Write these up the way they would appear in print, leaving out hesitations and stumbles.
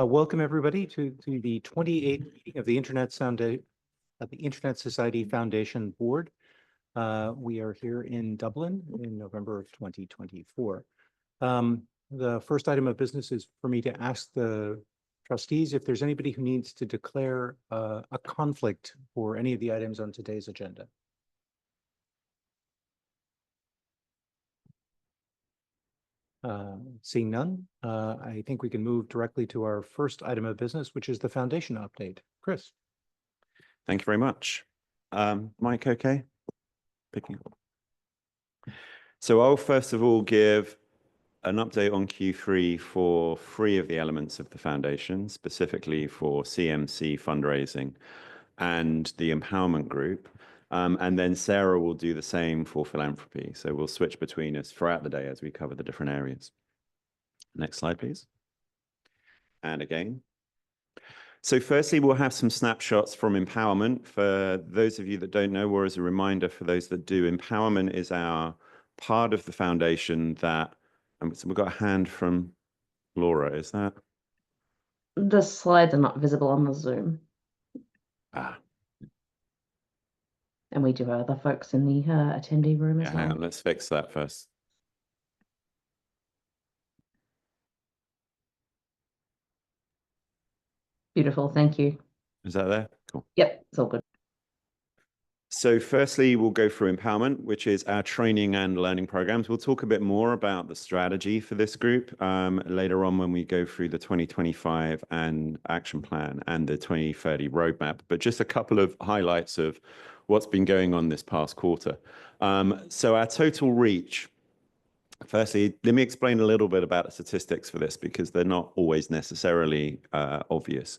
Welcome everybody to the 28th meeting of the Internet Society Foundation Board. We are here in Dublin in November of 2024. The first item of business is for me to ask the trustees if there's anybody who needs to declare a conflict for any of the items on today's agenda. Seeing none, I think we can move directly to our first item of business, which is the foundation update. Chris. Thank you very much. Mike, okay? Picking up. So I'll first of all give an update on Q3 for 3 of the elements of the foundation, specifically for CMC fundraising and the empowerment group. And then Sarah will do the same for philanthropy. So we'll switch between us throughout the day as we cover the different areas. Next slide, please. And again. So firstly, we'll have some snapshots from empowerment. For those of you that don't know, or as a reminder for those that do, empowerment is our part of the foundation that, so we've got a hand from Laura, is that? The slides are not visible on the Zoom. And we do have other folks in the attendee room as well. Hang on, let's fix that first. Beautiful, thank you. Is that there? Cool. Yep, it's all good. So firstly, we'll go through empowerment, which is our training and learning programs. We'll talk a bit more about the strategy for this group later on when we go through the 2025 and action plan and the 2030 roadmap. But just a couple of highlights of what's been going on this past quarter. So our total reach. Firstly, let me explain a little bit about the statistics for this because they're not always necessarily obvious.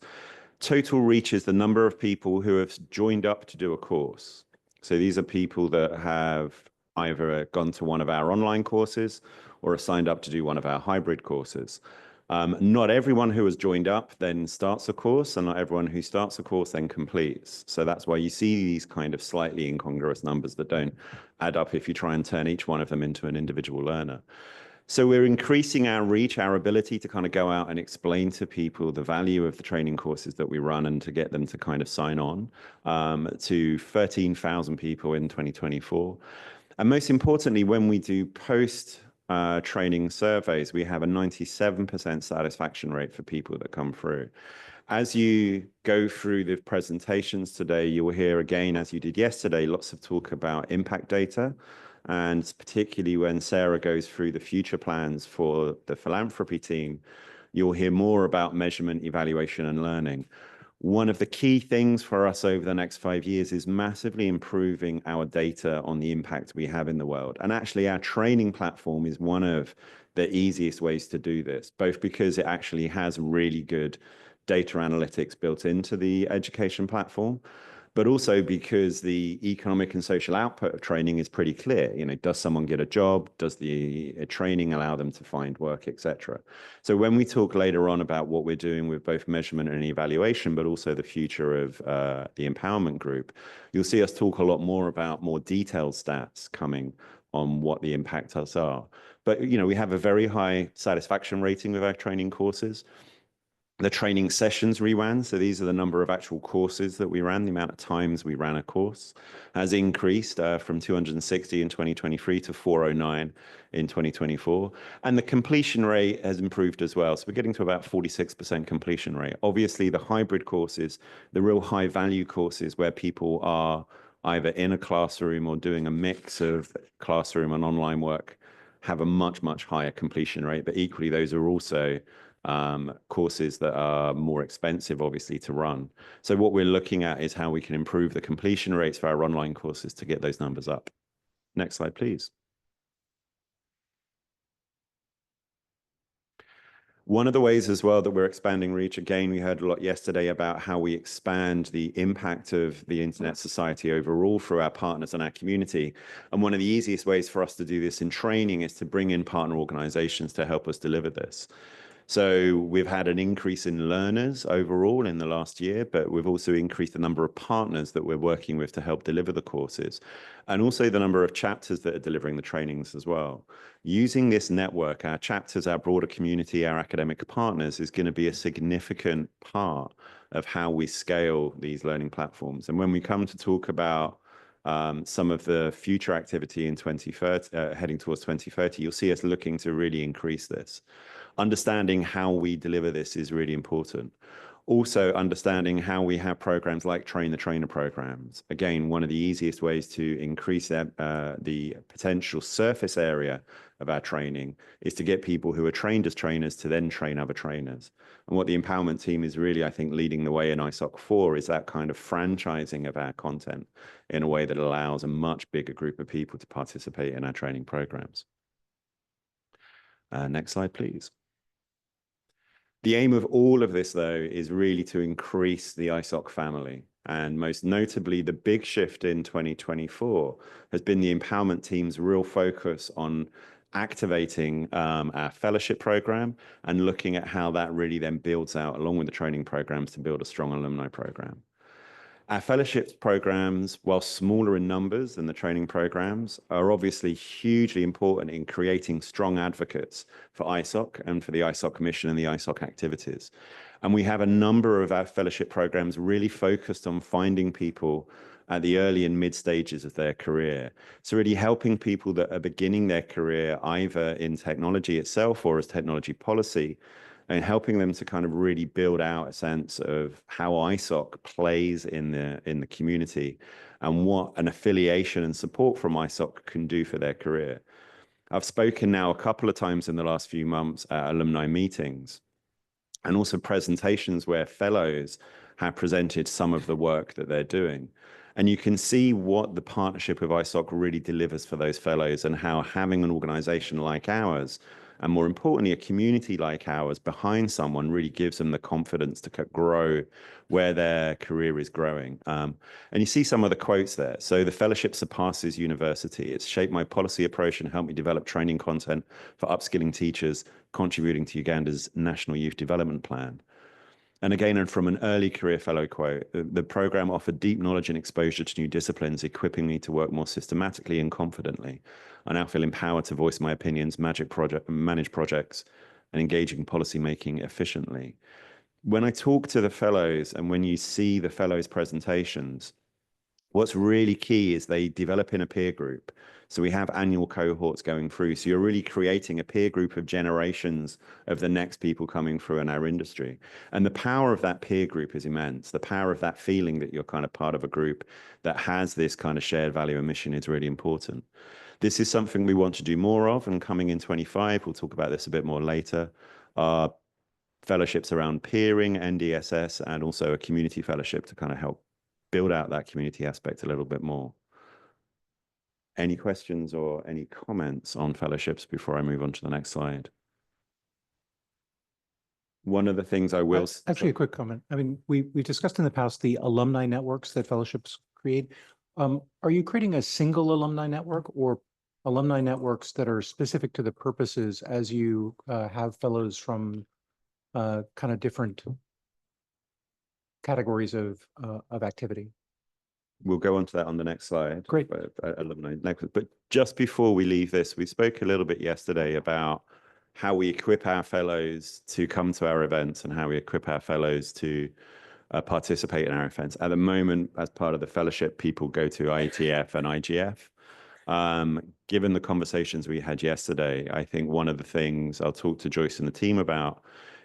Total reach is the number of people who have joined up to do a course. So these are people that have either gone to one of our online courses or are signed up to do one of our hybrid courses. Not everyone who has joined up then starts a course, and not everyone who starts a course then completes. So that's why you see these kind of slightly incongruous numbers that don't add up if you try and turn each one of them into an individual learner. So we're increasing our reach, our ability to kind of go out and explain to people the value of the training courses that we run and to get them to kind of sign on to 13,000 people in 2024. And most importantly, when we do post training surveys, we have a 97% satisfaction rate for people that come through. As you go through the presentations today, you will hear again, as you did yesterday, lots of talk about impact data. And particularly when Sarah goes through the future plans for the philanthropy team, you'll hear more about measurement, evaluation, and learning. One of the key things for us over the next 5 years is massively improving our data on the impact we have in the world. And actually, our training platform is one of the easiest ways to do this, both because it actually has really good data analytics built into the education platform, but also because the economic and social output of training is pretty clear. You know, does someone get a job? Does the training allow them to find work, etc.? So when we talk later on about what we're doing with both measurement and evaluation, but also the future of the empowerment group, you'll see us talk a lot more about more detailed stats coming on what the impacts are. But, you know, we have a very high satisfaction rating with our training courses. The training sessions we ran, so these are the number of actual courses that we ran, the amount of times we ran a course, has increased from 260 in 2023 to 409 in 2024. And the completion rate has improved as well. So we're getting to about 46% completion rate. Obviously, the hybrid courses, the real high value courses where people are either in a classroom or doing a mix of classroom and online work have a much, much higher completion rate. But equally, those are also courses that are more expensive, obviously, to run. So what we're looking at is how we can improve the completion rates for our online courses to get those numbers up. Next slide, please. One of the ways as well that we're expanding reach, again, we heard a lot yesterday about how we expand the impact of the Internet Society overall through our partners and our community. And one of the easiest ways for us to do this in training is to bring in partner organizations to help us deliver this. So we've had an increase in learners overall in the last year, but we've also increased the number of partners that we're working with to help deliver the courses, and also the number of chapters that are delivering the trainings as well. Using this network, our chapters, our broader community, our academic partners is going to be a significant part of how we scale these learning platforms. And when we come to talk about some of the future activity in 2030, heading towards 2030, you'll see us looking to really increase this. Understanding how we deliver this is really important. Also, understanding how we have programs like Train the Trainer programs. Again, one of the easiest ways to increase the potential surface area of our training is to get people who are trained as trainers to then train other trainers. And what the empowerment team is really, I think, leading the way in ISOC 4 is that kind of franchising of our content in a way that allows a much bigger group of people to participate in our training programs. Next slide, please. The aim of all of this, though, is really to increase the ISOC family. And most notably, the big shift in 2024 has been the empowerment team's real focus on activating our fellowship program and looking at how that really then builds out, along with the training programs, to build a strong alumni program. Our fellowships programs, while smaller in numbers than the training programs, are obviously hugely important in creating strong advocates for ISOC and for the ISOC mission and the ISOC activities. And we have a number of our fellowship programs really focused on finding people at the early and mid stages of their career. So really helping people that are beginning their career either in technology itself or as technology policy, and helping them to kind of really build out a sense of how ISOC plays in the community and what an affiliation and support from ISOC can do for their career. I've spoken now a couple of times in the last few months at alumni meetings and also presentations where fellows have presented some of the work that they're doing. And you can see what the partnership with ISOC really delivers for those fellows and how having an organization like ours, and more importantly, a community like ours behind someone, really gives them the confidence to grow where their career is growing. And you see some of the quotes there. So the fellowship surpasses university. It's shaped my policy approach and helped me develop training content for upskilling teachers, contributing to Uganda's National Youth Development Plan. And again, and from an early career fellow quote, the program offered deep knowledge and exposure to new disciplines, equipping me to work more systematically and confidently. I now feel empowered to voice my opinions, manage projects, and engage in policymaking efficiently. When I talk to the fellows and when you see the fellows' presentations, what's really key is they develop in a peer group. So we have annual cohorts going through. So you're really creating a peer group of generations of the next people coming through in our industry. And the power of that peer group is immense. The power of that feeling that you're kind of part of a group that has this kind of shared value and mission is really important. This is something we want to do more of, and coming in 25, we'll talk about this a bit more later. Fellowships around peering, NDSS, and also a community fellowship to kind of help build out that community aspect a little bit more. Any questions or any comments on fellowships before I move on to the next slide? One of the things I will... Actually, a quick comment. I mean, we discussed in the past the alumni networks that fellowships create. Are you creating a single alumni network or alumni networks that are specific to the purposes as you have fellows from kind of different categories of activity? We'll go on to that on the next slide. Great. Alumni network. But just before we leave this, we spoke a little bit yesterday about how we equip our fellows to come to our events and how we equip our fellows to participate in our events. At the moment, as part of the fellowship, people go to IETF and IGF. Given the conversations we had yesterday, I think one of the things I'll talk to Joyce and the team about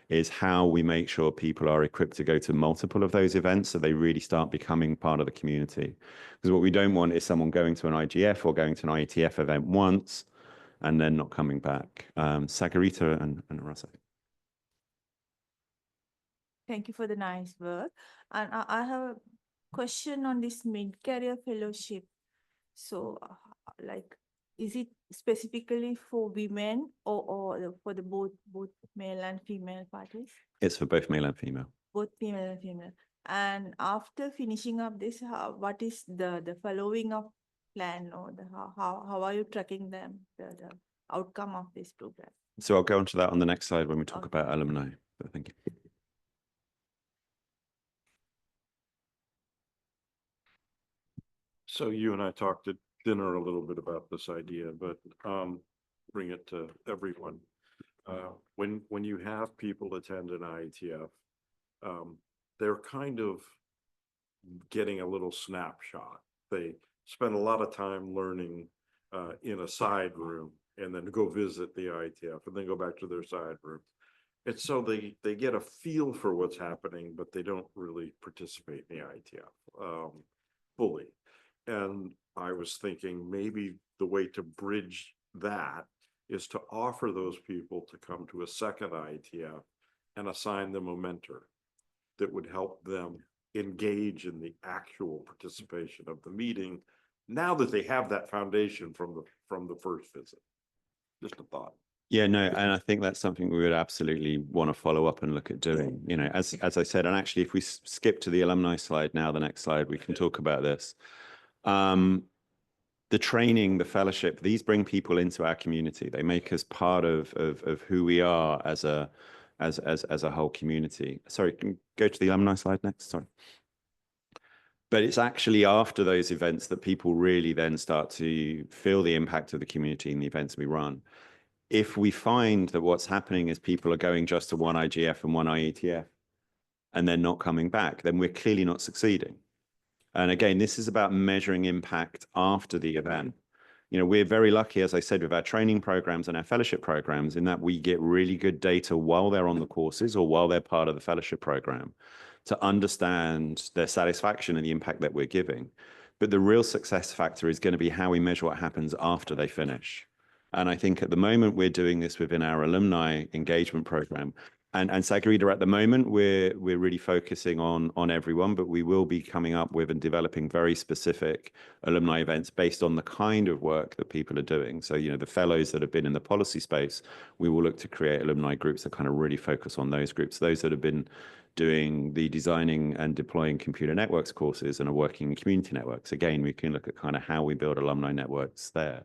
is how we make sure people are equipped to go to multiple of those events so they really start becoming part of the community. Because what we don't want is someone going to an IGF or going to an IETF event once and then not coming back. Sagarita and Rasa. Thank you for the nice work. And I have a question on this mid-career fellowship. So, like, is it specifically for women or for the both male and female parties? It's for both male and female. Both female and female. And after finishing up this, what is the following up plan, or how are you tracking them, the outcome of this program? So I'll go on to that on the next slide when we talk Okay. about alumni. But thank you. So you and I talked at dinner a little bit about this idea, but bring it to everyone. When you have people attend an IETF, they're kind of getting a little snapshot. They spend a lot of time learning in a side room and then go visit the IETF and then go back to their side room. And so they get a feel for what's happening, but they don't really participate in the IETF fully. And I was thinking maybe the way to bridge that is to offer those people to come to a second IETF and assign them a mentor that would help them engage in the actual participation of the meeting now that they have that foundation from the first visit. Just a thought. Yeah, no, and I think that's something we would absolutely want to follow up and look at doing. You know, as I said, and actually, if we skip to the alumni slide now, the next slide, we can talk about this. The training, the fellowship, these bring people into our community. They make us part of who we are as a whole community. Sorry, can you go to the alumni slide next? Sorry. But it's actually after those events that people really then start to feel the impact of the community in the events we run. If we find that what's happening is people are going just to one IGF and one IETF and they're not coming back, then we're clearly not succeeding. And again, this is about measuring impact after the event. You know, we're very lucky, as I said, with our training programs and our fellowship programs, in that we get really good data while they're on the courses or while they're part of the fellowship program to understand their satisfaction and the impact that we're giving. But the real success factor is going to be how we measure what happens after they finish. And I think at the moment we're doing this within our alumni engagement program. And Sagarita, at the moment, we're really focusing on everyone, but we will be coming up with and developing very specific alumni events based on the kind of work that people are doing. So, you know, the fellows that have been in the policy space, we will look to create alumni groups that kind of really focus on those groups. Those that have been doing the designing and deploying computer networks courses and are working in community networks. Again, we can look at kind of how we build alumni networks there.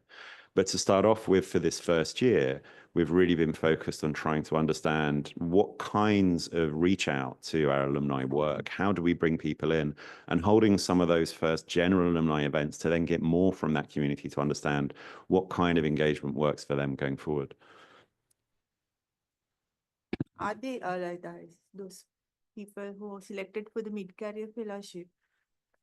But to start off with, for this first year, we've really been focused on trying to understand what kinds of reach out to our alumni work. How do we bring people in, and holding some of those first general alumni events to then get more from that community to understand what kind of engagement works for them going forward. Are they those people who are selected for the mid-career fellowship?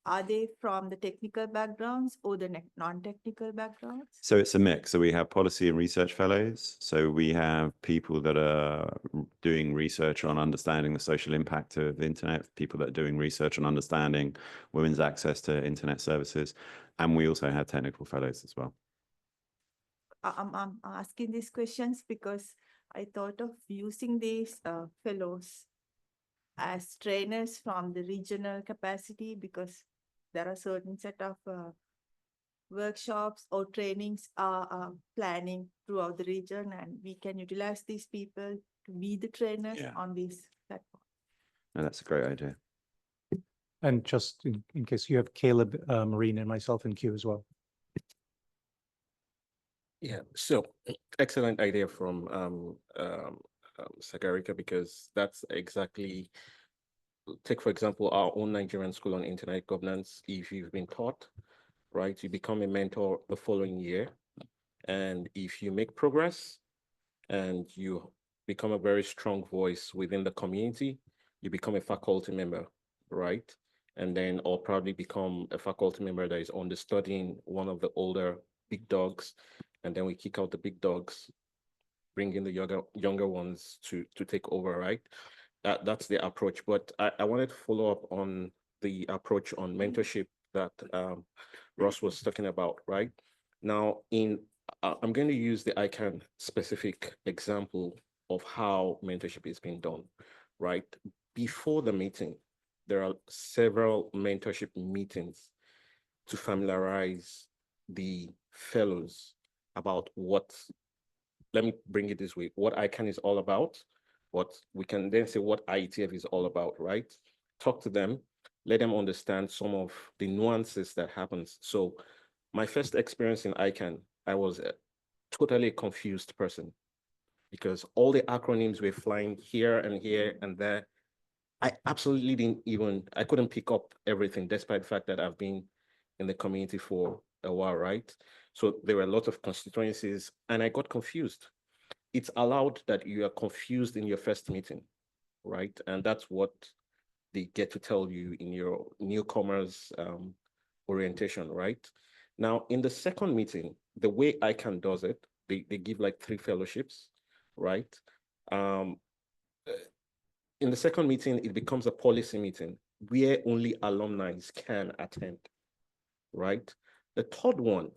Are they from the technical backgrounds or the non-technical backgrounds? So it's a mix. So we have policy and research fellows. So we have people that are doing research on understanding the social impact of the internet, people that are doing research on understanding women's access to internet services. And we also have technical fellows as well. I'm asking these questions because I thought of using these fellows as trainers from the regional capacity, because there are certain set of workshops or trainings are planning throughout the region, and we can utilize these people to be the trainers on this platform. No, that's a great idea. And just in case, you have Caleb, Marine, and myself in queue as well. Yeah, so excellent idea from Sagarika, because that's exactly, take for example, our own Nigerian School on Internet Governance. If you've been taught, right, you become a mentor the following year. And if you make progress and you become a very strong voice within the community, you become a faculty member, right? And then or probably become a faculty member that is understudying one of the older big dogs. And then we kick out the big dogs, bring in the younger ones to take over, right? That's the approach. But I wanted to follow up on the approach on mentorship that Ross was talking about, right? Now, I'm going to use the ICANN specific example of how mentorship is being done, right? Before the meeting, there are several mentorship meetings to familiarize the fellows about let me bring it this way, what ICANN is all about, what we can then say what IETF is all about, right? Talk to them, let them understand some of the nuances that happens. So my first experience in ICANN, I was a totally confused person. because all the acronyms were flying here and there. I absolutely I couldn't pick up everything, despite the fact that I've been in the community for a while, right? So there were a lot of constituencies and I got confused. It's allowed that you are confused in your first meeting, right? And that's what they get to tell you in your newcomers orientation, right? Now, in the second meeting, the way ICANN does it, they give like 3 fellowships, right? In the second meeting, it becomes a policy meeting where only alumni can attend, right? The third one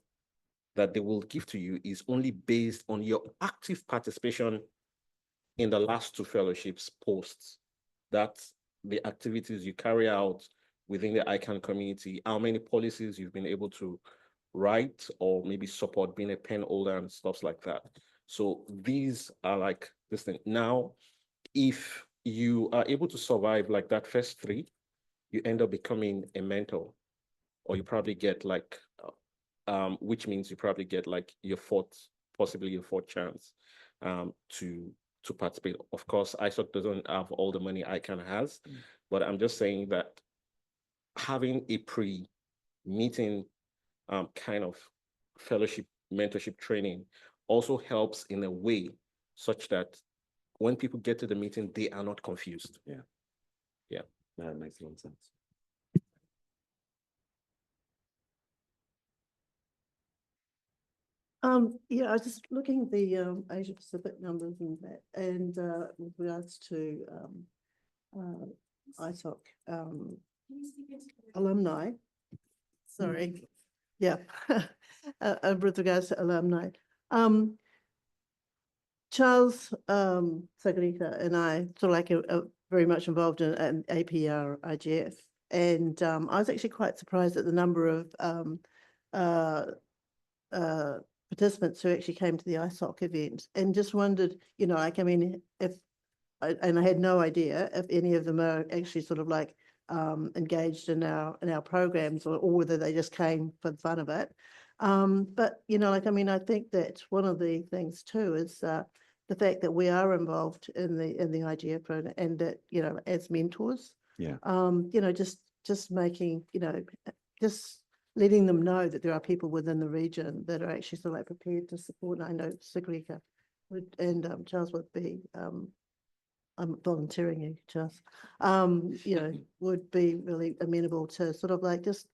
that they will give to you is only based on your active participation in the last 2 fellowships posts. That's the activities you carry out within the ICANN community, how many policies you've been able to write or maybe support being a pen holder and stuff like that. So these are like this thing. Now, if you are able to survive like that first 3, you end up becoming a mentor, or you probably get like, which means you probably get like your 4th, possibly your 4th chance to participate. Of course, ISOC doesn't have all the money ICANN has, but I'm just saying that having a pre-meeting kind of fellowship, mentorship training also helps in a way such that when people get to the meeting, they are not confused. Yeah. Yeah. That makes a lot of sense. Yeah, I was just looking at the Asia Pacific numbers and that, and with regards to ISOC alumni. Sorry, yeah, with regards to alumni. Charles Sagarika and I sort of like are very much involved in APR IGF, and I was actually quite surprised at the number of participants who actually came to the ISOC event, and just wondered, you know, like, I mean, and I had no idea if any of them are actually sort of like engaged in our programs, or whether they just came for the fun of it. But you know, like, I mean, I think that one of the things too is the fact that we are involved in the IGF program, and that, you know, as mentors, Yeah. you know, just making, you know, just letting them know that there are people within the region that are actually sort of like prepared to support. And I know Sigrika would, and Charles would be, I'm volunteering you, Charles, you know, would be really amenable to sort of like just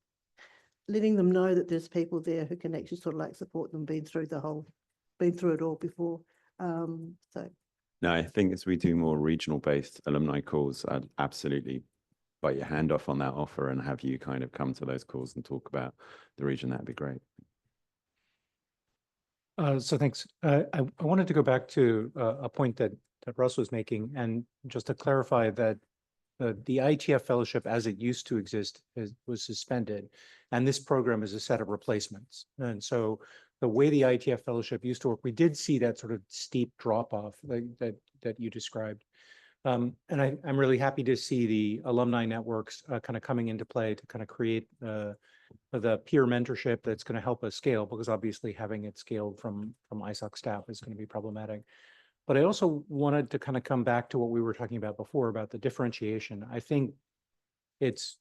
letting them know that there's people there who can actually sort of like support them, been through it all before. So. No, I think as we do more regional based alumni calls, I'd absolutely bite your hand off on that offer and have you kind of come to those calls and talk about the region. That'd be great. So thanks. I wanted to go back to a point that Russ was making, and just to clarify that the IETF fellowship as it used to exist was suspended, and this program is a set of replacements. And so the way the IETF fellowship used to work, we did see that sort of steep drop off that you described. And I'm really happy to see the alumni networks kind of coming into play to kind of create the peer mentorship that's going to help us scale, because obviously having it scaled from ISOC staff is going to be problematic. But I also wanted to kind of come back to what we were talking about before about the differentiation. I think it's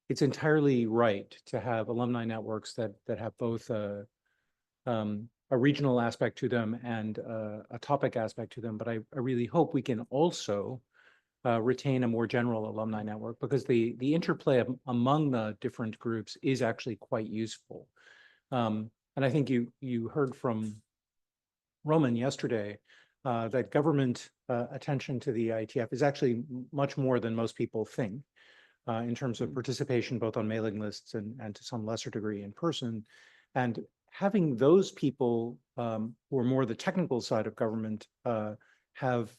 entirely right to have alumni networks that have both a regional aspect to them and a topic aspect to them. But I really hope we can also retain a more general alumni network, because the interplay among the different groups is actually quite useful. And I think you heard from Roman yesterday that government attention to the IETF is actually much more than most people think in terms of participation, both on mailing lists and to some lesser degree in person. And having those people who are more the technical side of government have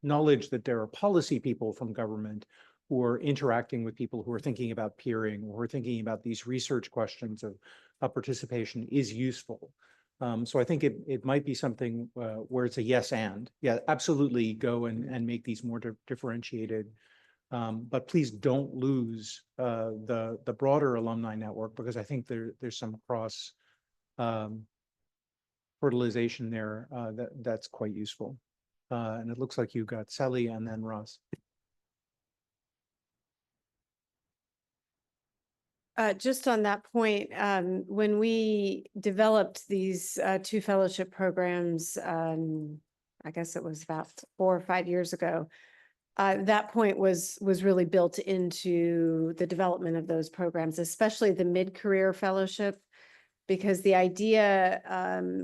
knowledge that there are policy people from government who are interacting with people who are thinking about peering, or who are thinking about these research questions of participation is useful. So I think it might be something where it's a yes and. Yeah, absolutely go and make these more differentiated. But please don't lose the broader alumni network, because I think there's some fertilization there, that's quite useful. And it looks like you got Sally and then Ross. Just on that point, when we developed these two fellowship programs, I guess it was about 4 or 5 years ago, that point was really built into the development of those programs, especially the mid-career fellowship, because the idea,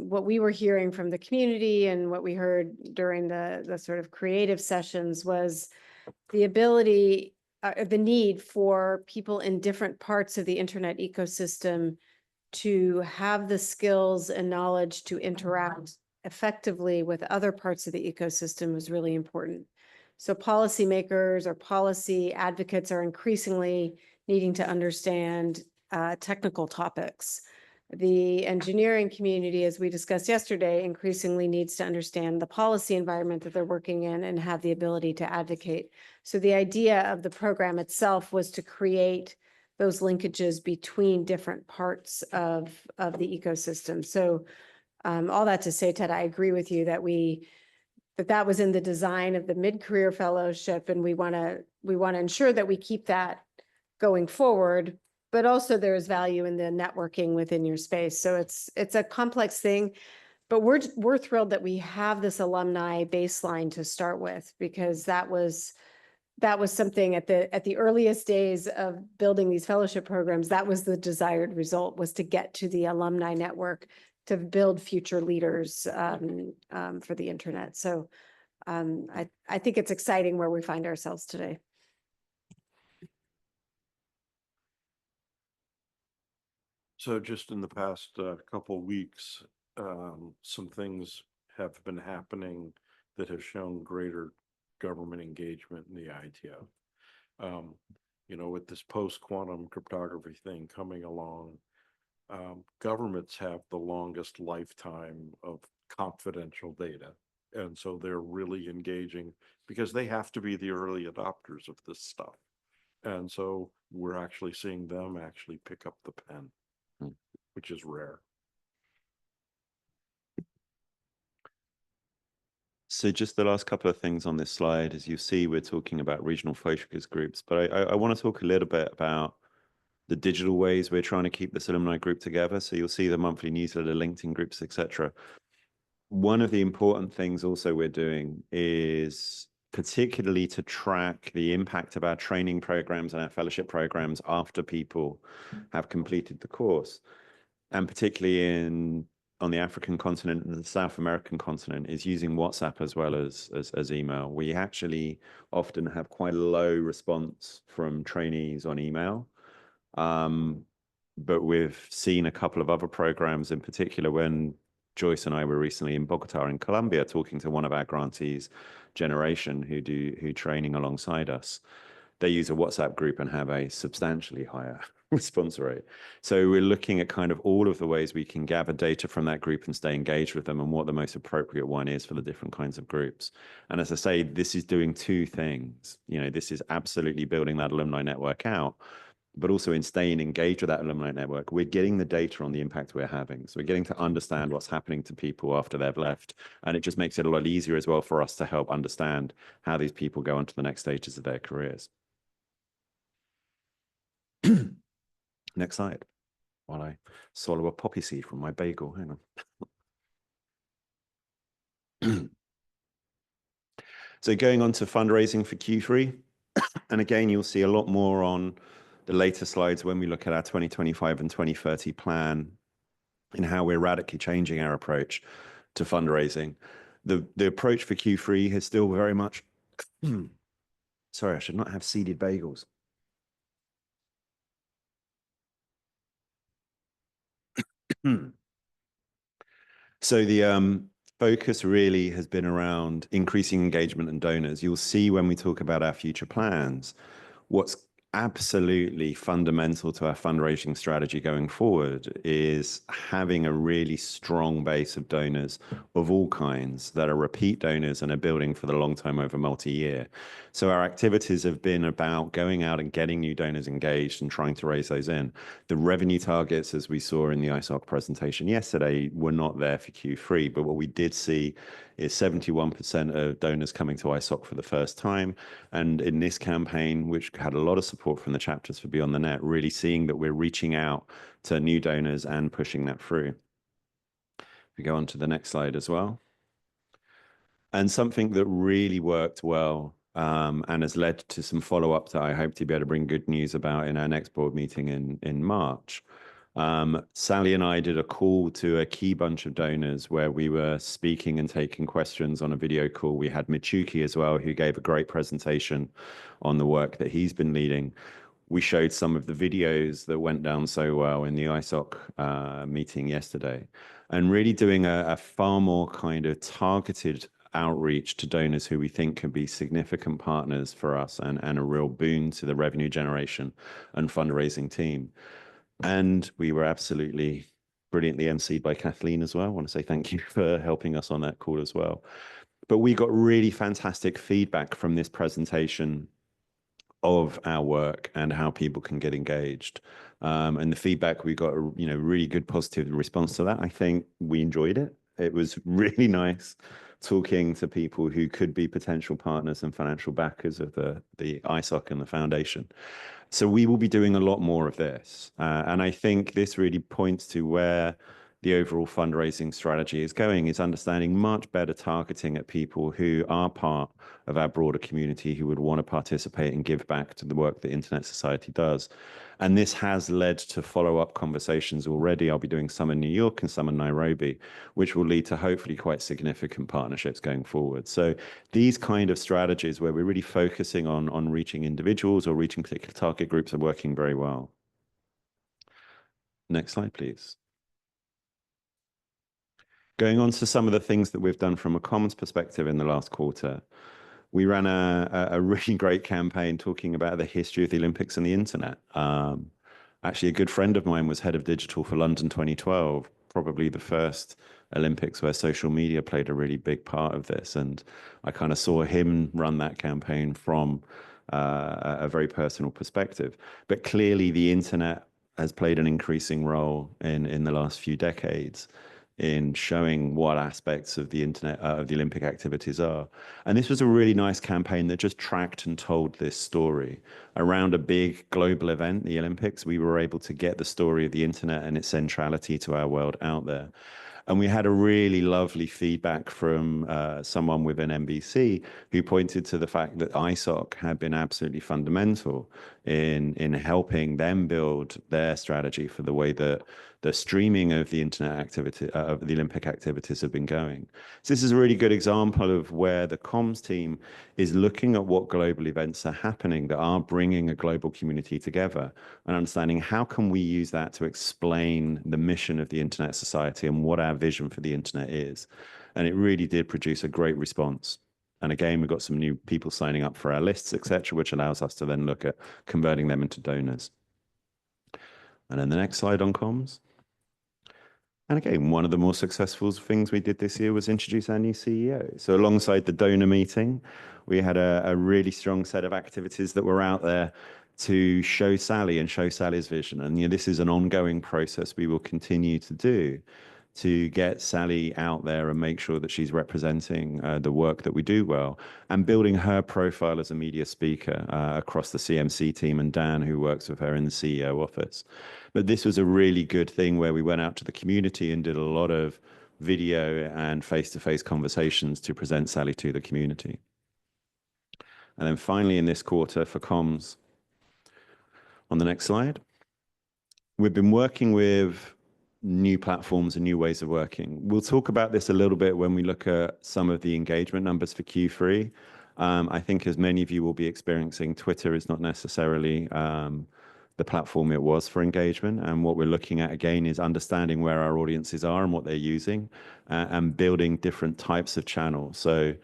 what we were hearing from the community and what we heard during the sort of creative sessions was the ability, the need for people in different parts of the internet ecosystem to have the skills and knowledge to interact effectively with other parts of the ecosystem was really important. So policymakers or policy advocates are increasingly needing to understand technical topics. The engineering community, as we discussed yesterday, increasingly needs to understand the policy environment that they're working in and have the ability to advocate. So the idea of the program itself was to create those linkages between different parts of the ecosystem. So all that to say, Ted, I agree with you that that was in the design of the mid-career fellowship, and we want to ensure that we keep that going forward. But also there is value in the networking within your space. So it's a complex thing, but we're thrilled that we have this alumni baseline to start with, because that was something at the earliest days of building these fellowship programs. That was the desired result, was to get to the alumni network to build future leaders for the internet. So I think it's exciting where we find ourselves today. So just in the past couple weeks, some things have been happening that have shown greater government engagement in the ITF. You know, with this post-quantum cryptography thing coming along, governments have the longest lifetime of confidential data. And so they're really engaging because they have to be the early adopters of this stuff. And so we're actually seeing them actually pick up the pen, which is rare. So just the last couple of things on this slide, as you see, we're talking about regional focus groups, but I want to talk a little bit about the digital ways we're trying to keep this alumni group together. So you'll see the monthly newsletter, LinkedIn groups, etc. One of the important things also we're doing is particularly to track the impact of our training programs and our fellowship programs after people have completed the course. And particularly on the African continent and the South American continent, is using WhatsApp as well as email. We actually often have quite a low response from trainees on email. But we've seen a couple of other programs, in particular when Joyce and I were recently in Bogota in Colombia talking to one of our grantees, Generation, who do training alongside us. They use a WhatsApp group and have a substantially higher response rate. So we're looking at kind of all of the ways we can gather data from that group and stay engaged with them, and what the most appropriate one is for the different kinds of groups. And as I say, this is doing two things. You know, this is absolutely building that alumni network out, but also in staying engaged with that alumni network, we're getting the data on the impact we're having. So we're getting to understand what's happening to people after they've left. And it just makes it a lot easier as well for us to help understand how these people go on to the next stages of their careers. Next slide, while I swallow a poppy seed from my bagel. Hang on. So going on to fundraising for Q3. And again, you'll see a lot more on the later slides when we look at our 2025 and 2030 plan and how we're radically changing our approach to fundraising. The approach for Q3 is still very much, sorry, I should not have seeded bagels. So the focus really has been around increasing engagement and donors. You'll see when we talk about our future plans, what's absolutely fundamental to our fundraising strategy going forward is having a really strong base of donors of all kinds that are repeat donors and are building for the long term over multi-year. So our activities have been about going out and getting new donors engaged and trying to raise those in. The revenue targets, as we saw in the ISOC presentation yesterday, were not there for Q3, but what we did see is 71% of donors coming to ISOC for the first time. And in this campaign, which had a lot of support from the chapters for Beyond the Net, really seeing that we're reaching out to new donors and pushing that through. If we go on to the next slide as well. And something that really worked well and has led to some follow-up that I hope to be able to bring good news about in our next board meeting in March. Sally and I did a call to a key bunch of donors where we were speaking and taking questions on a video call. We had Michuki as well, who gave a great presentation on the work that he's been leading. We showed some of the videos that went down so well in the ISOC meeting yesterday, and really doing a far more kind of targeted outreach to donors who we think can be significant partners for us and a real boon to the revenue generation and fundraising team. And we were absolutely brilliantly emceed by Kathleen as well. I want to say thank you for helping us on that call as well. But we got really fantastic feedback from this presentation of our work and how people can get engaged. And the feedback, we got a really good positive response to that. I think we enjoyed it. It was really nice talking to people who could be potential partners and financial backers of the ISOC and the foundation. So we will be doing a lot more of this. And I think this really points to where the overall fundraising strategy is going, is understanding much better targeting at people who are part of our broader community, who would want to participate and give back to the work that Internet Society does. And this has led to follow-up conversations already. I'll be doing some in New York and some in Nairobi, which will lead to hopefully quite significant partnerships going forward. So these kind of strategies where we're really focusing on reaching individuals or reaching particular target groups are working very well. Next slide, please. Going on to some of the things that we've done from a comms perspective in the last quarter. We ran a really great campaign talking about the history of the Olympics and the internet. Actually, a good friend of mine was head of digital for London 2012, probably the first Olympics where social media played a really big part of this. And I kind of saw him run that campaign from a very personal perspective. But clearly the internet has played an increasing role in the last few decades in showing what aspects of the internet, of the Olympic activities are. And this was a really nice campaign that just tracked and told this story. Around a big global event, the Olympics, we were able to get the story of the internet and its centrality to our world out there. And we had a really lovely feedback from someone within NBC who pointed to the fact that ISOC had been absolutely fundamental in helping them build their strategy for the way that the streaming of the internet activity, of the Olympic activities have been going. So this is a really good example of where the comms team is looking at what global events are happening that are bringing a global community together and understanding how can we use that to explain the mission of the Internet Society and what our vision for the internet is. And it really did produce a great response. And again, we've got some new people signing up for our lists, etc., which allows us to then look at converting them into donors. And then the next slide on comms. And again, one of the more successful things we did this year was introduce our new CEO. So alongside the donor meeting, we had a really strong set of activities that were out there to show Sally and show Sally's vision. And this is an ongoing process we will continue to do to get Sally out there and make sure that she's representing the work that we do well and building her profile as a media speaker across the CMC team and Dan, who works with her in the CEO office. But this was a really good thing where we went out to the community and did a lot of video and face-to-face conversations to present Sally to the community. And then finally in this quarter for comms, on the next slide, we've been working with new platforms and new ways of working. We'll talk about this a little bit when we look at some of the engagement numbers for Q3. I think as many of you will be experiencing, Twitter is not necessarily the platform it was for engagement. And what we're looking at again is understanding where our audiences are and what they're using and building different types of channels. So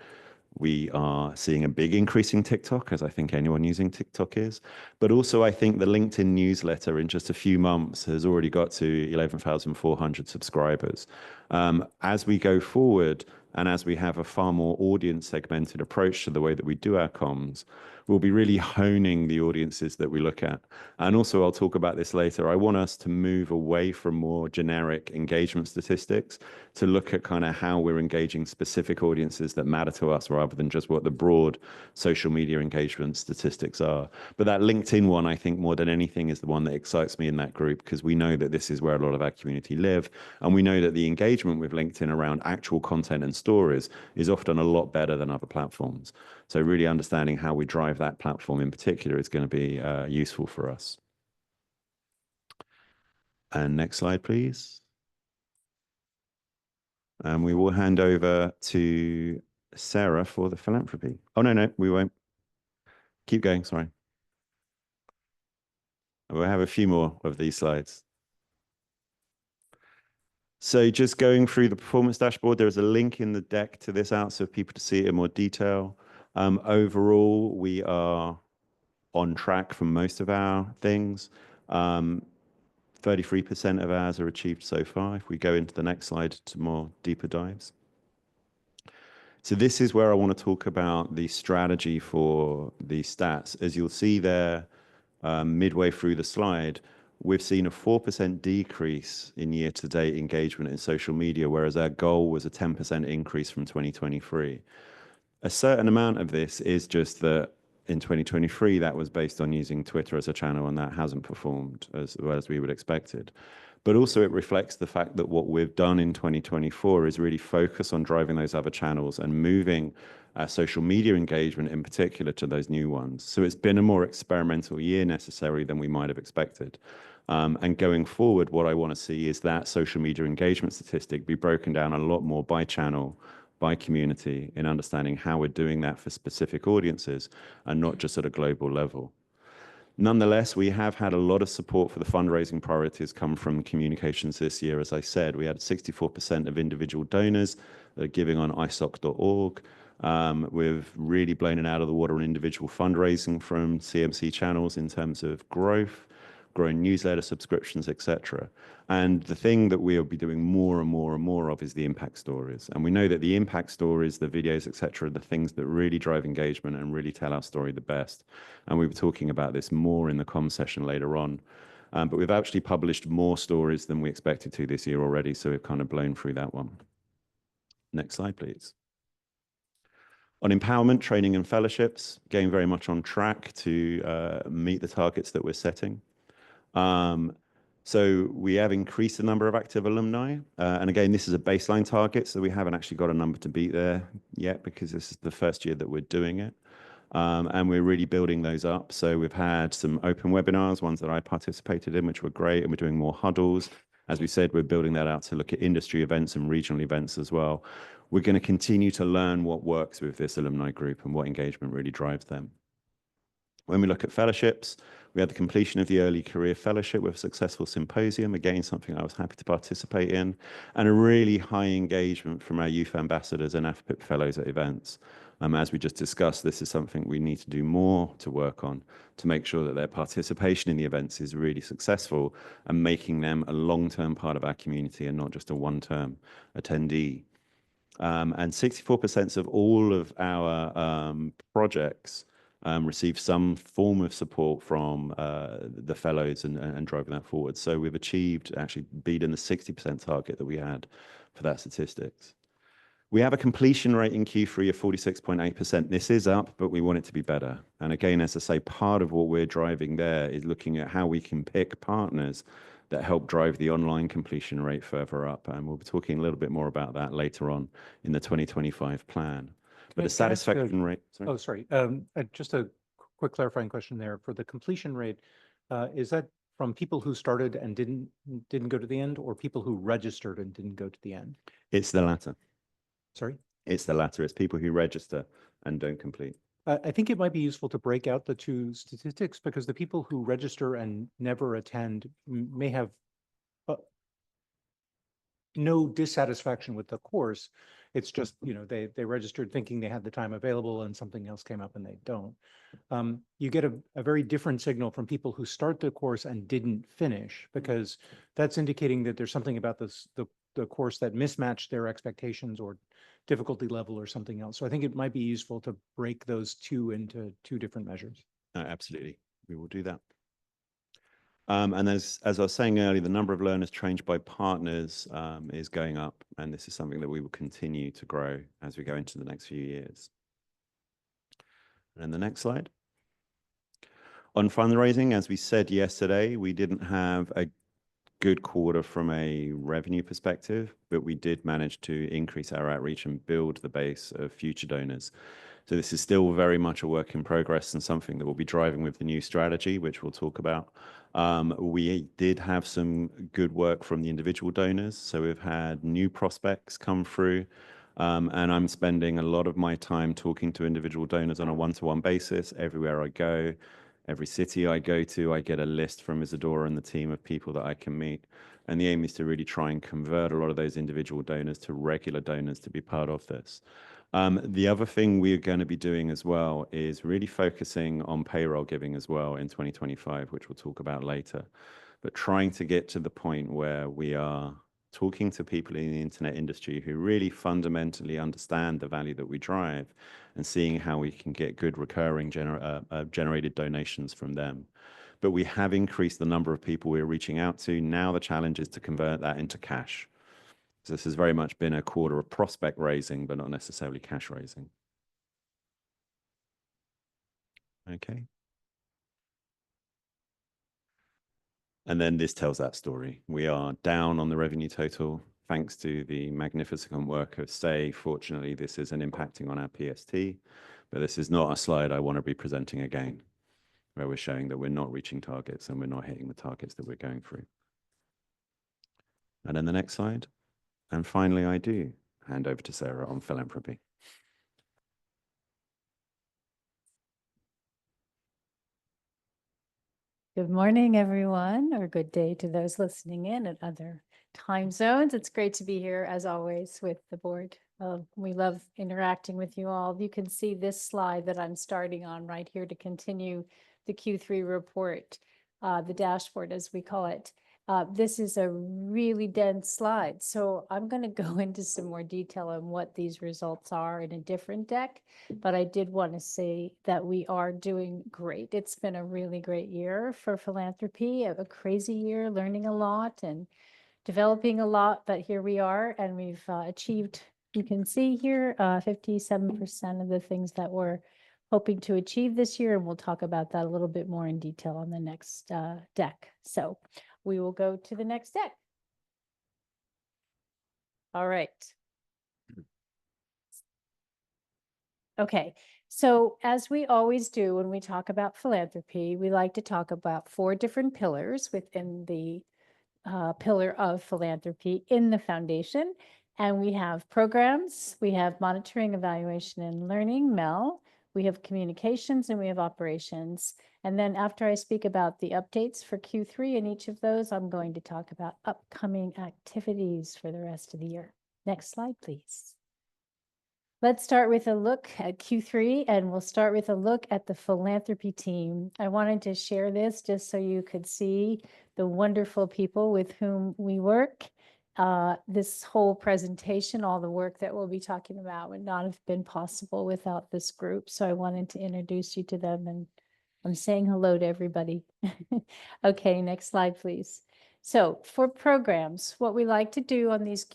We are seeing a big increase in TikTok, as I think anyone using TikTok is. But also, I think the LinkedIn newsletter in just a few months has already got to 11,400 subscribers. As we go forward, and as we have a far more audience segmented approach to the way that we do our comms, we'll be really honing the audiences that we look at. And also, I'll talk about this later. I want us to move away from more generic engagement statistics to look at kind of how we're engaging specific audiences that matter to us rather than just what the broad social media engagement statistics are. But that LinkedIn one, I think more than anything, is the one that excites me in that group, because we know that this is where a lot of our community live. And we know that the engagement with LinkedIn around actual content and stories is often a lot better than other platforms. So really understanding how we drive that platform in particular is going to be useful for us. And next slide, please. And we will hand over to Sarah for the philanthropy. Oh, no, we won't. Keep going, sorry. We'll have a few more of these slides. So just going through the performance dashboard, there is a link in the deck to this out so people to see it in more detail. Overall, we are on track for most of our things. 33% of ours are achieved so far. If we go into the next slide to more deeper dives. So this is where I want to talk about the strategy for the stats. As you'll see there, midway through the slide, we've seen a 4% decrease in year-to-date engagement in social media, whereas our goal was a 10% increase from 2023. A certain amount of this is just that in 2023, that was based on using Twitter as a channel, and that hasn't performed as well as we would expected. But also it reflects the fact that what we've done in 2024 is really focus on driving those other channels and moving social media engagement in particular to those new ones. So it's been a more experimental year necessarily than we might have expected. And going forward, what I want to see is that social media engagement statistic be broken down a lot more by channel, by community, in understanding how we're doing that for specific audiences and not just at a global level. Nonetheless, we have had a lot of support for the fundraising priorities come from communications this year. As I said, we had 64% of individual donors giving on isoc.org. We've really blown it out of the water on individual fundraising from CMC channels in terms of growth, growing newsletter subscriptions, etc. And the thing that we'll be doing more and more and more of is the impact stories. And we know that the impact stories, the videos, etc., are the things that really drive engagement and really tell our story the best. And we were talking about this more in the comm session later on. But we've actually published more stories than we expected to this year already, so we've kind of blown through that one. Next slide, please. On empowerment, training and fellowships, again, very much on track to meet the targets that we're setting. So we have increased the number of active alumni. And again, this is a baseline target, so we haven't actually got a number to beat there yet because this is the first year that we're doing it. And we're really building those up. So we've had some open webinars, ones that I participated in, which were great, and we're doing more huddles. As we said, we're building that out to look at industry events and regional events as well. We're going to continue to learn what works with this alumni group and what engagement really drives them. When we look at fellowships, we had the completion of the Early Career Fellowship with a successful symposium, again, something I was happy to participate in, and a really high engagement from our youth ambassadors and AFPIP fellows at events. As we just discussed, this is something we need to do more to work on to make sure that their participation in the events is really successful and making them a long-term part of our community and not just a one-term attendee. And 64% of all of our projects receive some form of support from the fellows and driving that forward. So we've achieved, actually beaten the 60% target that we had for that statistics. We have a completion rate in Q3 of 46.8%. This is up, but we want it to be better. And again, as I say, part of what we're driving there is looking at how we can pick partners that help drive the online completion rate further up. And we'll be talking a little bit more about that later on in the 2025 plan. But the satisfaction rate. Sorry. Oh, sorry. Just a quick clarifying question there. For the completion rate, is that from people who started and didn't go to the end, or people who registered and didn't go to the end? It's the latter. Sorry? It's the latter. It's people who register and don't complete. I think it might be useful to break out the two statistics, because the people who register and never attend may have no dissatisfaction with the course. It's just, they registered thinking they had the time available and something else came up and they don't. You get a very different signal from people who start the course and didn't finish, because that's indicating that there's something about the course that mismatched their expectations or difficulty level or something else. So I think it might be useful to break those two into two different measures. Absolutely, we will do that. And as I was saying earlier, the number of learners trained by partners is going up, and this is something that we will continue to grow as we go into the next few years. And the next slide. On fundraising, as we said yesterday, we didn't have a good quarter from a revenue perspective, but we did manage to increase our outreach and build the base of future donors. So this is still very much a work in progress and something that we'll be driving with the new strategy, which we'll talk about. We did have some good work from the individual donors. So we've had new prospects come through, and I'm spending a lot of my time talking to individual donors on a one-to-one basis everywhere I go. Every city I go to, I get a list from Isadora and the team of people that I can meet. And the aim is to really try and convert a lot of those individual donors to regular donors to be part of this. The other thing we're going to be doing as well is really focusing on payroll giving as well in 2025, which we'll talk about later. But trying to get to the point where we are talking to people in the internet industry who really fundamentally understand the value that we drive and seeing how we can get good recurring generated donations from them. But we have increased the number of people we're reaching out to. Now the challenge is to convert that into cash. So this has very much been a quarter of prospect raising, but not necessarily cash raising. Okay. And then this tells that story. We are down on the revenue total, thanks to the magnificent work of Say. Fortunately, this isn't impacting on our PST, but this is not a slide I want to be presenting again, where we're showing that we're not reaching targets and we're not hitting the targets that we're going through. And then the next slide. And finally, I do hand over to Sarah on philanthropy. Good morning, everyone, or good day to those listening in at other time zones. It's great to be here, as always, with the board. We love interacting with you all. You can see this slide that I'm starting on right here to continue the Q3 report, the dashboard, as we call it. This is a really dense slide, so I'm going to go into some more detail on what these results are in a different deck, but I did want to say that we are doing great. It's been a really great year for philanthropy, a crazy year, learning a lot and developing a lot, but here we are, and we've achieved, you can see here, 57% of the things that we're hoping to achieve this year, and we'll talk about that a little bit more in detail on the next deck. So we will go to the next deck. All right. Okay, so as we always do when we talk about philanthropy, we like to talk about 4 different pillars within the pillar of philanthropy in the foundation. And we have programs, we have monitoring, evaluation, and learning, MEL, we have communications, and we have operations. And then after I speak about the updates for Q3 in each of those, I'm going to talk about upcoming activities for the rest of the year. Next slide, please. Let's start with a look at Q3, and we'll start with a look at the philanthropy team. I wanted to share this just so you could see the wonderful people with whom we work. This whole presentation, all the work that we'll be talking about would not have been possible without this group. So I wanted to introduce you to them, and I'm saying hello to everybody. Okay, next slide, please. So for programs, what we like to do on these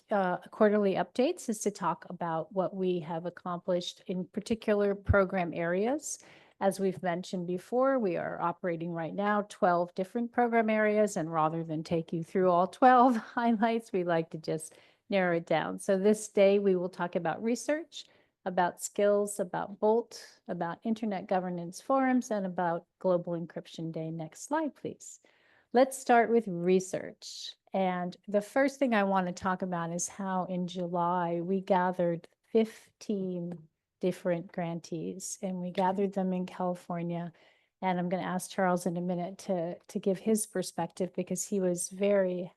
quarterly updates is to talk about what we have accomplished in particular program areas. As we've mentioned before, we are operating right now 12 different program areas, and rather than take you through all 12 highlights, we like to just narrow it down. So this day we will talk about research, about skills, about BOLT, about Internet Governance Forums, and about Global Encryption Day. Next slide, please. Let's start with research. And the first thing I want to talk about is how in July we gathered 15 different grantees, and we gathered them in California. And I'm going to ask Charles in a minute to give his perspective, because he was very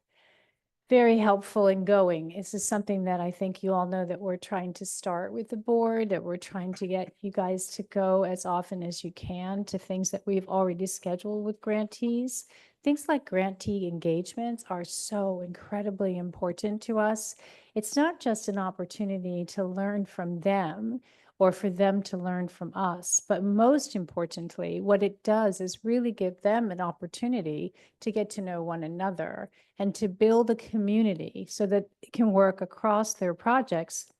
very helpful in going. This is something that I think you all know that we're trying to start with the board, that we're trying to get you guys to go as often as you can to things that we've already scheduled with grantees. Things like grantee engagements are so incredibly important to us. It's not just an opportunity to learn from them or for them to learn from us, but most importantly, what it does is really give them an opportunity to get to know one another and to build a community so that it can work across their projects,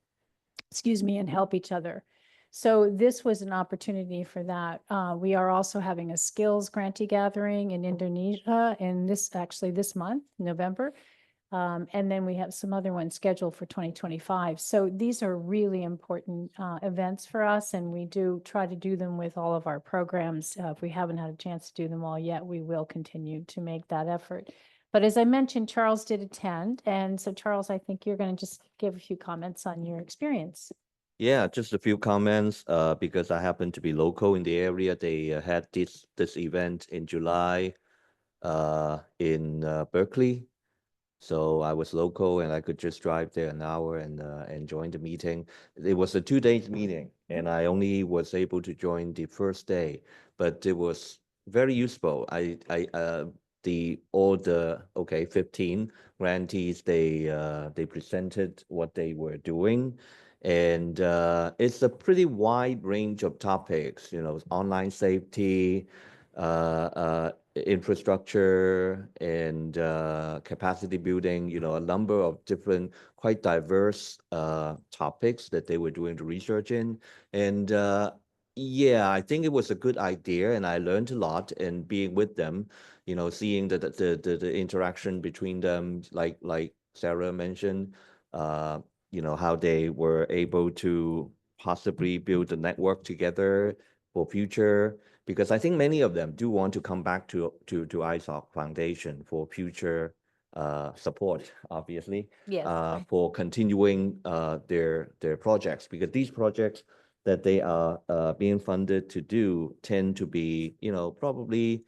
and help each other. So this was an opportunity for that. We are also having a skills grantee gathering in Indonesia in this month, November. And then we have some other ones scheduled for 2025. So these are really important events for us, and we do try to do them with all of our programs. If we haven't had a chance to do them all yet, we will continue to make that effort. But as I mentioned, Charles did attend. And so Charles, I think you're going to just give a few comments on your experience. Yeah, just a few comments, because I happen to be local in the area. They had this event in July in Berkeley. So I was local and I could just drive there an hour and join the meeting. It was a 2 days meeting and I only was able to join the first day, but it was very useful. All the 15 grantees, they presented what they were doing. And it's a pretty wide range of topics, online safety, infrastructure and capacity building, a number of different, quite diverse topics that they were doing the research in. And yeah, I think it was a good idea and I learned a lot and being with them, seeing the interaction between them, like Sarah mentioned, how they were able to possibly build a network together for future, because I think many of them do want to come back to ISOC Foundation for future support, obviously, Yes. for continuing their projects, because these projects that they are being funded to do tend to be, probably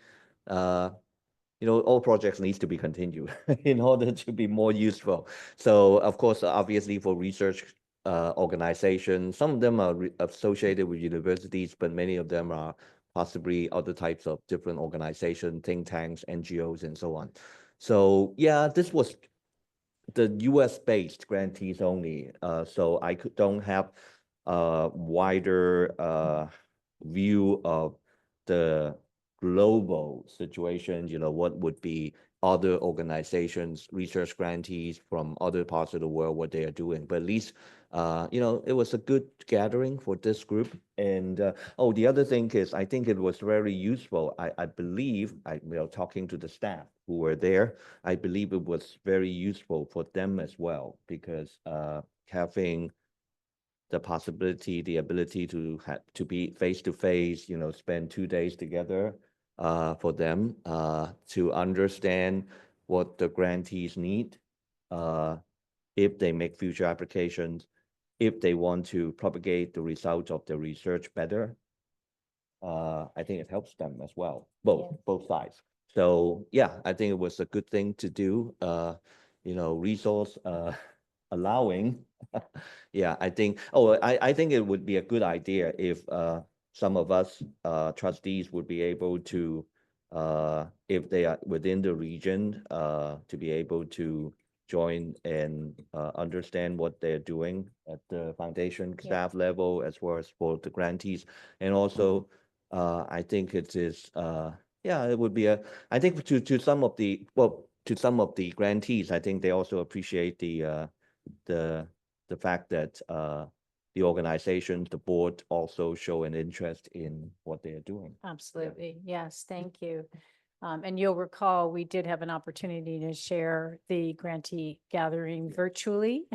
all projects needs to be continued in order to be more useful. So of course, obviously for research organizations, some of them are associated with universities, but many of them are possibly other types of different organizations, think tanks, NGOs, and so on. So yeah, this was the US-based grantees only. So I don't have a wider view of the global situation, what would be other organizations, research grantees from other parts of the world, what they are doing. But at least, it was a good gathering for this group. And the other thing is, I think it was very useful. I believe, talking to the staff who were there, I believe it was very useful for them as well, because having the possibility, the ability to be face to face, spend 2 days together for them to understand what the grantees need if they make future applications, if they want to propagate the results of the research better. I think it helps them as well, both sides. So yeah, I think it was a good thing to do, resource allowing. Yeah, I think it would be a good idea if some of us trustees would be able to, if they are within the region, to be able to join and understand what they're doing at the foundation staff level, as well as for the grantees. And also, I think it is, it would be I think to some of the grantees, I think they also appreciate the fact that the organization, the board also show an interest in what they are doing. Absolutely. Yes, thank you. And you'll recall, we did have an opportunity to share the grantee gathering virtually.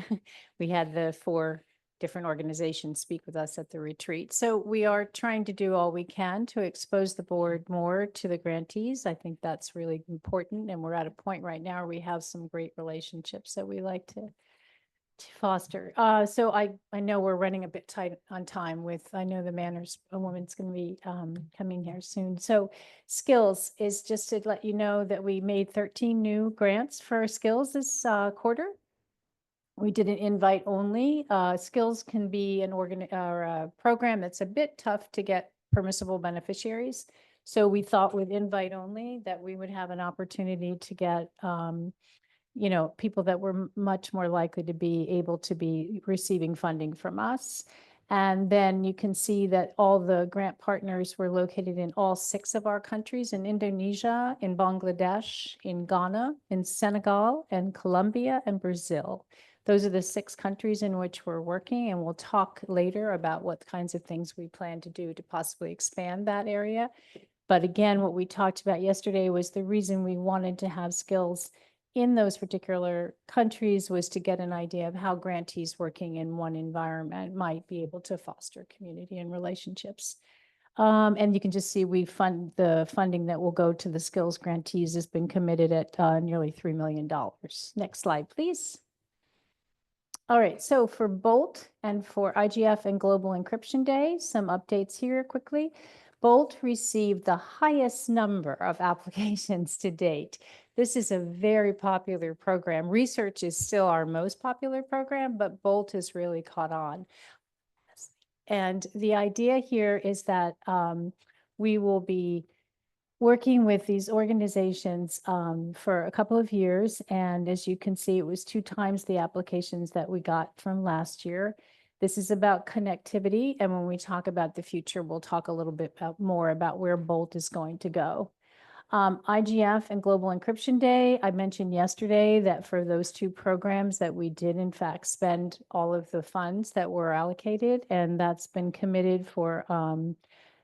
We had the 4 different organizations speak with us at the retreat. So we are trying to do all we can to expose the board more to the grantees. I think that's really important. And we're at a point right now where we have some great relationships that we like To foster. So I know we're running a bit tight on time with, I know the manners, a woman's going to be coming here soon. So skills is just to let you know that we made 13 new grants for skills this quarter. We did an invite only. Skills can be an or a program that's a bit tough to get permissible beneficiaries. So we thought with invite only that we would have an opportunity to get you know, people that were much more likely to be able to be receiving funding from us. And then you can see that all the grant partners were located in all 6 of our countries, in Indonesia, in Bangladesh, in Ghana, in Senegal, and Colombia, and Brazil. Those are the 6 countries in which we're working, and we'll talk later about what kinds of things we plan to do to possibly expand that area. But again, what we talked about yesterday was the reason we wanted to have skills in those particular countries was to get an idea of how grantees working in one environment might be able to foster community and relationships. And you can just see we fund the funding that will go to the skills grantees has been committed at nearly $3 million. Next slide, please. All right, so for BOLT and for IGF and Global Encryption Day, some updates here quickly. BOLT received the highest number of applications to date. This is a very popular program. Research is still our most popular program, but BOLT has really caught on. And the idea here is that we will be working with these organizations for a couple of years. And as you can see, it was 2 times the applications that we got from last year. This is about connectivity. And when we talk about the future, we'll talk a little bit more about where BOLT is going to go. IGF and Global Encryption Day, I mentioned yesterday that for those 2 programs that we did in fact spend all of the funds that were allocated, and that's been committed for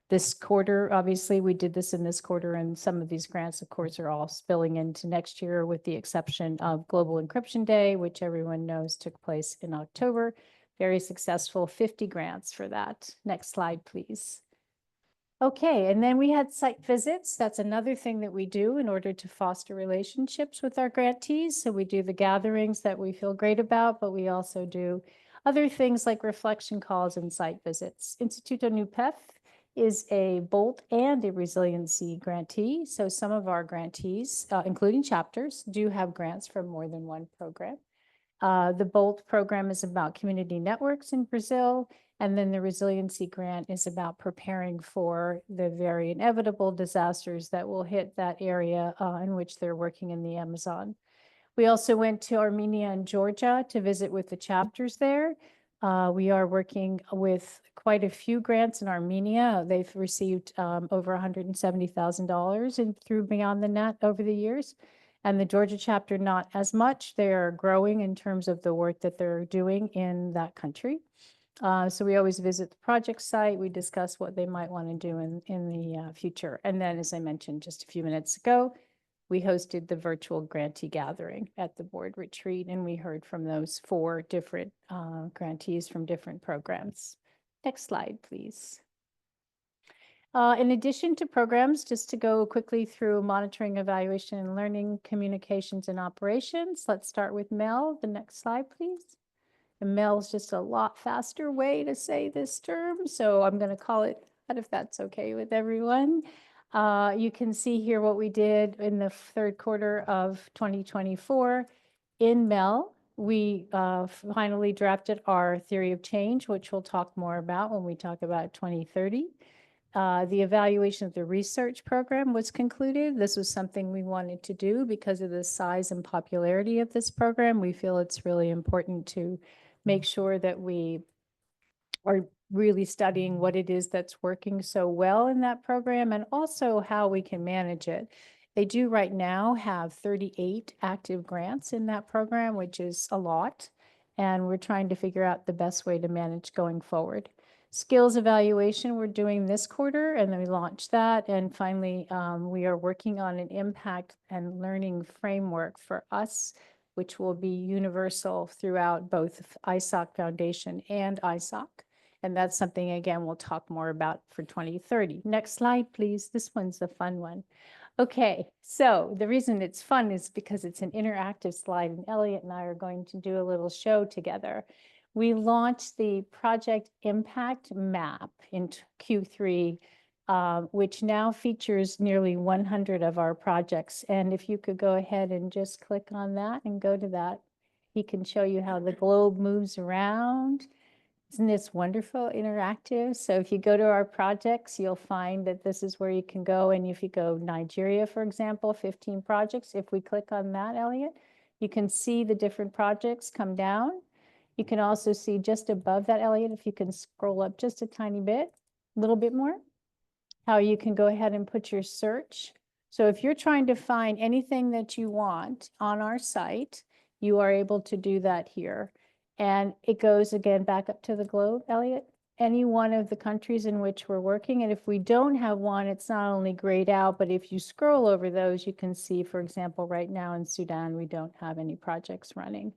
this quarter. Obviously, we did this in this quarter, and some of these grants, of course, are all spilling into next year with the exception of Global Encryption Day, which everyone knows took place in October. Very successful, 50 grants for that. Next slide, please. Okay, and then we had site visits. That's another thing that we do in order to foster relationships with our grantees. So we do the gatherings that we feel great about, but we also do other things like reflection calls and site visits. Instituto NUPEF is a BOLT and a resiliency grantee. So some of our grantees, including chapters, do have grants from more than one program. The BOLT program is about community networks in Brazil. And then the resiliency grant is about preparing for the very inevitable disasters that will hit that area in which they're working in the Amazon. We also went to Armenia and Georgia to visit with the chapters there. We are working with quite a few grants in Armenia. They've received over $170,000 through Beyond the Net over the years. And the Georgia chapter, not as much. They are growing in terms of the work that they're doing in that country. So we always visit the project site. We discuss what they might want to do in the future. And then, as I mentioned just a few minutes ago, we hosted the virtual grantee gathering at the board retreat, and we heard from those 4 different grantees from different programs. Next slide, please. In addition to programs, just to go quickly through monitoring, evaluation, and learning, communications, and operations, let's start with Mel. The next slide, please. And MEL's just a lot faster way to say this term, so I'm going to call it that if that's okay with everyone. You can see here what we did in the 3rd quarter of 2024. In MEL, we finally drafted our theory of change, which we'll talk more about when we talk about 2030. The evaluation of the research program was concluded. This was something we wanted to do because of the size and popularity of this program. We feel it's really important to make sure that we are really studying what it is that's working so well in that program and also how we can manage it. They do right now have 38 active grants in that program, which is a lot. And we're trying to figure out the best way to manage going forward. Skills evaluation we're doing this quarter, and then we launched that. And finally, we are working on an impact and learning framework for us, which will be universal throughout both ISOC Foundation and ISOC. And that's something, again, we'll talk more about for 2030. Next slide, please. This one's a fun one. Okay, so the reason it's fun is because it's an interactive slide, and Elliot and I are going to do a little show together. We launched the Project Impact Map in Q3, which now features nearly 100 of our projects. And if you could go ahead and just click on that and go to that, he can show you how the globe moves around. Isn't this wonderful, interactive? So if you go to our projects, you'll find that this is where you can go. And if you go Nigeria, for example, 15 projects, if we click on that, Elliot, you can see the different projects come down. You can also see just above that, Elliot, if you can scroll up just a tiny bit, a little bit more, how you can go ahead and put your search. So if you're trying to find anything that you want on our site, you are able to do that here. And it goes again back up to the globe, Elliot, any one of the countries in which we're working. And if we don't have one, it's not only grayed out, but if you scroll over those, you can see, for example, right now in Sudan, we don't have any projects running.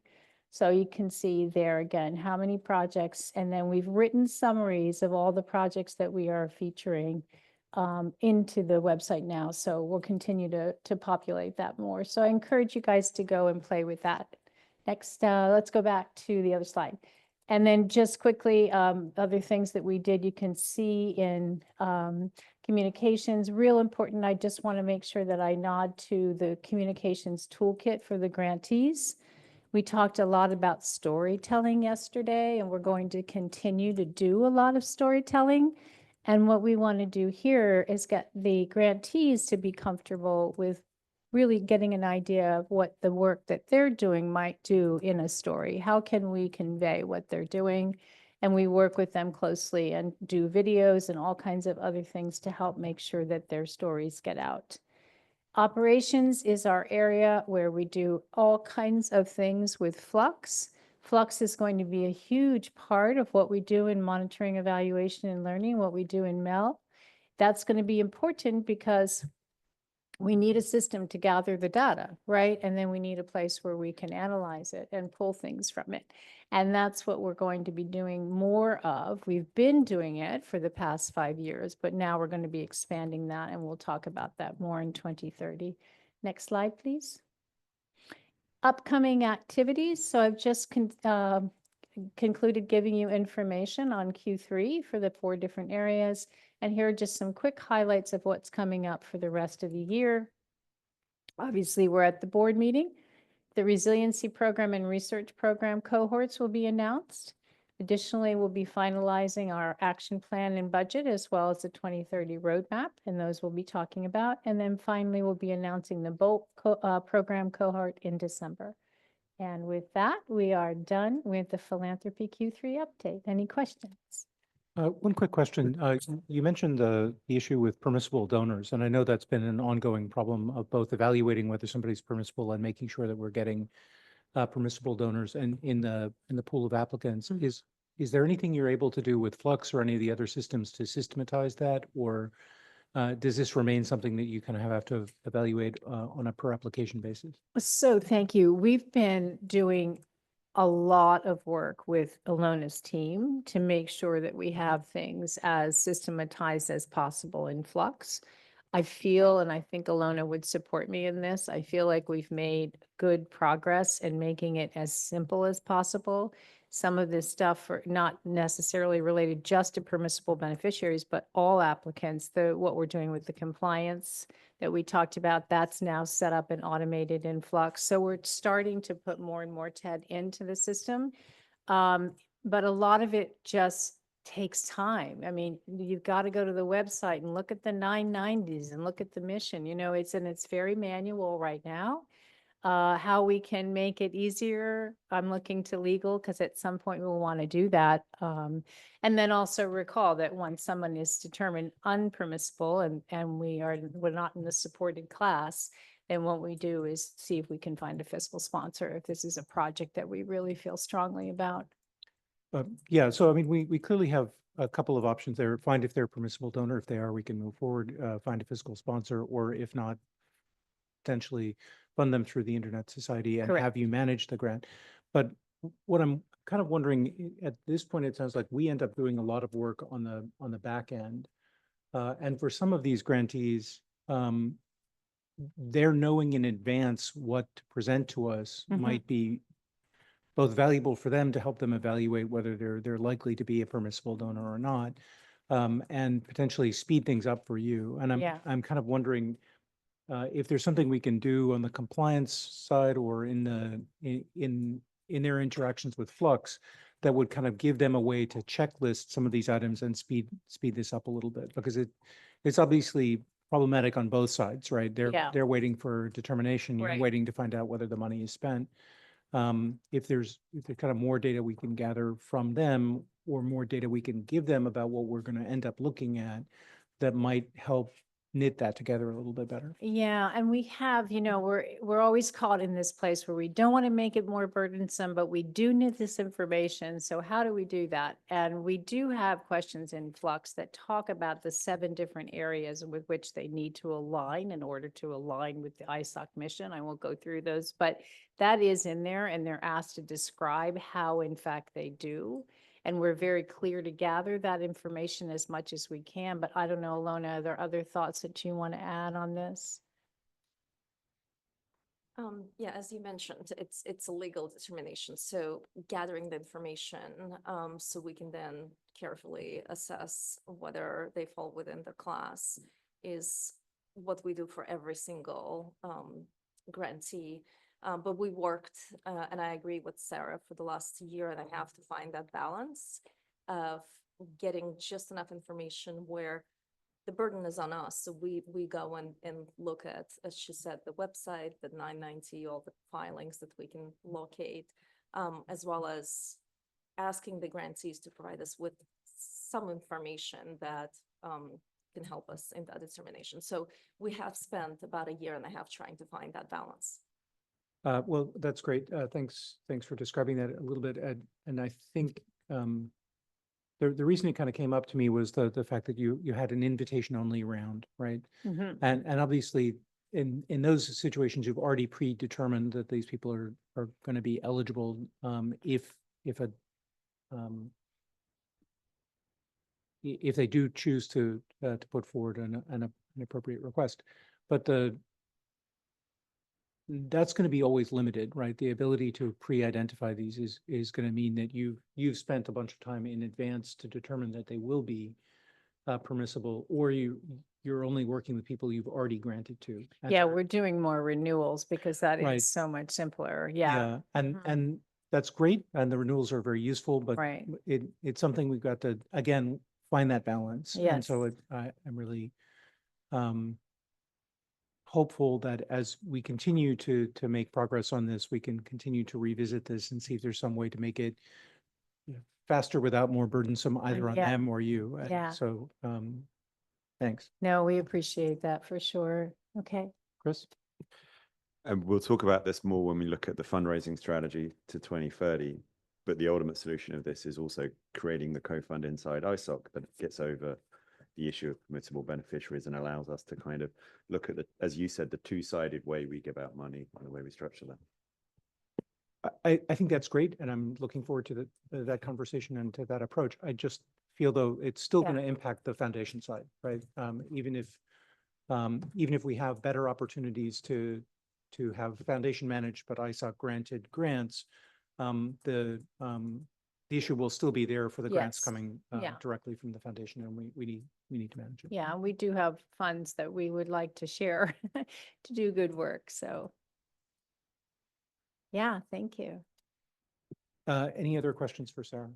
So you can see there again, how many projects, and then we've written summaries of all the projects that we are featuring into the website now. So we'll continue to populate that more. So I encourage you guys to go and play with that. Next, let's go back to the other slide. And then just quickly, other things that we did, you can see in communications, real important. I just want to make sure that I nod to the communications toolkit for the grantees. We talked a lot about storytelling yesterday, and we're going to continue to do a lot of storytelling. And what we want to do here is get the grantees to be comfortable with really getting an idea of what the work that they're doing might do in a story. How can we convey what they're doing? And we work with them closely and do videos and all kinds of other things to help make sure that their stories get out. Operations is our area where we do all kinds of things with Flux. Flux is going to be a huge part of what we do in monitoring, evaluation, and learning, what we do in MEL. That's going to be important because we need a system to gather the data, right? And then we need a place where we can analyze it and pull things from it. And that's what we're going to be doing more of. We've been doing it for the past 5 years, but now we're going to be expanding that, and we'll talk about that more in 2030. Next slide, please. Upcoming activities. So I've just concluded giving you information on Q3 for the 4 different areas. And here are just some quick highlights of what's coming up for the rest of the year. Obviously, we're at the board meeting. The resiliency program and research program cohorts will be announced. Additionally, we'll be finalizing our action plan and budget, as well as the 2030 roadmap, and those we'll be talking about. And then finally, we'll be announcing the BOLT program cohort in December. And with that, we are done with the philanthropy Q3 update. Any questions? One quick question. You mentioned the issue with permissible donors, and I know that's been an ongoing problem of both evaluating whether somebody's permissible and making sure that we're getting permissible donors and in the pool of applicants. Is there anything you're able to do with Flux or any of the other systems to systematize that, or does this remain something that you kind of have to evaluate on a per application basis? So thank you. We've been doing a lot of work with Ilona's team to make sure that we have things as systematized as possible in Flux. I feel, and I think Ilona would support me in this, I feel like we've made good progress in making it as simple as possible. Some of this stuff are not necessarily related just to permissible beneficiaries, but all applicants. What we're doing with the compliance that we talked about, that's now set up and automated in Flux. So we're starting to put more and more TED into the system. But a lot of it just takes time. I mean, you've got to go to the website and look at the 990s and look at the mission. You know, it's very manual right now. How we can make it easier, I'm looking to legal because at some point we'll want to do that. And then also recall that once someone is determined unpermissible and we're not in the supported class, then what we do is see if we can find a fiscal sponsor if this is a project that we really feel strongly about. Yeah, so I mean, we clearly have a couple of options there. Find if they're a permissible donor. If they are, we can move forward, find a fiscal sponsor, or if not, potentially fund them through the Internet Society and Correct. have you manage the grant. But what I'm kind of wondering at this point, it sounds like we end up doing a lot of work on the back end. And for some of these grantees, their knowing in advance what to present to us Mhm. might be both valuable for them to help them evaluate whether they're likely to be a permissible donor or not, and potentially speed things up for you. And Yeah. I'm kind of wondering if there's something we can do on the compliance side or in their interactions with Flux that would kind of give them a way to checklist some of these items and speed this up a little bit, because it's obviously problematic on both sides, right? Yeah. They're waiting for determination, you're Right. waiting to find out whether the money is spent. If there's kind of more data we can gather from them or more data we can give them about what we're going to end up looking at, that might help knit that together a little bit better. Yeah, and we have, we're always caught in this place where we don't want to make it more burdensome, but we do need this information. So how do we do that? And we do have questions in Flux that talk about the 7 different areas with which they need to align in order to align with the ISOC mission. I won't go through those, but that is in there, and they're asked to describe how in fact they do. And we're very clear to gather that information as much as we can. But I don't know, Alona, are there other thoughts that you want to add on this? Yeah, as you mentioned, it's a legal determination. So gathering the information, so we can then carefully assess whether they fall within the class is what we do for every single grantee. But we worked, and I agree with Sarah, for the last year and a half to find that balance of getting just enough information where the burden is on us. So we go and look at, as she said, the website, the 990, all the filings that we can locate, as well as asking the grantees to provide us with some information that can help us in that determination. So we have spent about a year and a half trying to find that balance. Well, that's great. Thanks for describing that a little bit, Ed. And I think the reason it kind of came up to me was the fact that you had an invitation only round, right? Mhm. And obviously in those situations, you've already predetermined that these people are going to be eligible if they do choose to put forward an appropriate request. But that's going to be always limited, right? The ability to pre-identify these is going to mean that you've spent a bunch of time in advance to determine that they will be permissible, or you're only working with people you've already granted to. And Yeah, so- we're doing more renewals because that Right. is so much simpler. Yeah. And Mhm. and that's great, and the renewals are very useful, but Right. it's something we've got to again find that balance. And so Yes. I'm really hopeful that as we continue to make progress on this, we can continue to revisit this and see if there's some way to make it faster without more burdensome either on Yeah. them or you. And Yeah. so, thanks, No, we appreciate that for sure. Okay. Chris. And we'll talk about this more when we look at the fundraising strategy to 2030. But the ultimate solution of this is also creating the co-fund inside ISOC that gets over the issue of permissible beneficiaries and allows us to kind of look at the, as you said, the two-sided way we give out money and the way we structure that. I think that's great, and I'm looking forward to that conversation and to that approach. I just feel though it's still Yeah. going to impact the foundation side, right? Even if we have better opportunities to have foundation managed but ISOC granted grants, the issue will still be there for the grants Yes. coming Yeah. directly from the foundation, and we need to manage it. Yeah, we do have funds that we would like to share to do good work. So. Yeah, thank you. Any other questions for Sarah?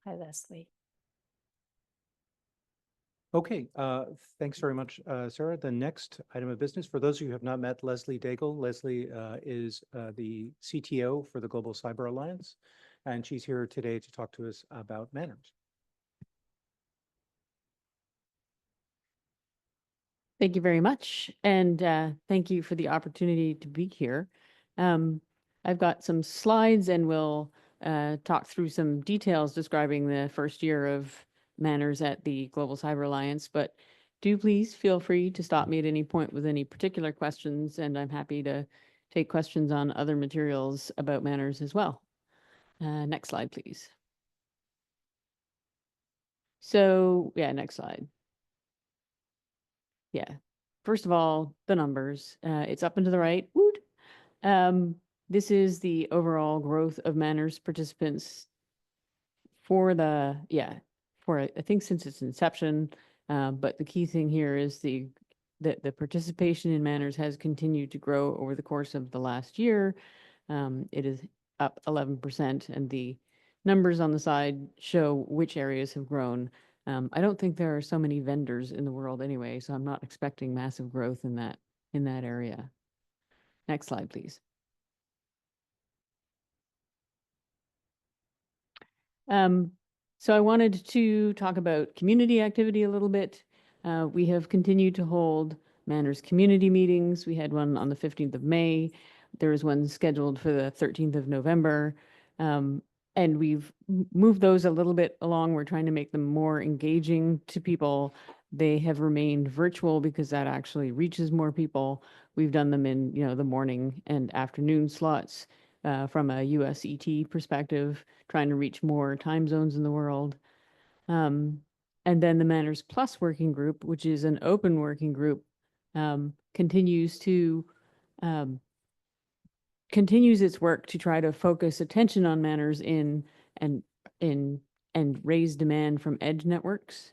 Hi, Leslie. Okay, thanks very much, Sarah. The next item of business, for those of you who have not met Leslie Daigle, Leslie is the CTO for the Global Cyber Alliance, and she's here today to talk to us about manners. Thank you very much. And thank you for the opportunity to be here. I've got some slides and we'll talk through some details describing the first year of manners at the Global Cyber Alliance. But do please feel free to stop me at any point with any particular questions, and I'm happy to take questions on other materials about manners as well. Next slide, please. So yeah, next slide. yeah. First of all, the numbers, it's up and to the right. Woot. This is the overall growth of Manners participants for I think since its inception. But the key thing here is that the participation in Manners has continued to grow over the course of the last year. It is up 11%, and the numbers on the side show which areas have grown. I don't think there are so many vendors in the world anyway, so I'm not expecting massive growth in that area. Next slide, please. So I wanted to talk about community activity a little bit. We have continued to hold Manners community meetings. We had one on the 15th of May. There is one scheduled for the 13th of November. And we've moved those a little bit along. We're trying to make them more engaging to people. They have remained virtual because that actually reaches more people. We've done them in, the morning and afternoon slots from a US ET perspective, trying to reach more time zones in the world. And then the Manners Plus working group, which is an open working group, continues its work to try to focus attention on manners and raise demand from edge networks.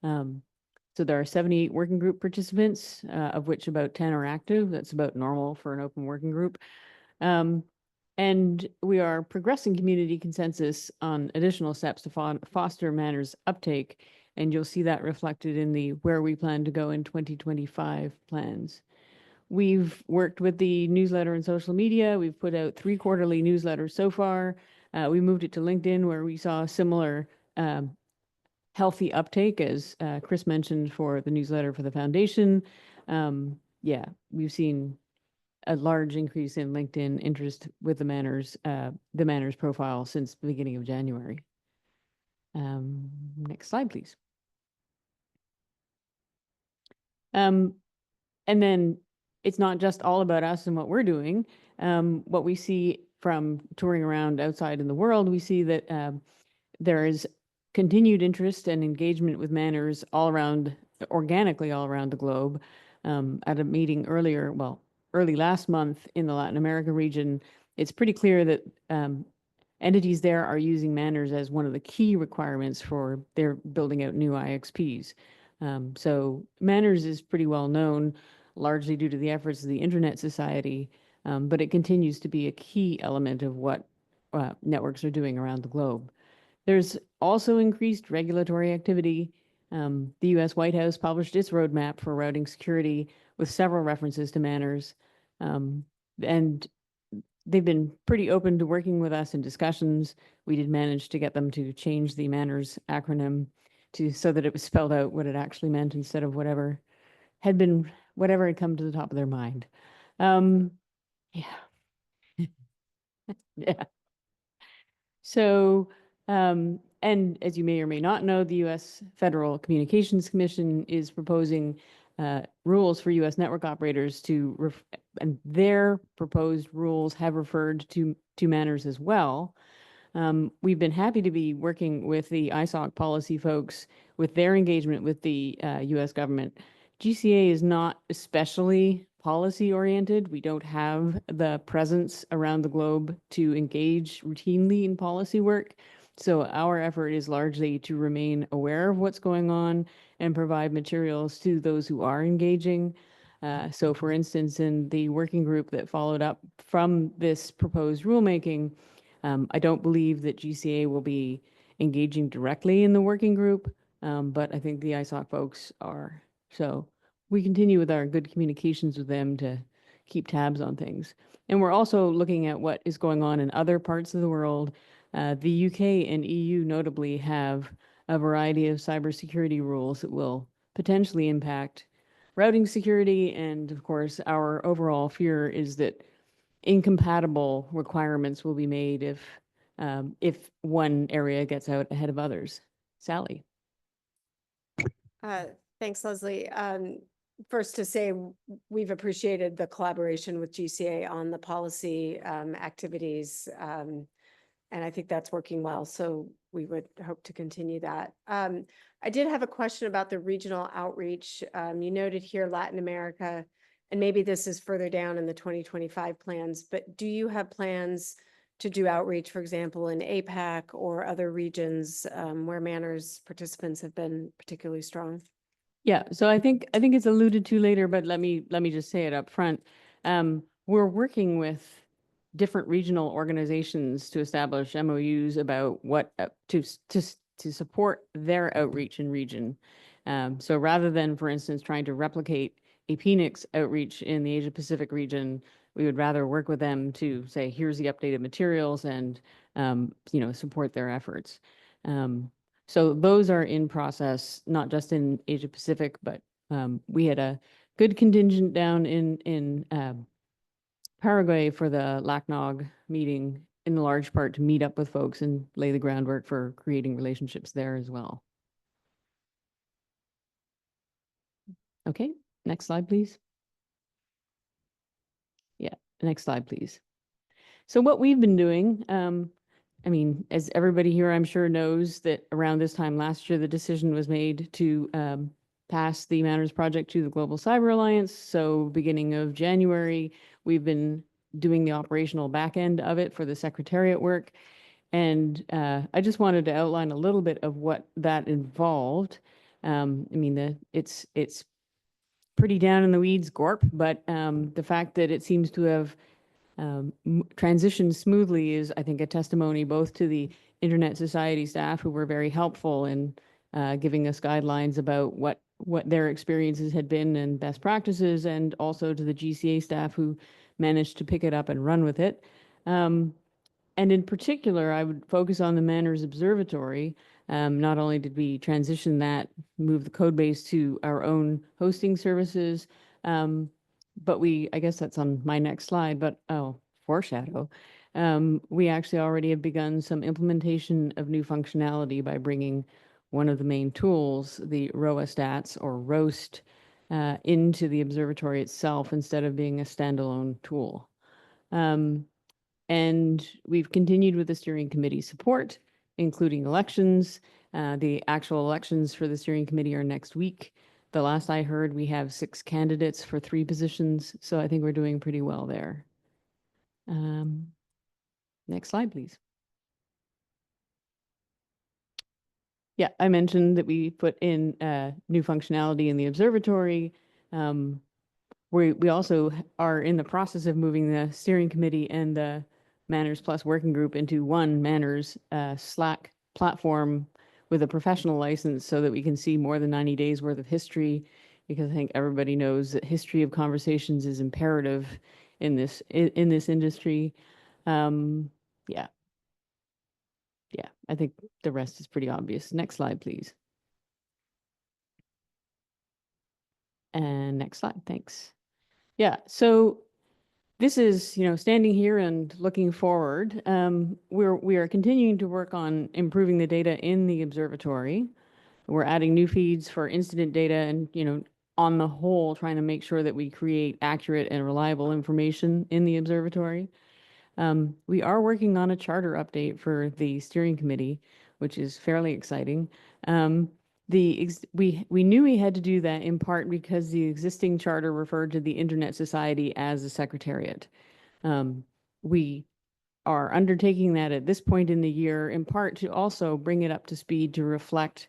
So there are 78 working group participants, of which about 10 are active. That's about normal for an open working group. And we are progressing community consensus on additional steps to foster manners uptake. And you'll see that reflected in the where we plan to go in 2025 plans. We've worked with the newsletter and social media. We've put out 3 quarterly newsletters so far. We moved it to LinkedIn, where we saw similar healthy uptake, as Chris mentioned, for the newsletter for the foundation. We've seen a large increase in LinkedIn interest with the Manners profile since the beginning of January. Next slide, please. And then it's not just all about us and what we're doing. What we see from touring around outside in the world, we see that there is continued interest and engagement with Manners organically all around the globe. At a meeting early last month in the Latin America region, it's pretty clear that entities there are using Manners as one of the key requirements for their building out new IXPs. So Manners is pretty well known, largely due to the efforts of the Internet Society, but it continues to be a key element of what networks are doing around the globe. There's also increased regulatory activity. The US White House published its roadmap for routing security with several references to Manners. And they've been pretty open to working with us in discussions. We did manage to get them to change the Manners acronym so that it was spelled out what it actually meant instead of whatever had come to the top of their mind. Yeah. So, and as you may or may not know, the U.S. Federal Communications Commission is proposing rules for U.S. network operators and their proposed rules have referred to Manners as well. We've been happy to be working with the ISOC policy folks with their engagement with the U.S. government. GCA is not especially policy oriented. We don't have the presence around the globe to engage routinely in policy work. So our effort is largely to remain aware of what's going on and provide materials to those who are engaging. So for instance, in the working group that followed up from this proposed rulemaking, I don't believe that GCA will be engaging directly in the working group, but I think the ISOC folks are. So we continue with our good communications with them to keep tabs on things. And we're also looking at what is going on in other parts of the world. The UK and EU notably have a variety of cybersecurity rules that will potentially impact routing security. And of course, our overall fear is that incompatible requirements will be made if one area gets out ahead of others. Sally. Thanks, Leslie. First to say, we've appreciated the collaboration with GCA on the policy activities. And I think that's working well, so we would hope to continue that. I did have a question about the regional outreach. You noted here Latin America, and maybe this is further down in the 2025 plans, but do you have plans to do outreach, for example, in APAC or other regions where Manners participants have been particularly strong? Yeah, so I think it's alluded to later, but let me just say it up front. We're working with different regional organizations to establish MOUs about what to support their outreach in region. So rather than, for instance, trying to replicate a Phoenix outreach in the Asia Pacific region, we would rather work with them to say, here's the updated materials and support their efforts. So those are in process, not just in Asia Pacific, but we had a good contingent down in Paraguay for the LACNOG meeting, in large part to meet up with folks and lay the groundwork for creating relationships there as well. Okay, next slide, please. Yeah, next slide, please. So what we've been doing, I mean, as everybody here I'm sure knows, that around this time last year, the decision was made to pass the Manners project to the Global Cyber Alliance. So beginning of January, we've been doing the operational back end of it for the secretariat work. And I just wanted to outline a little bit of what that involved. I mean, it's pretty down in the weeds, GORP, but the fact that it seems to have transitioned smoothly is, I think, a testimony both to the Internet Society staff, who were very helpful in giving us guidelines about what their experiences had been and best practices, and also to the GCA staff who managed to pick it up and run with it. And in particular, I would focus on the Manners Observatory. Not only did we transition that, move the code base to our own hosting services, but I guess that's on my next slide, but foreshadow. We actually already have begun some implementation of new functionality by bringing one of the main tools, the ROA stats or ROAST, into the observatory itself instead of being a standalone tool. And we've continued with the steering committee support, including elections. The actual elections for the steering committee are next week. The last I heard, we have 6 candidates for 3 positions, so I think we're doing pretty well there. Next slide, please. Yeah, I mentioned that we put in new functionality in the observatory. We also are in the process of moving the steering committee and the Manners Plus working group into one Manners Slack platform with a professional license so that we can see more than 90 days worth of history, because I think everybody knows that history of conversations is imperative in this industry. Yeah. Yeah, I think the rest is pretty obvious. Next slide, please. And next slide, thanks. Yeah, so this is, standing here and looking forward. We are continuing to work on improving the data in the observatory. We're adding new feeds for incident data and, on the whole, trying to make sure that we create accurate and reliable information in the observatory. We are working on a charter update for the steering committee, which is fairly exciting. We knew we had to do that in part because the existing charter referred to the Internet Society as a secretariat. We are undertaking that at this point in the year, in part to also bring it up to speed to reflect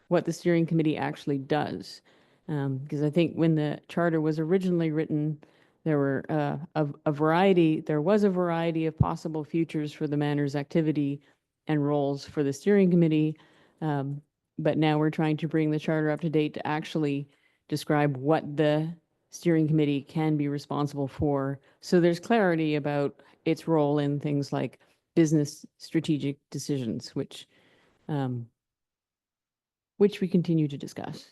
what the steering committee actually does. Because I think when the charter was originally written, there were there was a variety of possible futures for the Manners activity and roles for the steering committee. But now we're trying to bring the charter up to date to actually describe what the steering committee can be responsible for. So there's clarity about its role in things like business strategic decisions, which we continue to discuss.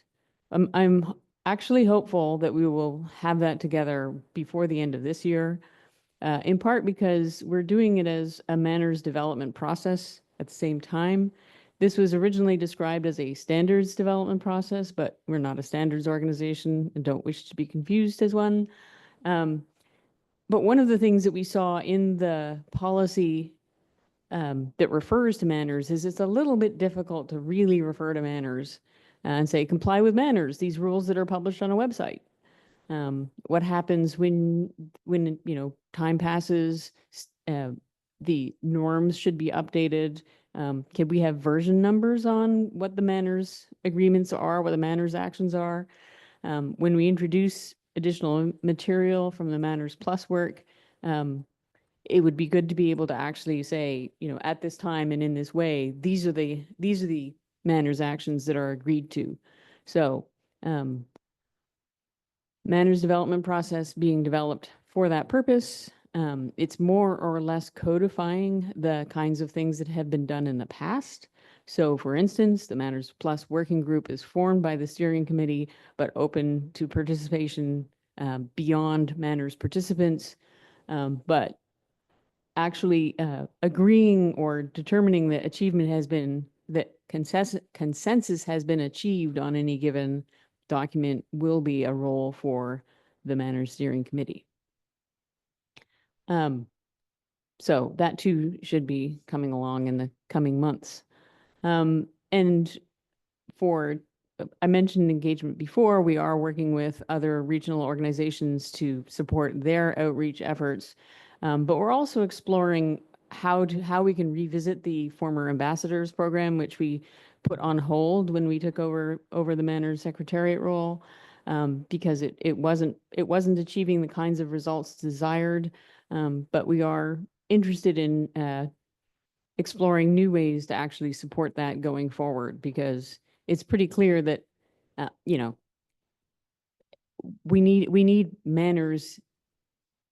I'm actually hopeful that we will have that together before the end of this year, in part because we're doing it as a Manners development process at the same time. This was originally described as a standards development process, but we're not a standards organization and don't wish to be confused as one. But one of the things that we saw in the policy that refers to manners is it's a little bit difficult to really refer to manners and say, comply with manners, these rules that are published on a website. What happens when, you know, time passes, the norms should be updated. Can we have version numbers on what the manners agreements are, what the manners actions are? When we introduce additional material from the Manners Plus work, it would be good to be able to actually say, you know, at this time and in this way, these are the manners actions that are agreed to. So, manners development process being developed for that purpose. It's more or less codifying the kinds of things that have been done in the past. So for instance, the Manners Plus working group is formed by the steering committee, but open to participation beyond manners participants. But actually agreeing or determining that achievement has been, that consensus has been achieved on any given document will be a role for the Manners Steering Committee. So that too should be coming along in the coming months. And for, I mentioned engagement before, we are working with other regional organizations to support their outreach efforts. But we're also exploring how we can revisit the former ambassadors program, which we put on hold when we took over the Manners Secretariat role, because it wasn't achieving the kinds of results desired. But we are interested in exploring new ways to actually support that going forward, because it's pretty clear that, you know, we need manners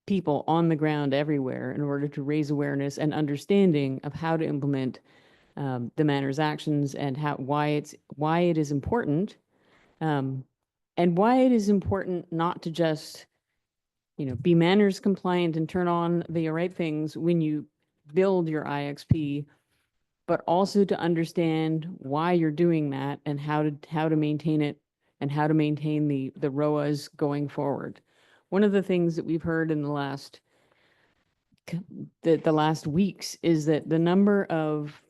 people on the ground everywhere in order to raise awareness and understanding of how to implement the manners actions and why it is important, and why it is important not to just, you know, be manners compliant and turn on the right things when you build your IXP, but also to understand why you're doing that and how to maintain it and how to maintain the ROAs going forward. One of the things that we've heard in the last weeks is that the number of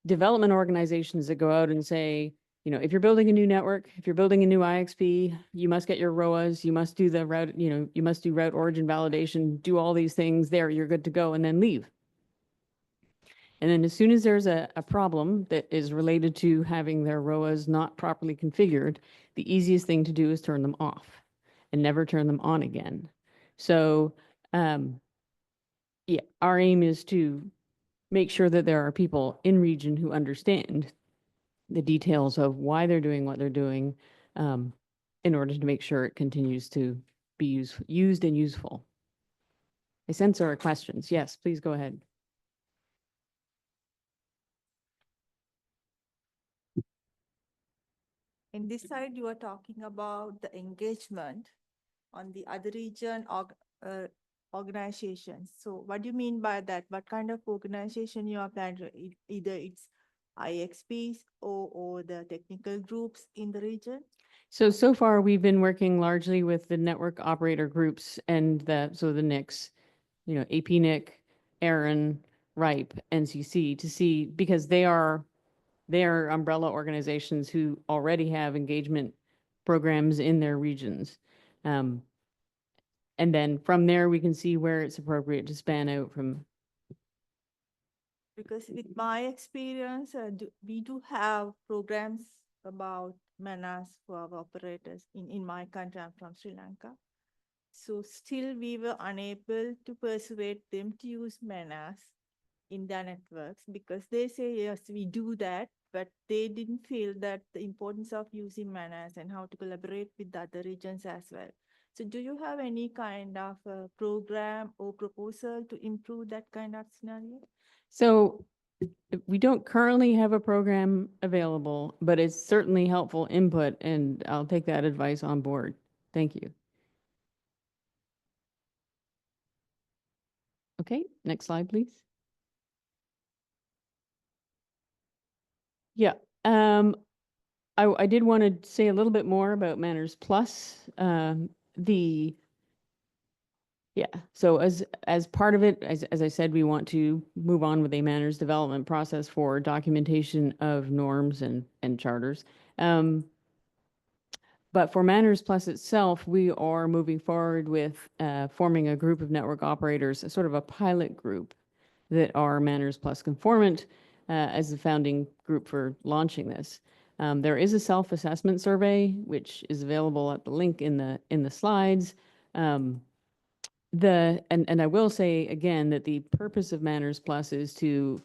development organizations that go out and say, you know, if you're building a new network, if you're building a new IXP, you must get your ROAs, you must do the route, you know, you must do route origin validation, do all these things there, you're good to go, and then leave. And then as soon as there's a problem that is related to having their ROAs not properly configured, the easiest thing to do is turn them off and never turn them on again. So, yeah, our aim is to make sure that there are people in region who understand the details of why they're doing what they're doing, in order to make sure it continues to be used and useful. I sense there are questions. Yes, please go ahead. In this side, you are talking about the engagement on the other region organizations. So what do you mean by that? What kind of organization you are planning? Either it's IXPs or the technical groups in the region? So far, we've been working largely with the network operator groups and the NICs, you know, APNIC, AARON, RIPE, NCC, to see, because they are umbrella organizations who already have engagement programs in their regions. And then from there, we can see where it's appropriate to span out from. Because with my experience, we do have programs about manas for our operators in my country. I'm from Sri Lanka. So still we were unable to persuade them to use manas in their networks, because they say, yes, we do that, but they didn't feel that the importance of using manas and how to collaborate with the other regions as well. So do you have any kind of program or proposal to improve that kind of scenario? So we don't currently have a program available, but it's certainly helpful input, and I'll take that advice on board. Thank you. Okay, next slide, please. Yeah, I did want to say a little bit more about Manners Plus. Yeah, so as part of it, as I said, we want to move on with a manners development process for documentation of norms and charters. But for Manners Plus itself, we are moving forward with forming a group of network operators, a sort of a pilot group that are Manners Plus conformant as the founding group for launching this. There is a self-assessment survey, which is available at the link in the slides. And I will say again that the purpose of Manners Plus is to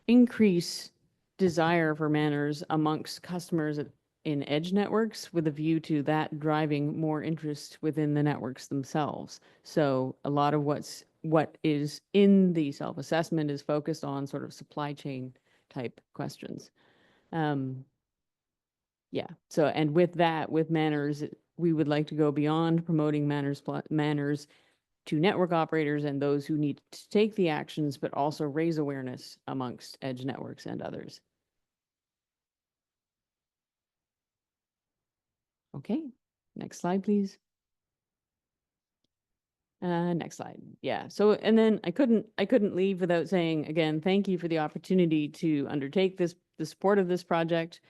increase desire for manners amongst customers in edge networks with a view to that driving more interest within the networks themselves. So a lot of what is in the self-assessment is focused on sort of supply chain type questions. Yeah, so and with that, with manners, we would like to go beyond promoting manners to network operators and those who need to take the actions, but also raise awareness amongst edge networks and others. Okay, next slide, please. Next slide. Yeah. So, and then I couldn't leave without saying again, thank you for the opportunity to undertake the support of this project.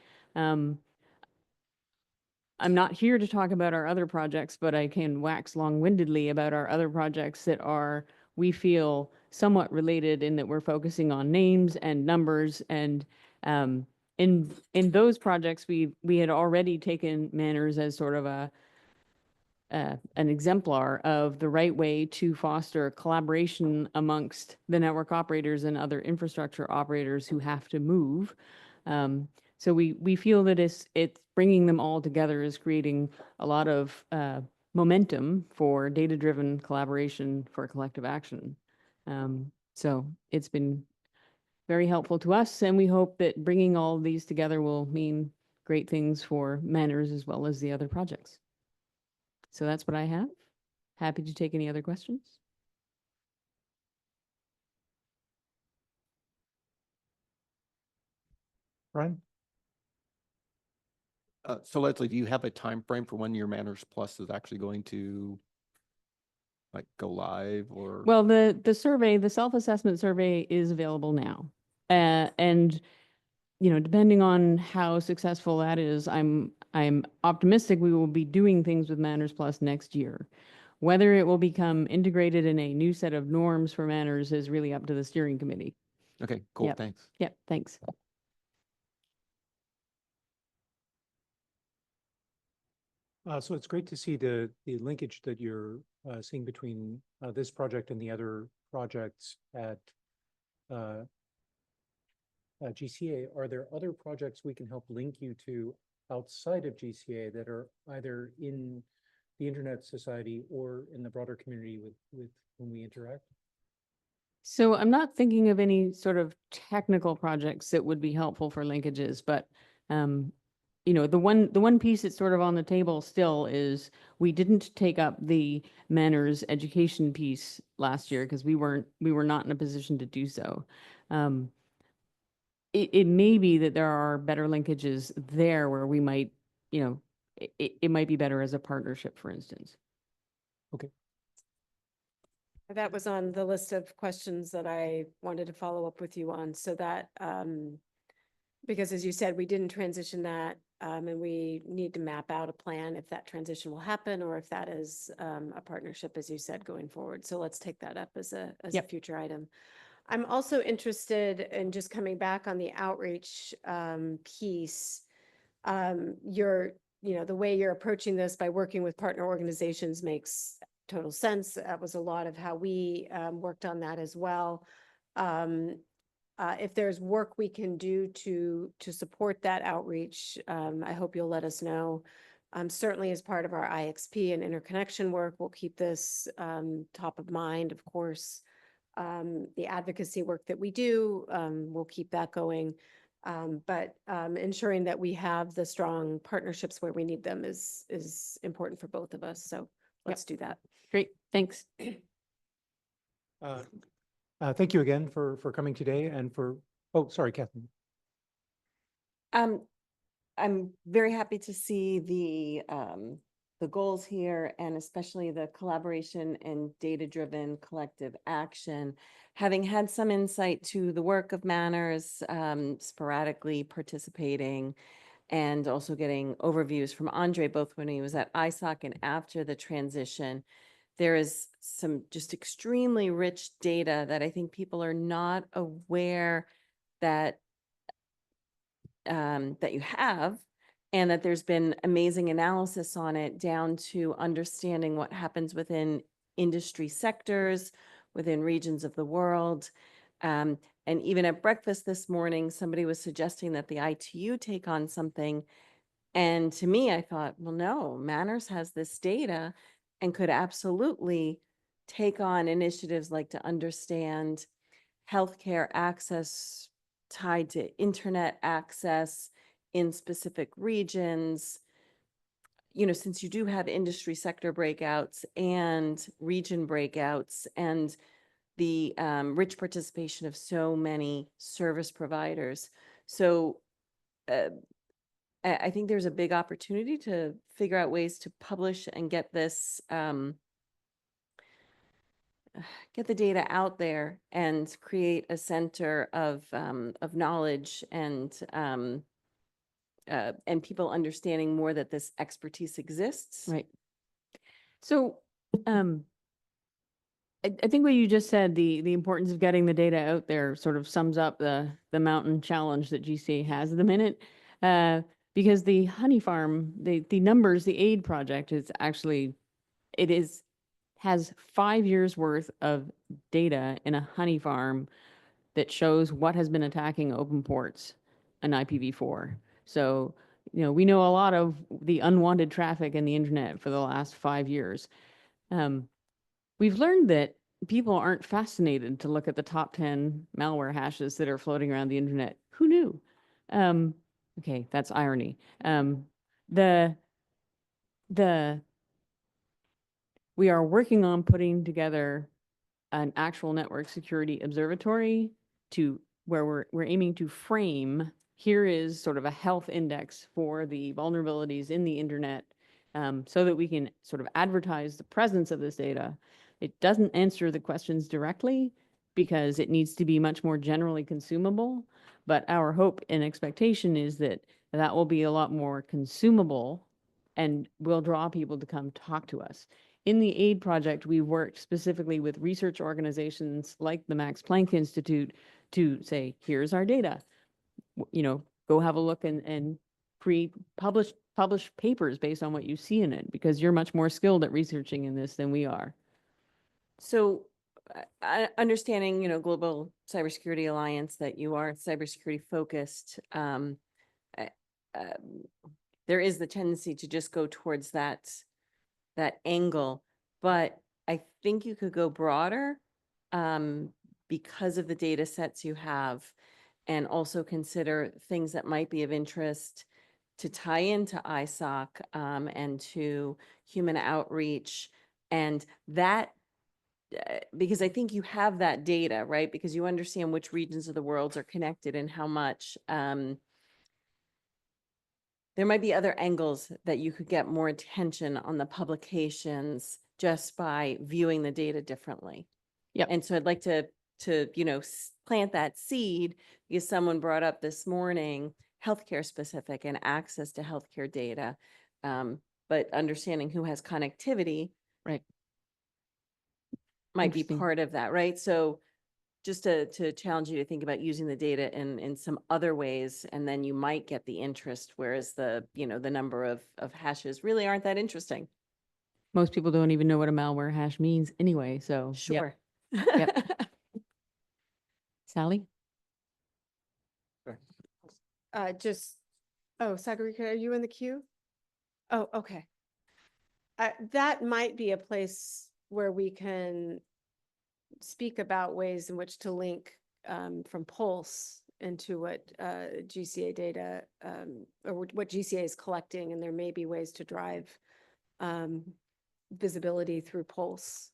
I'm not here to talk about our other projects, but I can wax long-windedly about our other projects that are, we feel, somewhat related in that we're focusing on names and numbers. And in those projects, we had already taken manners as sort of an exemplar of the right way to foster collaboration amongst the network operators and other infrastructure operators who have to move. So we feel that it's bringing them all together is creating a lot of momentum for data-driven collaboration for collective action. So it's been very helpful to us, and we hope that bringing all of these together will mean great things for Manners as well as the other projects. So that's what I have. Happy to take any other questions. Brian? So Leslie, do you have a time frame for when your Manners Plus is actually going to like go live or? Well, the survey, the self-assessment survey is available now. And you know, depending on how successful that is, I'm optimistic we will be doing things with Manners Plus next year. Whether it will become integrated in a new set of norms for manners is really up to the steering committee. Okay, cool, Yep. thanks. Yep, thanks. So it's great to see the linkage that you're seeing between this project and the other projects at GCA. Are there other projects we can help link you to outside of GCA that are either in the Internet Society or in the broader community with whom we interact? So I'm not thinking of any sort of technical projects that would be helpful for linkages, but you know, the one piece that's sort of on the table still is we didn't take up the manners education piece last year because we were not in a position to do so. It may be that there are better linkages there where we might, you know, it might be better as a partnership, for instance. Okay. That was on the list of questions that I wanted to follow up with you on, so that, because as you said, we didn't transition that, and we need to map out a plan if that transition will happen, or if that is a partnership, as you said, going forward. So let's take that up as a Yep. future item. I'm also interested in just coming back on the outreach piece. You know, the way you're approaching this by working with partner organizations makes total sense. That was a lot of how we worked on that as well. If there's work we can do to support that outreach, I hope you'll let us know. Certainly as part of our IXP and interconnection work, we'll keep this top of mind, of course. The advocacy work that we do, we'll keep that going. But ensuring that we have the strong partnerships where we need them is important for both of us. So let's do that. Great, thanks. Thank you again for coming today and for, oh, sorry, Catherine. I'm very happy to see the the goals here, and especially the collaboration and data-driven collective action. Having had some insight to the work of Manners, sporadically participating, and also getting overviews from Andre, both when he was at ISOC and after the transition, there is some just extremely rich data that I think people are not aware that that you have, and that there's been amazing analysis on it, down to understanding what happens within industry sectors, within regions of the world. And even at breakfast this morning, somebody was suggesting that the ITU take on something. And to me, I thought, well, no, Manners has this data and could absolutely take on initiatives like to understand healthcare access tied to internet access in specific regions. You know, since you do have industry sector breakouts and region breakouts, and the rich participation of so many service providers. So I think there's a big opportunity to figure out ways to publish and get this, get the data out there and create a center of knowledge and people understanding more that this expertise exists. Right. So, I think what you just said, the importance of getting the data out there sort of sums up the mountain challenge that GCA has at the minute. Because the honey farm, the numbers, the aid project is actually, has 5 years worth of data in a honey farm that shows what has been attacking open ports and IPv4. So, you know, we know a lot of the unwanted traffic in the internet for the last 5 years. We've learned that people aren't fascinated to look at the top 10 malware hashes that are floating around the internet. Who knew? Okay, that's irony. We are working on putting together an actual network security observatory to where we're aiming to frame, here is sort of a health index for the vulnerabilities in the internet, so that we can sort of advertise the presence of this data. It doesn't answer the questions directly because it needs to be much more generally consumable. But our hope and expectation is that that will be a lot more consumable and will draw people to come talk to us. In the aid project, we worked specifically with research organizations like the Max Planck Institute to say, here's our data. You know, go have a look and publish papers based on what you see in it, because you're much more skilled at researching in this than we are. So understanding, you know, Global Cybersecurity Alliance, that you are cybersecurity focused, there is the tendency to just go towards that angle, but I think you could go broader because of the data sets you have, and also consider things that might be of interest to tie into ISOC and to human outreach, and that because I think you have that data, right? Because you understand which regions of the world are connected and how much. There might be other angles that you could get more attention on the publications just by viewing the data differently. Yep. And so I'd like to you know, plant that seed, because someone brought up this morning healthcare specific and access to healthcare data, but understanding who has connectivity, Right, might be Interesting. part of that, right? So just to challenge you to think about using the data in some other ways, and then you might get the interest, whereas the, you know, the number of hashes really aren't that interesting. Most people don't even know what a malware hash means anyway, so. yep. Sure. Yep. Sally? Sagarika, are you in the queue? Oh, okay. That might be a place where we can speak about ways in which to link from Pulse into what GCA data or what GCA is collecting, and there may be ways to drive visibility through Pulse.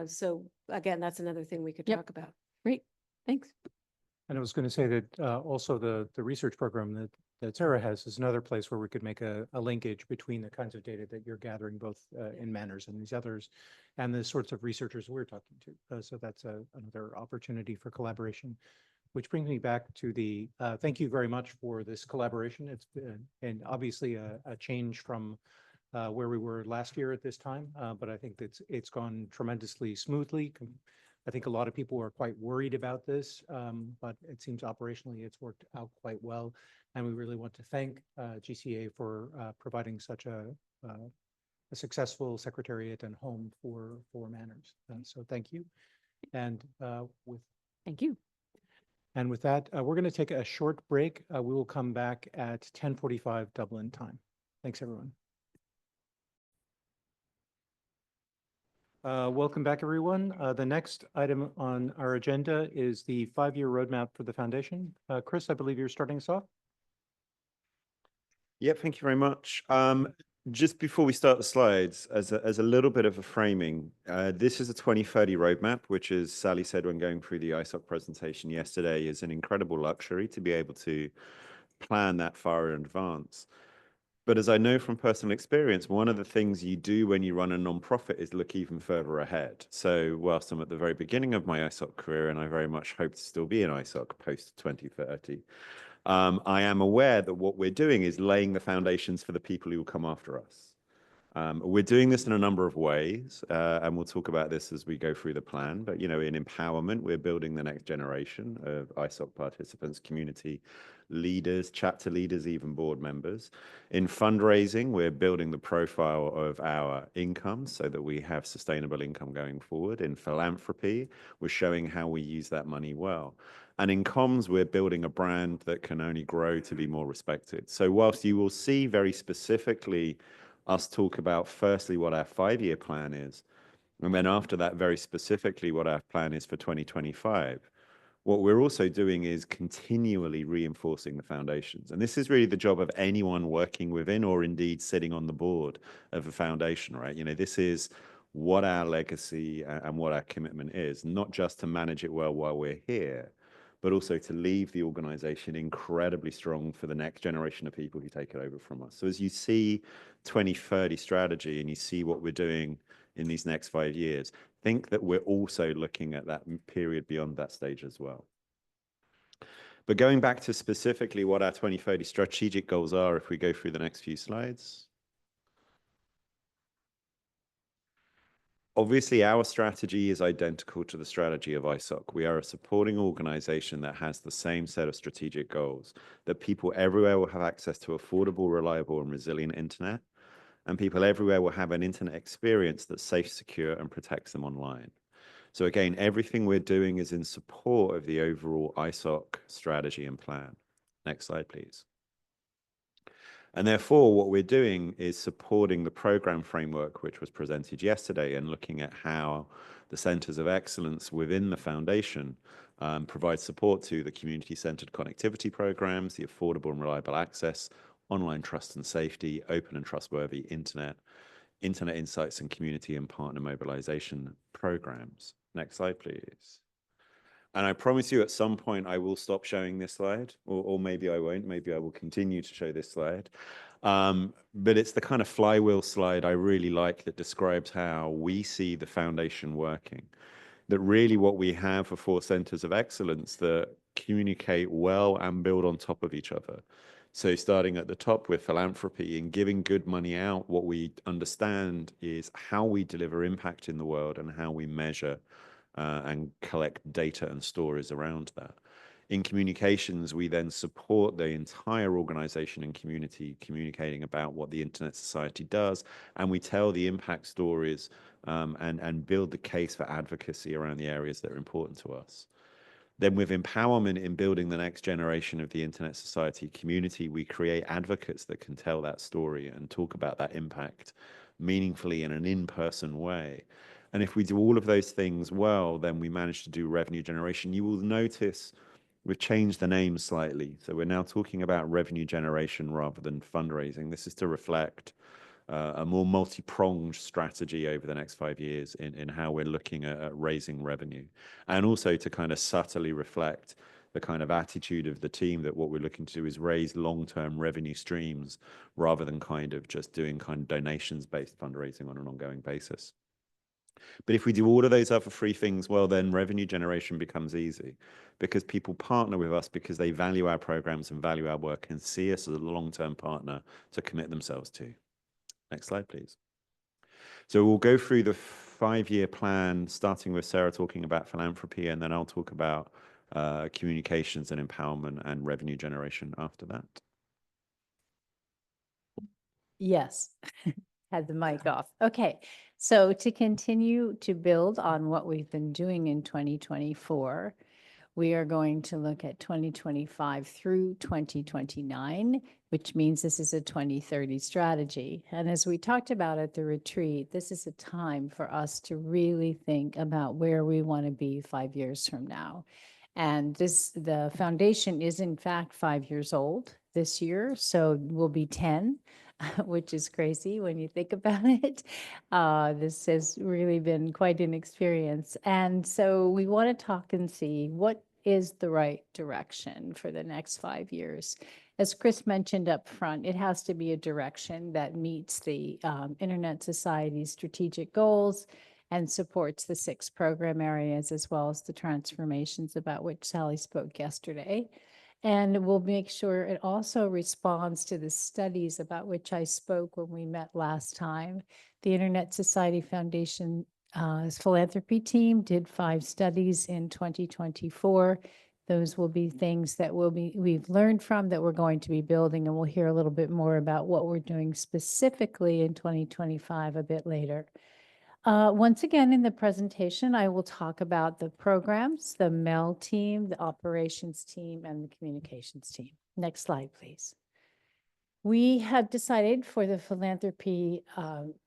So again, that's another thing we could Yep. talk about. Great, thanks. And I was going to say that also the research program that that Sarah has is another place where we could make a linkage between the kinds of data that you're gathering both in Manners and these others and the sorts of researchers we're talking to. So that's another opportunity for collaboration, which brings me back to the thank you very much for this collaboration. It's been, and obviously a change from where we were last year at this time, but I think it's gone tremendously smoothly. I think a lot of people are quite worried about this, but it seems operationally it's worked out quite well. And we really want to thank GCA for providing such a successful secretariat and home for Manners. So thank you. And Thank you. and with that, we're going to take a short break. We will come back at 10:45 Dublin time. Thanks, everyone. Welcome back, everyone. The next item on our agenda is the 5-year roadmap for the foundation. Chris, I believe you're starting us off. Yeah, thank you very much. Just before we start the slides, as a little bit of a framing, this is a 2030 roadmap, which, as Sally said when going through the ISOC presentation yesterday, is an incredible luxury to be able to plan that far in advance. But as I know from personal experience, one of the things you do when you run a nonprofit is look even further ahead. So whilst I'm at the very beginning of my ISOC career, and I very much hope to still be an ISOC post 2030, I am aware that what we're doing is laying the foundations for the people who will come after us. We're doing this in a number of ways, and we'll talk about this as we go through the plan. But, you know, in empowerment, we're building the next generation of ISOC participants, community leaders, chapter leaders, even board members. In fundraising, we're building the profile of our income so that we have sustainable income going forward. In philanthropy, we're showing how we use that money well. And in comms, we're building a brand that can only grow to be more respected. So whilst you will see very specifically us talk about firstly what our 5-year plan is, and then after that very specifically what our plan is for 2025, what we're also doing is continually reinforcing the foundations. And this is really the job of anyone working within or indeed sitting on the board of a foundation, right? You know, this is what our legacy and what our commitment is, not just to manage it well while we're here, but also to leave the organization incredibly strong for the next generation of people who take it over from us. So as you see 2030 strategy and you see what we're doing in these next 5 years, think that we're also looking at that period beyond that stage as well. But going back to specifically what our 2030 strategic goals are, if we go through the next few slides. Obviously, our strategy is identical to the strategy of ISOC. We are a supporting organization that has the same set of strategic goals, that people everywhere will have access to affordable, reliable, and resilient internet, and people everywhere will have an internet experience that's safe, secure, and protects them online. So again, everything we're doing is in support of the overall ISOC strategy and plan. Next slide, please. And therefore, what we're doing is supporting the program framework, which was presented yesterday, and looking at how the centers of excellence within the foundation provide support to the community-centered connectivity programs, the affordable and reliable access, online trust and safety, open and trustworthy internet insights, and community and partner mobilization programs. Next slide, please. And I promise you at some point I will stop showing this slide, or maybe I won't. Maybe I will continue to show this slide. But it's the kind of flywheel slide I really like that describes how we see the foundation working. That really what we have are 4 centers of excellence that communicate well and build on top of each other. So starting at the top with philanthropy and giving good money out, what we understand is how we deliver impact in the world and how we measure and collect data and stories around that. In communications, we then support the entire organization and community communicating about what the Internet Society does, and we tell the impact stories and build the case for advocacy around the areas that are important to us. Then with empowerment in building the next generation of the Internet Society community, we create advocates that can tell that story and talk about that impact meaningfully in an in-person way. And if we do all of those things well, then we manage to do revenue generation. You will notice we've changed the name slightly. So we're now talking about revenue generation rather than fundraising. This is to reflect a more multi-pronged strategy over the next 5 years in how we're looking at raising revenue, and also to kind of subtly reflect the kind of attitude of the team that what we're looking to do is raise long-term revenue streams rather than kind of just doing kind of donations-based fundraising on an ongoing basis. But if we do all of those other three things, well, then revenue generation becomes easy because people partner with us because they value our programs and value our work and see us as a long-term partner to commit themselves to. Next slide, please. So we'll go through the 5-year plan, starting with Sarah talking about philanthropy, and then I'll talk about communications and empowerment and revenue generation after that. Yes, had the mic off. Okay, so to continue to build on what we've been doing in 2024, we are going to look at 2025 through 2029, which means this is a 2030 strategy. And as we talked about at the retreat, this is a time for us to really think about where we want to be 5 years from now. And the foundation is in fact 5 years old this year, so we'll be 10. Which is crazy when you think about it. This has really been quite an experience. And so we want to talk and see what is the right direction for the next 5 years. As Chris mentioned up front, it has to be a direction that meets the Internet Society's strategic goals and supports the 6 program areas as well as the transformations about which Sally spoke yesterday. And we'll make sure it also responds to the studies about which I spoke when we met last time. The Internet Society Foundation philanthropy team did 5 studies in 2024. Those will be things that we've learned from that we're going to be building, and we'll hear a little bit more about what we're doing specifically in 2025 a bit later. Once again, in the presentation, I will talk about the programs, the MEL team, the operations team, and the communications team. Next slide, please. We have decided for the philanthropy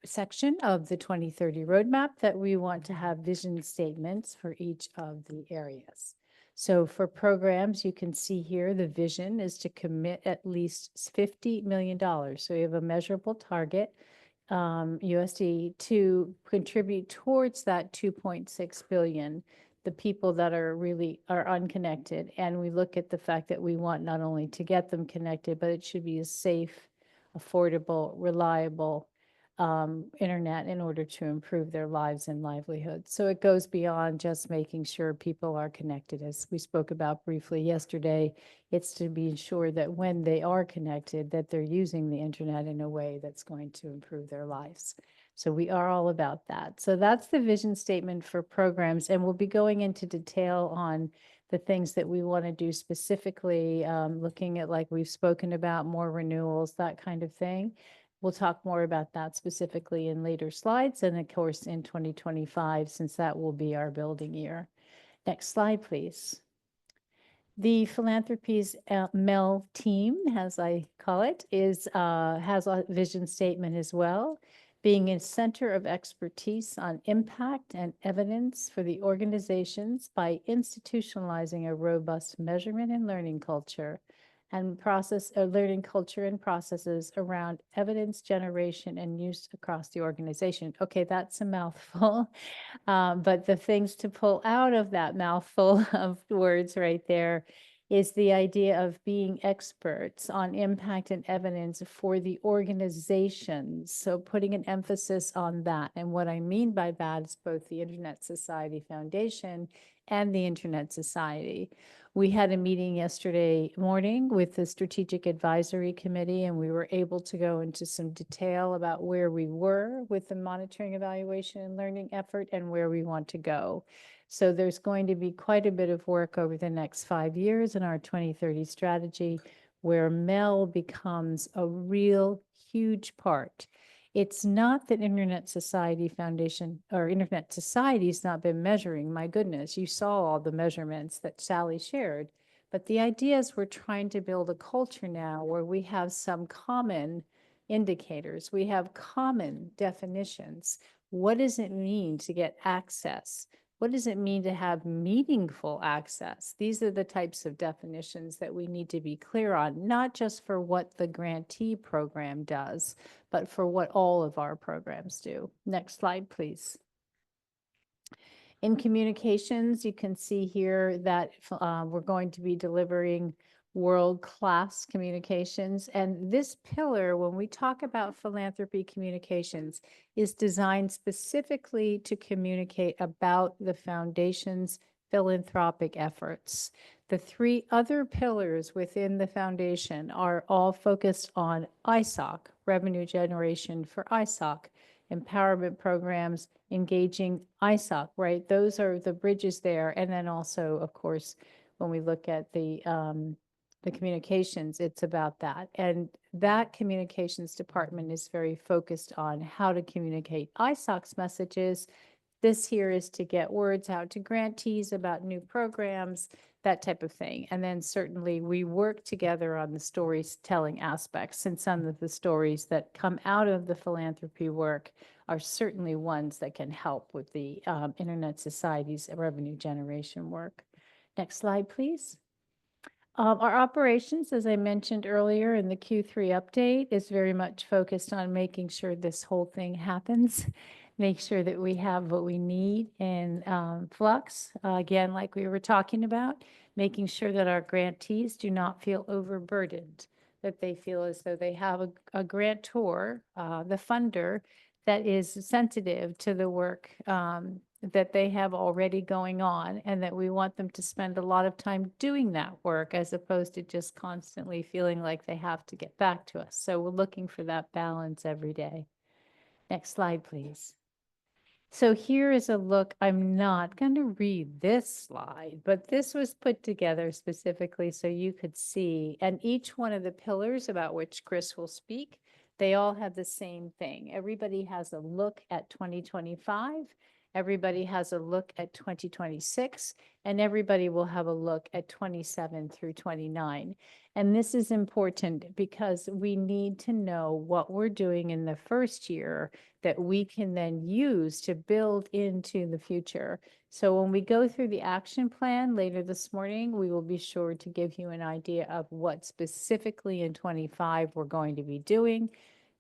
section of the 2030 roadmap that we want to have vision statements for each of the areas. So for programs, you can see here the vision is to commit at least $50 million. So we have a measurable target USD to contribute towards that 2.6 billion, the people that are unconnected. And we look at the fact that we want not only to get them connected, but it should be a safe, affordable, reliable internet in order to improve their lives and livelihoods. So it goes beyond just making sure people are connected. As we spoke about briefly yesterday, it's to be ensured that when they are connected, that they're using the internet in a way that's going to improve their lives. So we are all about that. So that's the vision statement for programs, and we'll be going into detail on the things that we want to do specifically, looking at, like we've spoken about, more renewals, that kind of thing. We'll talk more about that specifically in later slides, and of course in 2025, since that will be our building year. Next slide, please. The Philanthropies MEL team, as I call it, has a vision statement as well, being a center of expertise on impact and evidence for the organizations by institutionalizing a robust measurement and learning culture and learning culture and processes around evidence generation and use across the organization. Okay, that's a mouthful, but the things to pull out of that mouthful of words right there is the idea of being experts on impact and evidence for the organizations. So putting an emphasis on that. And what I mean by that is both the Internet Society Foundation and the Internet Society. We had a meeting yesterday morning with the Strategic Advisory Committee, and we were able to go into some detail about where we were with the monitoring, evaluation, and learning effort and where we want to go. So there's going to be quite a bit of work over the next 5 years in our 2030 strategy, where MEL becomes a real huge part. It's not that Internet Society Foundation or Internet Society's not been measuring. My goodness, you saw all the measurements that Sally shared. But the idea is we're trying to build a culture now where we have some common indicators. We have common definitions. What does it mean to get access? What does it mean to have meaningful access? These are the types of definitions that we need to be clear on, not just for what the grantee program does, but for what all of our programs do. Next slide, please. In communications, you can see here that we're going to be delivering world-class communications. And this pillar, when we talk about philanthropy communications, is designed specifically to communicate about the foundation's philanthropic efforts. The three other pillars within the foundation are all focused on ISOC, revenue generation for ISOC, empowerment programs, engaging ISOC, right? Those are the bridges there. And then also, of course, when we look at the communications, it's about that. And that communications department is very focused on how to communicate ISOC's messages. This here is to get words out to grantees about new programs, that type of thing. And then certainly we work together on the storytelling aspects, and some of the stories that come out of the philanthropy work are certainly ones that can help with the Internet Society's revenue generation work. Next slide, please. Our operations, as I mentioned earlier in the Q3 update, is very much focused on making sure this whole thing happens, make sure that we have what we need in flux. Again, like we were talking about, making sure that our grantees do not feel overburdened, that they feel as though they have a grantor, the funder, that is sensitive to the work that they have already going on, and that we want them to spend a lot of time doing that work as opposed to just constantly feeling like they have to get back to us. So we're looking for that balance every day. Next slide, please. So here is a look. I'm not going to read this slide, but this was put together specifically so you could see, and each one of the pillars about which Chris will speak, they all have the same thing. Everybody has a look at 2025. Everybody has a look at 2026, and everybody will have a look at 27 through 29. And this is important because we need to know what we're doing in the first year that we can then use to build into the future. So when we go through the action plan later this morning, we will be sure to give you an idea of what specifically in 25 we're going to be doing.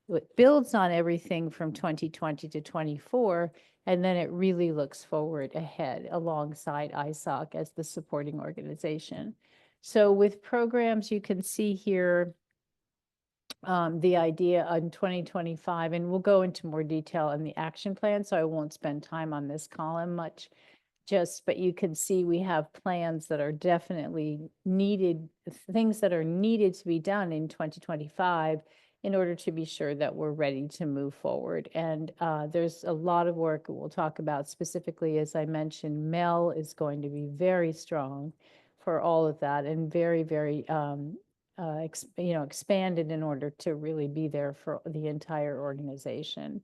It builds on everything from 2020 to 24, and then it really looks forward ahead alongside ISOC as the supporting organization. So with programs, you can see here the idea on 2025, and we'll go into more detail in the action plan, so I won't spend time on this column much. But you can see we have plans that are definitely needed, things that are needed to be done in 2025 in order to be sure that we're ready to move forward. And there's a lot of work we'll talk about specifically. As I mentioned, Mel is going to be very strong for all of that, and very, very expanded in order to really be there for the entire organization.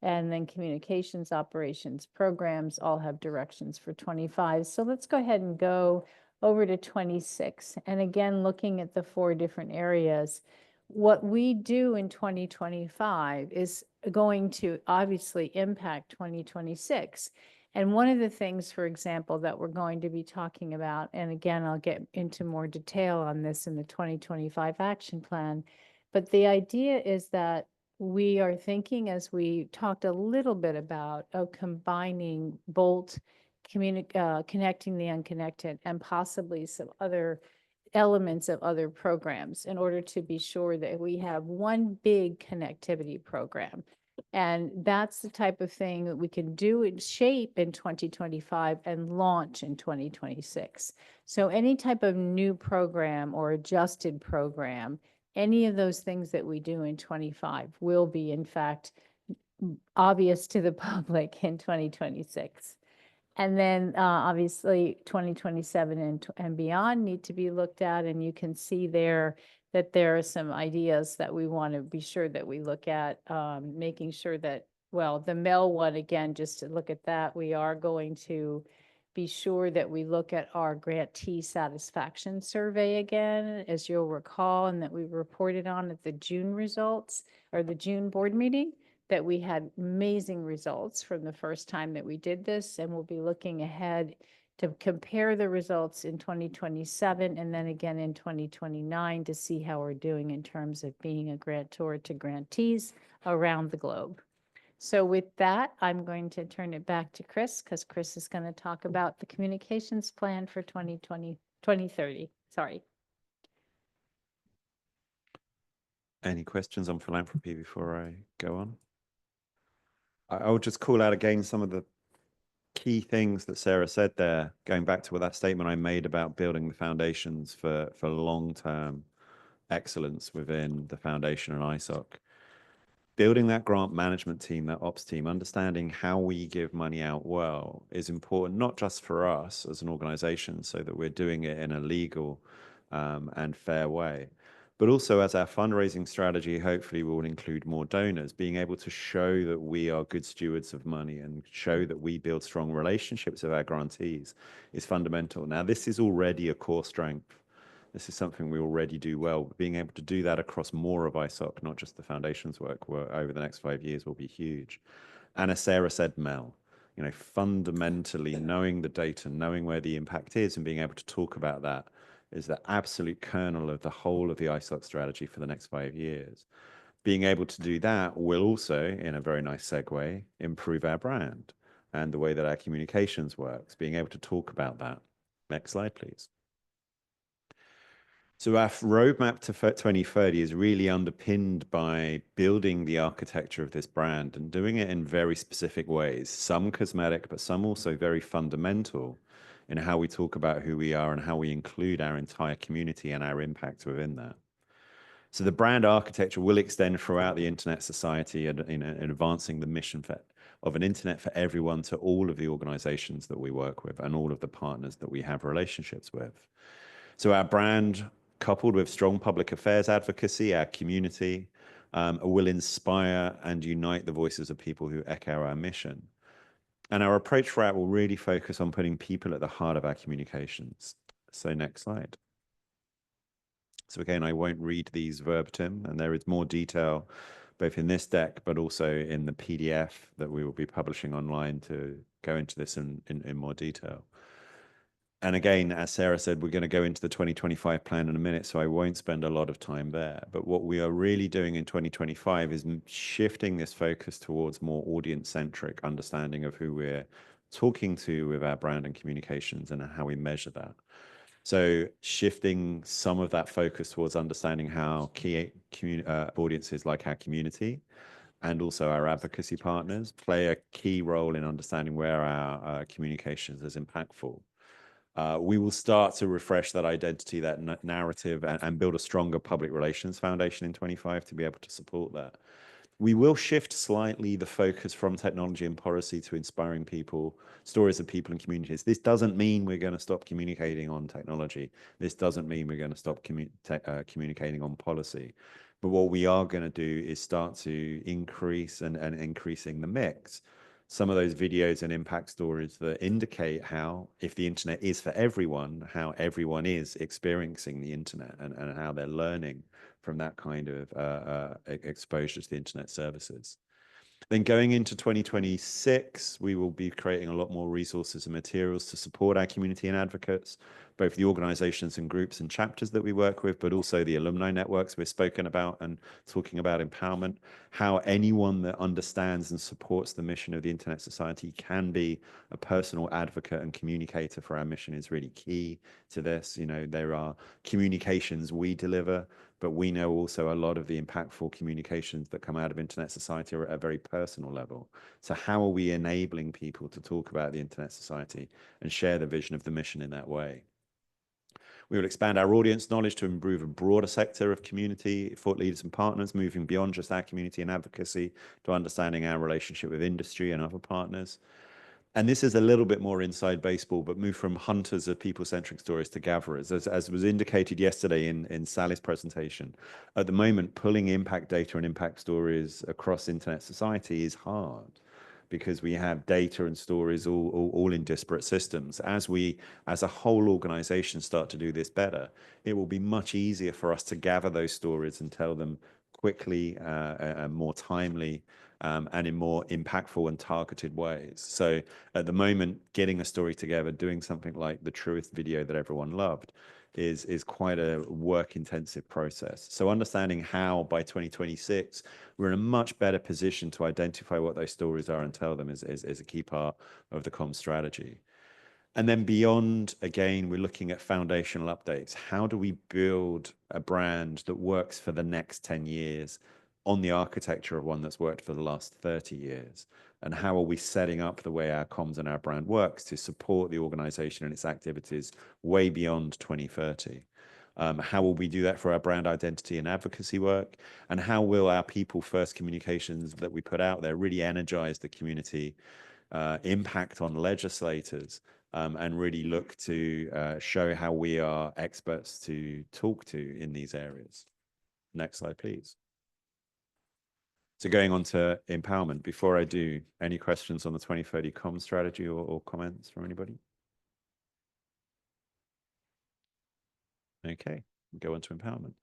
And then communications, operations, programs all have directions for 25. So let's go ahead and go over to 26. And again, looking at the 4 different areas, what we do in 2025 is going to obviously impact 2026. And one of the things, for example, that we're going to be talking about, and again, I'll get into more detail on this in the 2025 action plan, but the idea is that we are thinking, as we talked a little bit about, of combining BOLT, connecting the unconnected, and possibly some other elements of other programs in order to be sure that we have one big connectivity program. And that's the type of thing that we can do in shape in 2025 and launch in 2026. So any type of new program or adjusted program, any of those things that we do in 25 will be, in fact, obvious to the public in 2026. And then obviously 2027 and beyond need to be looked at. And you can see there that there are some ideas that we want to be sure that we look at, making sure that, well, the Mel one, again, just to look at that, we are going to be sure that we look at our grantee satisfaction survey again, as you'll recall, and that we reported on at the June results or the June board meeting, that we had amazing results from the first time that we did this, and we'll be looking ahead to compare the results in 2027 and then again in 2029 to see how we're doing in terms of being a grantor to grantees around the globe. So with that, I'm going to turn it back to Chris because Chris is going to talk about the communications plan for 2030. Sorry. Any questions on philanthropy before I go on? I will just call out again some of the key things that Sarah said there, going back to that statement I made about building the foundations for long-term excellence within the foundation and ISOC. Building that grant management team, that ops team, understanding how we give money out well is important, not just for us as an organization, so that we're doing it in a legal and fair way, but also as our fundraising strategy hopefully will include more donors, being able to show that we are good stewards of money and show that we build strong relationships with our grantees is fundamental. Now, this is already a core strength. This is something we already do well. But being able to do that across more of ISOC, not just the foundation's work, over the next 5 years will be huge. And as Sarah said, Mel, you know, fundamentally knowing the data, knowing where the impact is and being able to talk about that is the absolute kernel of the whole of the ISOC strategy for the next 5 years. Being able to do that will also, in a very nice segue, improve our brand and the way that our communications works, being able to talk about that. Next slide, please. So our roadmap to 2030 is really underpinned by building the architecture of this brand and doing it in very specific ways, some cosmetic, but some also very fundamental in how we talk about who we are and how we include our entire community and our impact within that. So the brand architecture will extend throughout the Internet Society and in advancing the mission of an internet for everyone to all of the organizations that we work with and all of the partners that we have relationships with. So our brand, coupled with strong public affairs advocacy, our community, will inspire and unite the voices of people who echo our mission. And our approach for that will really focus on putting people at the heart of our communications. So next slide. So again, I won't read these verbatim, and there is more detail both in this deck, but also in the PDF that we will be publishing online to go into this in more detail. And again, as Sarah said, we're going to go into the 2025 plan in a minute, so I won't spend a lot of time there. But what we are really doing in 2025 is shifting this focus towards more audience-centric understanding of who we're talking to with our brand and communications and how we measure that. So shifting some of that focus towards understanding how key audiences like our community and also our advocacy partners play a key role in understanding where our communications is impactful. We will start to refresh that identity, that narrative, and build a stronger public relations foundation in 25 to be able to support that. We will shift slightly the focus from technology and policy to inspiring people, stories of people and communities. This doesn't mean we're going to stop communicating on technology. This doesn't mean we're going to stop communicating on policy. But what we are going to do is start to increase and increasing the mix. Some of those videos and impact stories that indicate how, if the internet is for everyone, how everyone is experiencing the internet and how they're learning from that kind of exposure to the internet services. Then going into 2026, we will be creating a lot more resources and materials to support our community and advocates, both the organizations and groups and chapters that we work with, but also the alumni networks we've spoken about and talking about empowerment, how anyone that understands and supports the mission of the Internet Society can be a personal advocate and communicator for our mission is really key to this. You know, there are communications we deliver, but we know also a lot of the impactful communications that come out of Internet Society are at a very personal level. So how are we enabling people to talk about the Internet Society and share the vision of the mission in that way? We will expand our audience knowledge to improve a broader sector of community, thought leaders and partners, moving beyond just our community and advocacy to understanding our relationship with industry and other partners. And this is a little bit more inside baseball, but move from hunters of people-centric stories to gatherers. As was indicated yesterday in Sally's presentation, at the moment, pulling impact data and impact stories across Internet Society is hard because we have data and stories all in disparate systems. As we, as a whole organization, start to do this better, it will be much easier for us to gather those stories and tell them quickly and more timely and in more impactful and targeted ways. So at the moment, getting a story together, doing something like the Truest video that everyone loved is quite a work-intensive process. So understanding how by 2026, we're in a much better position to identify what those stories are and tell them is a key part of the comm strategy. And then beyond, again, we're looking at foundational updates. How do we build a brand that works for the next 10 years on the architecture of one that's worked for the last 30 years? And how are we setting up the way our comms and our brand works to support the organization and its activities way beyond 2030? How will we do that for our brand identity and advocacy work? And how will our people first communications that we put out there really energize the community, impact on legislators, and really look to show how we are experts to talk to in these areas? Next slide, please. So going on to empowerment, before I do, any questions on the 2030 comm strategy or comments from anybody? Okay, go on to empowerment.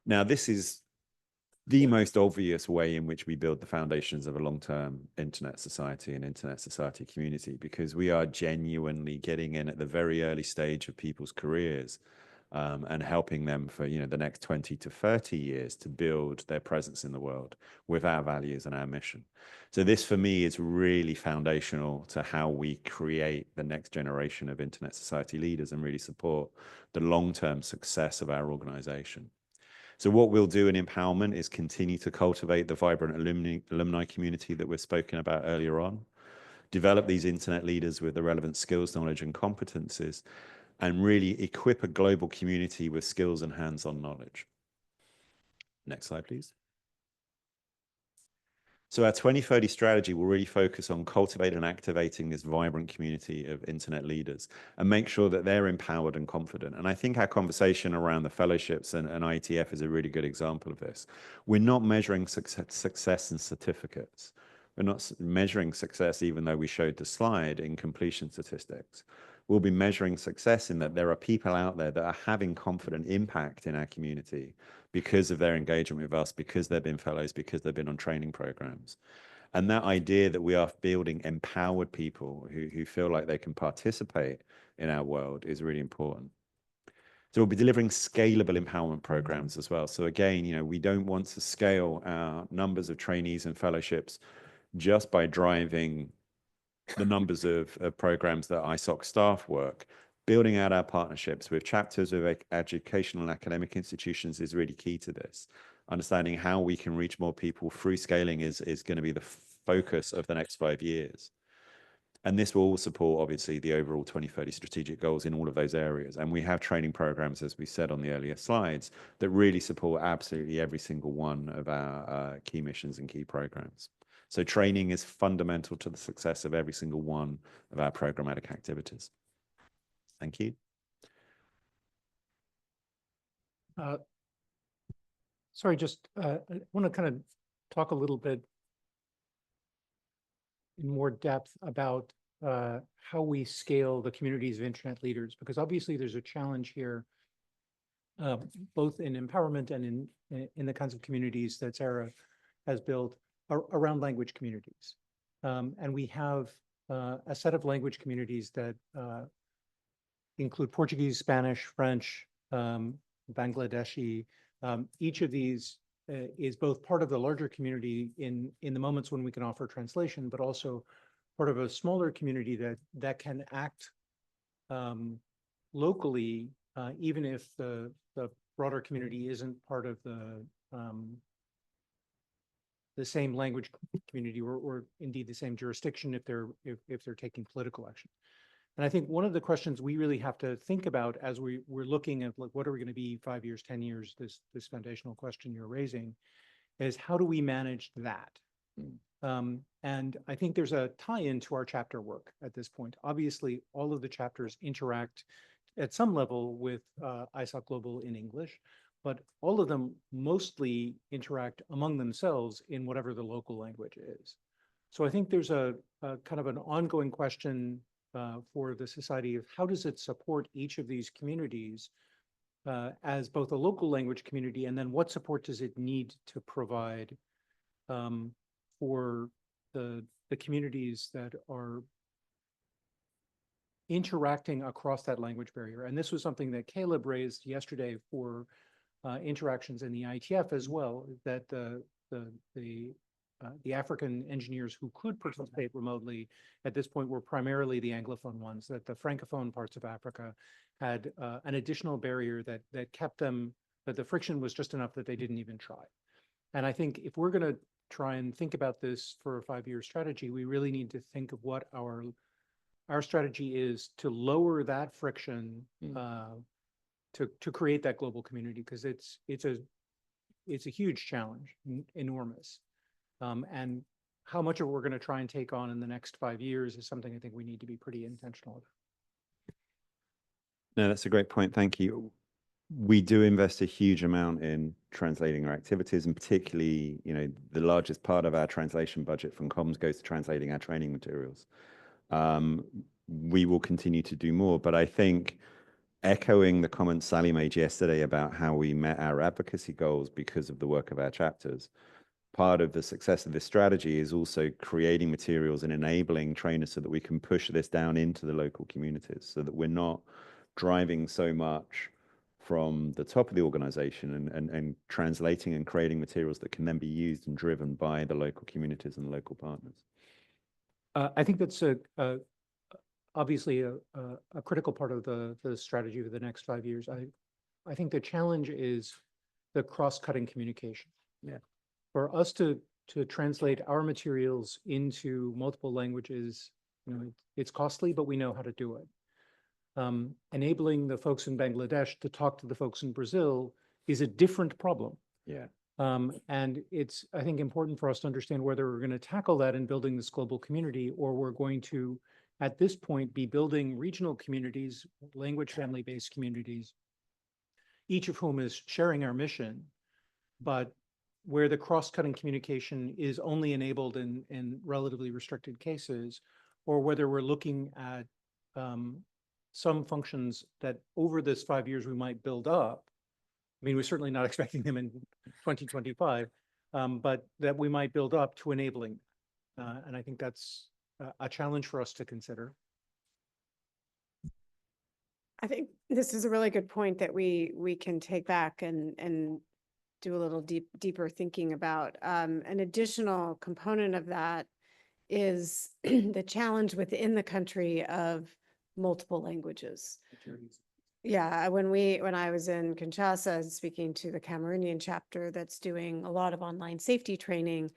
Now, this is the most obvious way in which we build the foundations of a long-term internet society and internet society community, because we are genuinely getting in at the very early stage of people's careers, and helping them for the next 20 to 30 years to build their presence in the world with our values and our mission. So this, for me, is really foundational to how we create the next generation of internet society leaders and really support the long-term success of our organization. So what we'll do in empowerment is continue to cultivate the vibrant alumni community that we've spoken about earlier on, develop these internet leaders with the relevant skills, knowledge, and competencies, and really equip a global community with skills and hands-on knowledge. Next slide, please. So our 2030 strategy will really focus on cultivating and activating this vibrant community of internet leaders and make sure that they're empowered and confident. And I think our conversation around the fellowships and IETF is a really good example of this. We're not measuring success in certificates. We're not measuring success, even though we showed the slide, in completion statistics. We'll be measuring success in that there are people out there that are having confident impact in our community because of their engagement with us, because they've been fellows, because they've been on training programs. And that idea that we are building empowered people who feel like they can participate in our world is really important. So we'll be delivering scalable empowerment programs as well. So again, we don't want to scale our numbers of trainees and fellowships just by driving the numbers of programs that ISOC staff work. Building out our partnerships with chapters of educational and academic institutions is really key to this. Understanding how we can reach more people through scaling is going to be the focus of the next 5 years. And this will all support, obviously, the overall 2030 strategic goals in all of those areas. And we have training programs, as we said on the earlier slides, that really support absolutely every single one of our key missions and key programs. So training is fundamental to the success of every single one of our programmatic activities. Thank you. Sorry, just I want to kind of talk a little bit in more depth about how we scale the communities of internet leaders, because obviously there's a challenge here, both in empowerment and in the kinds of communities that Sarah has built around language communities. And we have a set of language communities that include Portuguese, Spanish, French, Bangladeshi. Each of these is both part of the larger community in the moments when we can offer translation, but also part of a smaller community that can act locally, even if the broader community isn't part of the same language community or indeed the same jurisdiction if they're taking political action. And I think one of the questions we really have to think about as we're looking at, like, what are we going to be 5 years, 10 years, this foundational question you're raising, is how do we manage that? And I think there's a tie-in to our chapter work at this point. Obviously, all of the chapters interact at some level with ISOC Global in English, but all of them mostly interact among themselves in whatever the local language is. So I think there's a kind of an ongoing question for the society of how does it support each of these communities as both a local language community, and then what support does it need to provide for the communities that are interacting across that language barrier. And this was something that Caleb raised yesterday for interactions in the ITF as well, that the African engineers who could participate remotely at this point were primarily the Anglophone ones, that the Francophone parts of Africa had an additional barrier that kept them, that the friction was just enough that they didn't even try. And I think if we're going to try and think about this for a 5-year strategy, we really need to think of what our strategy is to lower that friction to create that global community, because it's a huge challenge, enormous. And how much of it we're going to try and take on in the next 5 years is something I think we need to be pretty intentional about. No, that's a great point. Thank you. We do invest a huge amount in translating our activities, and particularly, the largest part of our translation budget from comms goes to translating our training materials. We will continue to do more, but I think echoing the comments Sally made yesterday about how we met our advocacy goals because of the work of our chapters, part of the success of this strategy is also creating materials and enabling trainers so that we can push this down into the local communities, so that we're not driving so much from the top of the organization and translating and creating materials that can then be used and driven by the local communities and local partners. I think that's obviously a critical part of the strategy for the next 5 years. I think the challenge is the cross-cutting communication. Yeah. For us to translate our materials into multiple languages, it's costly, but we know how to do it. Enabling the folks in Bangladesh to talk to the folks in Brazil is a different problem. Yeah. And it's, I think, important for us to understand whether we're going to tackle that in building this global community, or we're going to, at this point, be building regional communities, language family-based communities, each of whom is sharing our mission, but where the cross-cutting communication is only enabled in relatively restricted cases, or whether we're looking at some functions that over this 5 years we might build up. I mean, we're certainly not expecting them in 2025, but that we might build up to enabling. And I think that's a challenge for us to consider. I think this is a really good point that we can take back and do a little deeper thinking about. An additional component of that is the challenge within the country of multiple languages. Yeah, when I was in Kinshasa speaking to the Cameroonian chapter that's doing a lot of online safety training,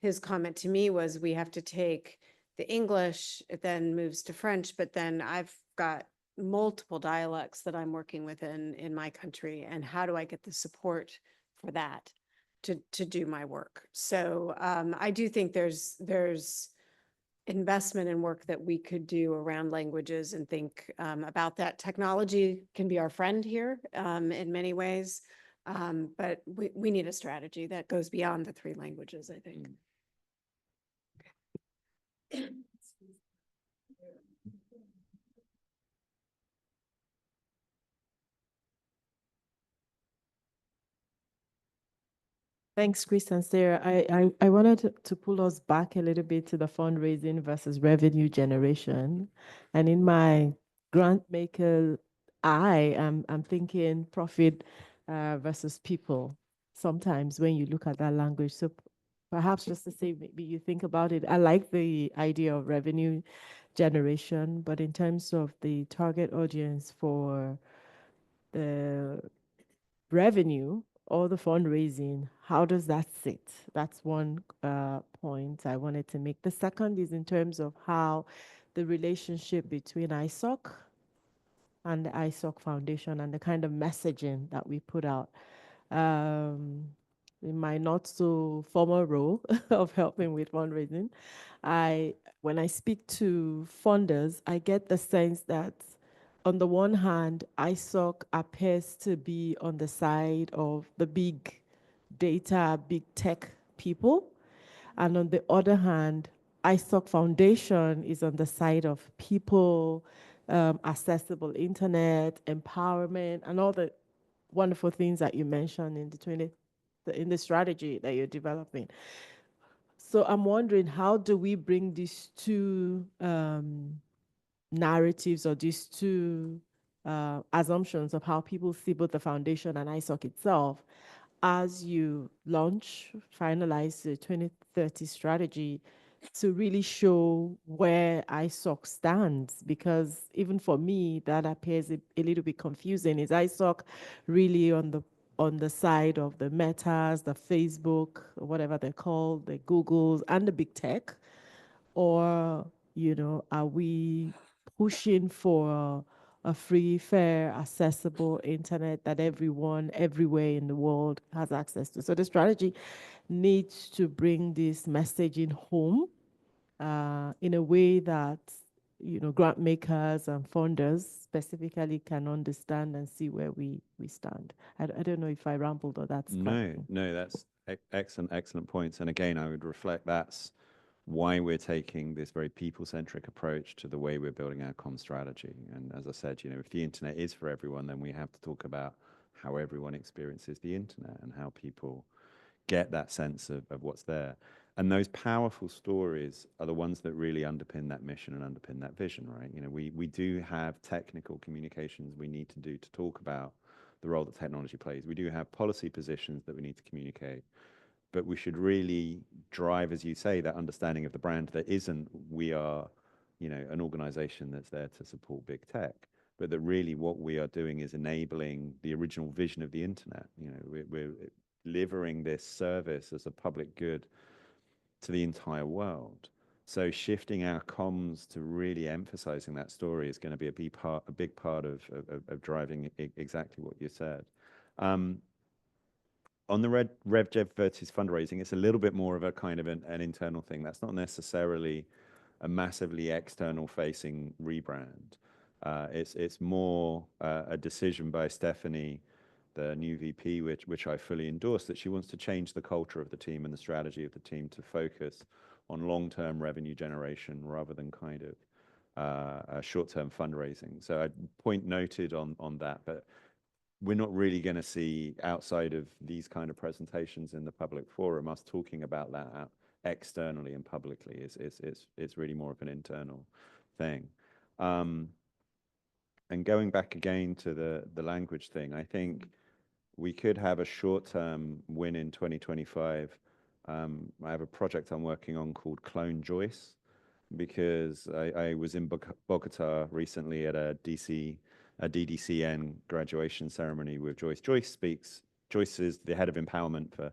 his comment to me was, we have to take the English, it then moves to French, but then I've got multiple dialects that I'm working with in my country, and how do I get the support for that to do my work? So I do think there's investment and work that we could do around languages, and think about that. Technology can be our friend here in many ways, but we need a strategy that goes beyond the 3 languages, I think. Thanks, Chris and Sarah. I wanted to pull us back a little bit to the fundraising versus revenue generation. And in my grant maker eye, I'm thinking profit versus people sometimes when you look at that language. So perhaps just to say, maybe you think about it. I like the idea of revenue generation, but in terms of the target audience for the revenue or the fundraising, how does that sit? That's one point I wanted to make. The second is in terms of how the relationship between ISOC and the ISOC Foundation and the kind of messaging that we put out. In my not so formal role of helping with fundraising, when I speak to funders, I get the sense that on the one hand, ISOC appears to be on the side of the big data, big tech people. And on the other hand, ISOC Foundation is on the side of people, accessible internet, empowerment, and all the wonderful things that you mentioned in the strategy that you're developing. So I'm wondering, how do we bring these two narratives or these two assumptions of how people see both the foundation and ISOC itself as you launch, finalize the 2030 strategy to really show where ISOC stands? Because even for me, that appears a little bit confusing. Is ISOC really on the side of the Metas, the Facebook, whatever they're called, the Googles, and the big tech? Or, are we pushing for a free, fair, accessible internet that everyone, everywhere in the world has access to? So the strategy needs to bring this messaging home in a way that, grant makers and funders specifically can understand and see where we stand. I don't know if I rambled or that's No, that's excellent points. And again, I would reflect that's why we're taking this very people-centric approach to the way we're building our comm strategy. And as I said, if the internet is for everyone, then we have to talk about how everyone experiences the internet and how people get that sense of what's there. And those powerful stories are the ones that really underpin that mission and underpin that vision, right? We do have technical communications we need to do to talk about the role that technology plays. We do have policy positions that we need to communicate. But we should really drive, as you say, that understanding of the brand that isn't we are, an organization that's there to support big tech, but that really what we are doing is enabling the original vision of the internet. We're delivering this service as a public good to the entire world. So shifting our comms to really emphasizing that story is going to be a big part of driving exactly what you said. On the RevJev versus fundraising, it's a little bit more of a kind of an internal thing. That's not necessarily a massively external facing rebrand. It's more a decision by Stephanie, the new VP, which I fully endorse, that she wants to change the culture of the team and the strategy of the team to focus on long-term revenue generation rather than kind of short-term fundraising. So I point noted on that, but we're not really going to see, outside of these kind of presentations in the public forum, us talking about that externally and publicly. It's really more of an internal thing. And going back again to the language thing, I think we could have a short-term win in 2025. I have a project I'm working on called Clone Joyce, because I was in Bogota recently at a DDCN graduation ceremony with Joyce. Joyce is the head of empowerment for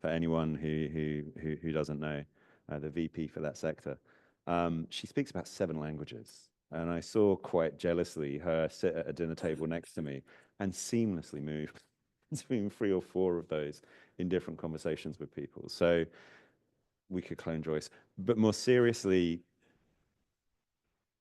anyone who doesn't know, the VP for that sector. She speaks about 7 languages. And I saw quite jealously her sit at a dinner table next to me and seamlessly move between 3 or 4 of those in different conversations with people. So we could clone Joyce. But more seriously,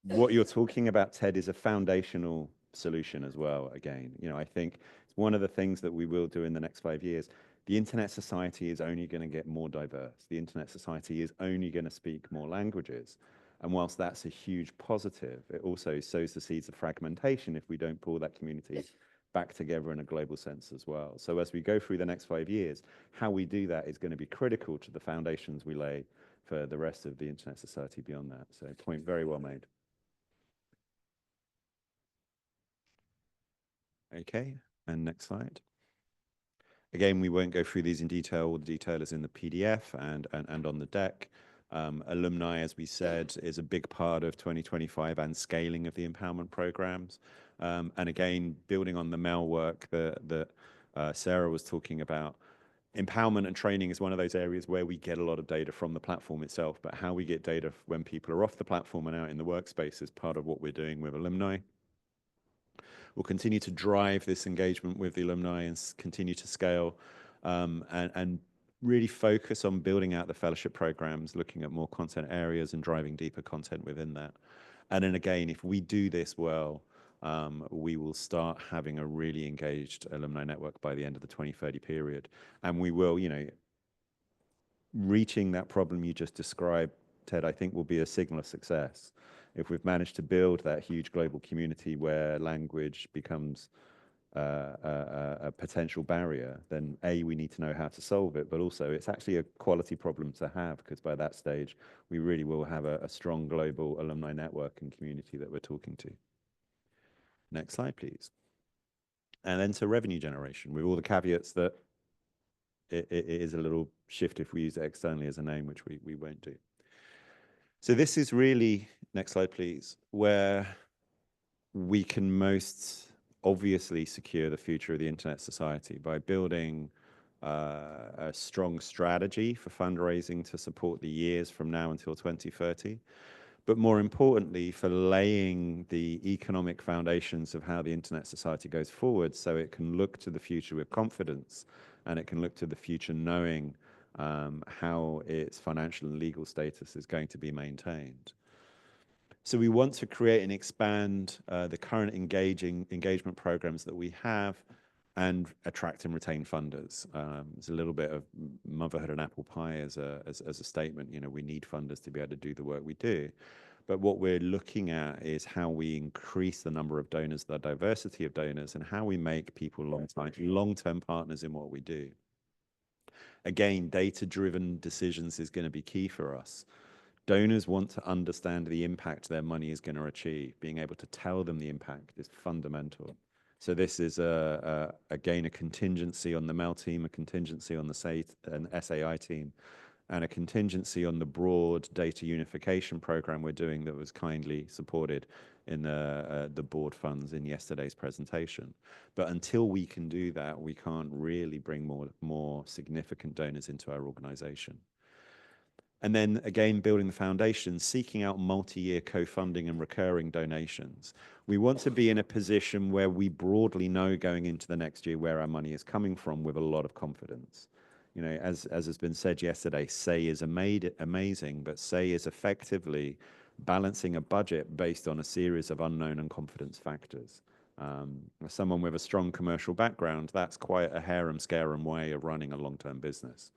what you're talking about, Ted, is a foundational solution as well. Again, I think it's one of the things that we will do in the next 5 years. The internet society is only going to get more diverse. The internet society is only going to speak more languages. And whilst that's a huge positive, it also sows the seeds of fragmentation if we don't pull that community back together in a global sense as well. So as we go through the next 5 years, how we do that is going to be critical to the foundations we lay for the rest of the internet society beyond that. So point very well made. Okay, and next slide. Again, we won't go through these in detail. All the detail is in the PDF and on the deck. Alumni, as we said, is a big part of 2025 and scaling of the empowerment programs. And again, building on the Mel work that Sarah was talking about, empowerment and training is one of those areas where we get a lot of data from the platform itself, but how we get data when people are off the platform and out in the workspace is part of what we're doing with alumni. We'll continue to drive this engagement with the alumni and continue to scale and really focus on building out the fellowship programs, looking at more content areas and driving deeper content within that. And then again, if we do this well, we will start having a really engaged alumni network by the end of the 2030 period. And we will, reaching that problem you just described, Ted, I think will be a signal of success. If we've managed to build that huge global community where language becomes a potential barrier, then we need to know how to solve it, but also it's actually a quality problem to have, because by that stage, we really will have a strong global alumni network and community that we're talking to. Next slide, please. And then to revenue generation, with all the caveats that it is a little shift if we use it externally as a name, which we won't do. So this is really, next slide, please, where we can most obviously secure the future of the internet society by building a strong strategy for fundraising to support the years from now until 2030. But more importantly, for laying the economic foundations of how the internet society goes forward, so it can look to the future with confidence, and it can look to the future knowing how its financial and legal status is going to be maintained. So we want to create and expand the current engagement programs that we have and attract and retain funders. There's a little bit of motherhood and apple pie as a statement. You know, we need funders to be able to do the work we do. But what we're looking at is how we increase the number of donors, the diversity of donors, and how we make people long-term partners in what we do. Again, data-driven decisions is going to be key for us. Donors want to understand the impact their money is going to achieve. Being able to tell them the impact is fundamental. So this is, again, a contingency on the MEL team, a contingency on the SAI team, and a contingency on the broad data unification program we're doing that was kindly supported in the board funds in yesterday's presentation. But until we can do that, we can't really bring more significant donors into our organization. And then again, building the foundation, seeking out multi-year co-funding and recurring donations. We want to be in a position where we broadly know going into the next year where our money is coming from with a lot of confidence. You know, as has been said yesterday, SAY is amazing, but SAY is effectively balancing a budget based on a series of unknown and confidence factors. As someone with a strong commercial background, that's quite a harem-scarum way of running a long-term business.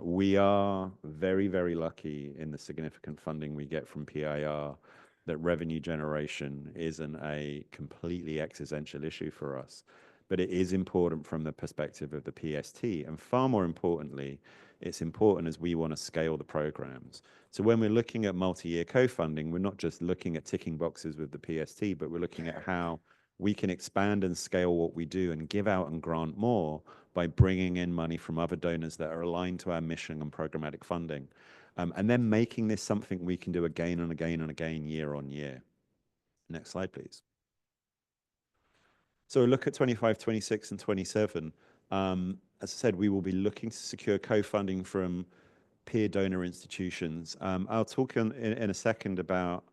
We are very, very lucky in the significant funding we get from PIR that revenue generation isn't a completely existential issue for us. But it is important from the perspective of the PST. And far more importantly, it's important as we want to scale the programs. So when we're looking at multi-year co-funding, we're not just looking at ticking boxes with the PST, but we're looking at how we can expand and scale what we do and give out and grant more by bringing in money from other donors that are aligned to our mission and programmatic funding. And then making this something we can do again and again and again, year on year. Next slide, please. So look at 25, 26, and 27. As I said, we will be looking to secure co-funding from peer donor institutions. I'll talk in a second about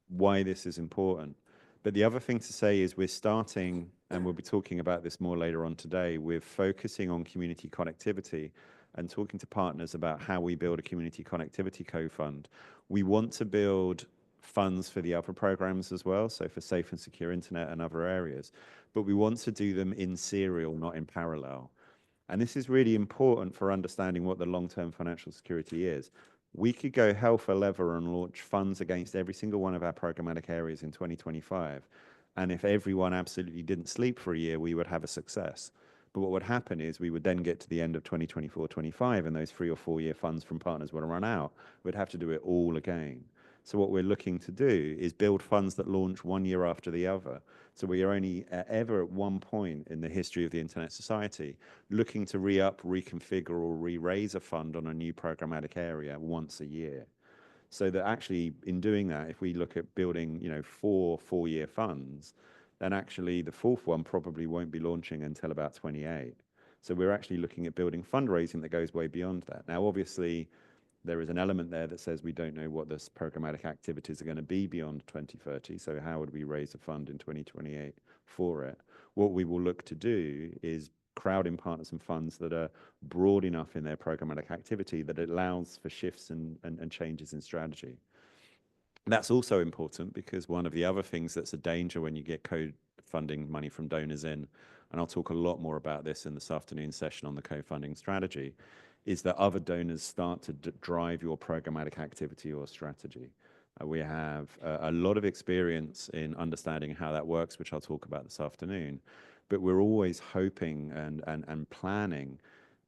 why this is important. But the other thing to say is we're starting, and we'll be talking about this more later on today, with focusing on community connectivity and talking to partners about how we build a community connectivity co-fund. We want to build funds for the other programs as well, so for safe and secure internet and other areas. But we want to do them in serial, not in parallel. And this is really important for understanding what the long-term financial security is. We could go hell for leather and launch funds against every single one of our programmatic areas in 2025. And if everyone absolutely didn't sleep for a year, we would have a success. But what would happen is we would then get to the end of 2024-25 and those 3 or 4 year funds from partners would run out. We'd have to do it all again. So what we're looking to do is build funds that launch 1 year after the other. So we are only ever at one point in the history of the Internet Society looking to re-up, reconfigure, or re-raise a fund on a new programmatic area once a year. So that actually in doing that, if we look at building, you know, 4 4-year funds, then actually the fourth one probably won't be launching until about 28. So we're actually looking at building fundraising that goes way beyond that. Now, obviously, there is an element there that says we don't know what the programmatic activities are going to be beyond 2030. So how would we raise a fund in 2028 for it? What we will look to do is crowd in partners and funds that are broad enough in their programmatic activity that it allows for shifts and changes in strategy. That's also important because one of the other things that's a danger when you get co-funding money from donors in, and I'll talk a lot more about this in this afternoon session on the co-funding strategy, is that other donors start to drive your programmatic activity or strategy. We have a lot of experience in understanding how that works, which I'll talk about this afternoon. but we're always hoping and planning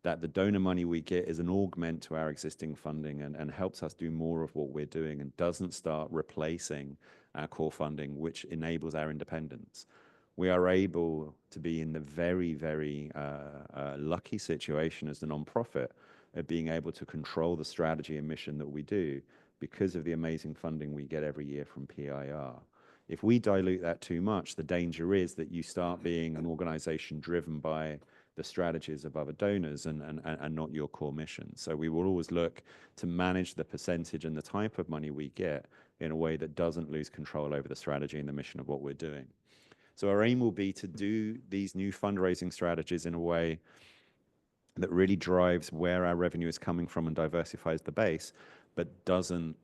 that the donor money we get is an augment to our existing funding and helps us do more of what we're doing and doesn't start replacing our core funding, which enables our independence. We are able to be in the very, very lucky situation as a nonprofit of being able to control the strategy and mission that we do because of the amazing funding we get every year from PIR. If we dilute that too much, the danger is that you start being an organization driven by the strategies of other donors and not your core mission. So we will always look to manage the percentage and the type of money we get in a way that doesn't lose control over the strategy and the mission of what we're doing. So our aim will be to do these new fundraising strategies in a way that really drives where our revenue is coming from and diversifies the base, but doesn't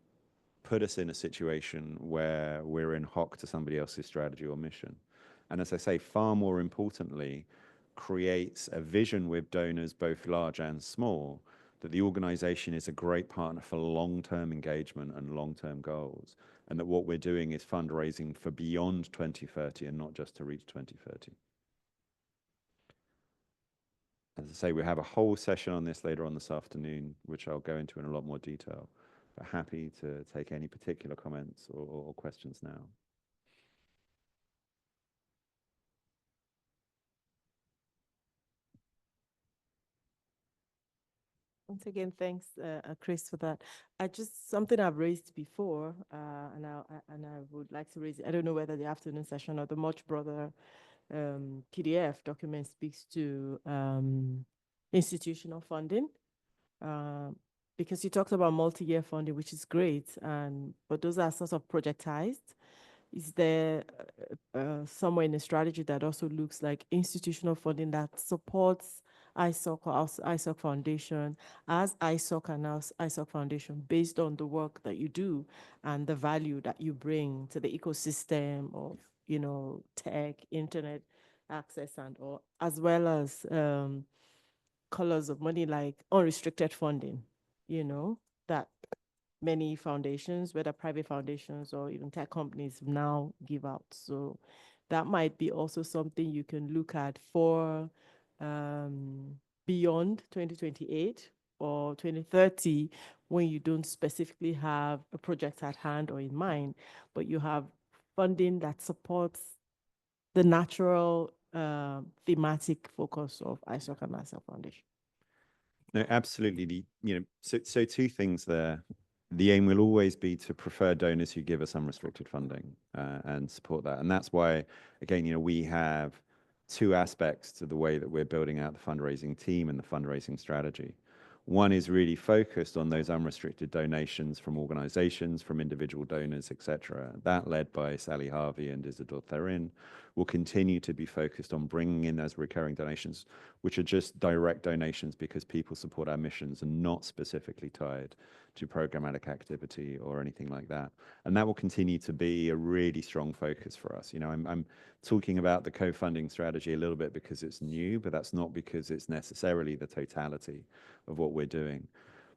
put us in a situation where we're in hock to somebody else's strategy or mission. And as I say, far more importantly, creates a vision with donors, both large and small, that the organization is a great partner for long-term engagement and long-term goals, and that what we're doing is fundraising for beyond 2030 and not just to reach 2030. As I say, we have a whole session on this later on this afternoon, which I'll go into in a lot more detail, but happy to take any particular comments or questions now. Once again, thanks, Chris, for that. Something I've raised before, and I would like to raise it. I don't know whether the afternoon session or the much broader PDF document speaks to institutional funding, because you talked about multi-year funding, which is great, but those are sort of projectized. Is there somewhere in the strategy that also looks like institutional funding that supports ISOC or ISOC Foundation as ISOC and as ISOC Foundation based on the work that you do and the value that you bring to the ecosystem of, tech, internet access and all, as well as colors of money like unrestricted funding, that many foundations, whether private foundations or even tech companies, now give out. So that might be also something you can look at for beyond 2028 or 2030, when you don't specifically have a project at hand or in mind, but you have funding that supports the natural thematic focus of ISOC and ISOC Foundation. No, absolutely. So two things there. The aim will always be to prefer donors who give us unrestricted funding and support that. And that's why, again, we have two aspects to the way that we're building out the fundraising team and the fundraising strategy. One is really focused on those unrestricted donations from organizations, from individual donors, etc. That, led by Sally Harvey and Isidore Therin, will continue to be focused on bringing in those recurring donations, which are just direct donations because people support our missions and not specifically tied to programmatic activity or anything like that. And that will continue to be a really strong focus for us. I'm talking about the co-funding strategy a little bit because it's new, but that's not because it's necessarily the totality of what we're doing.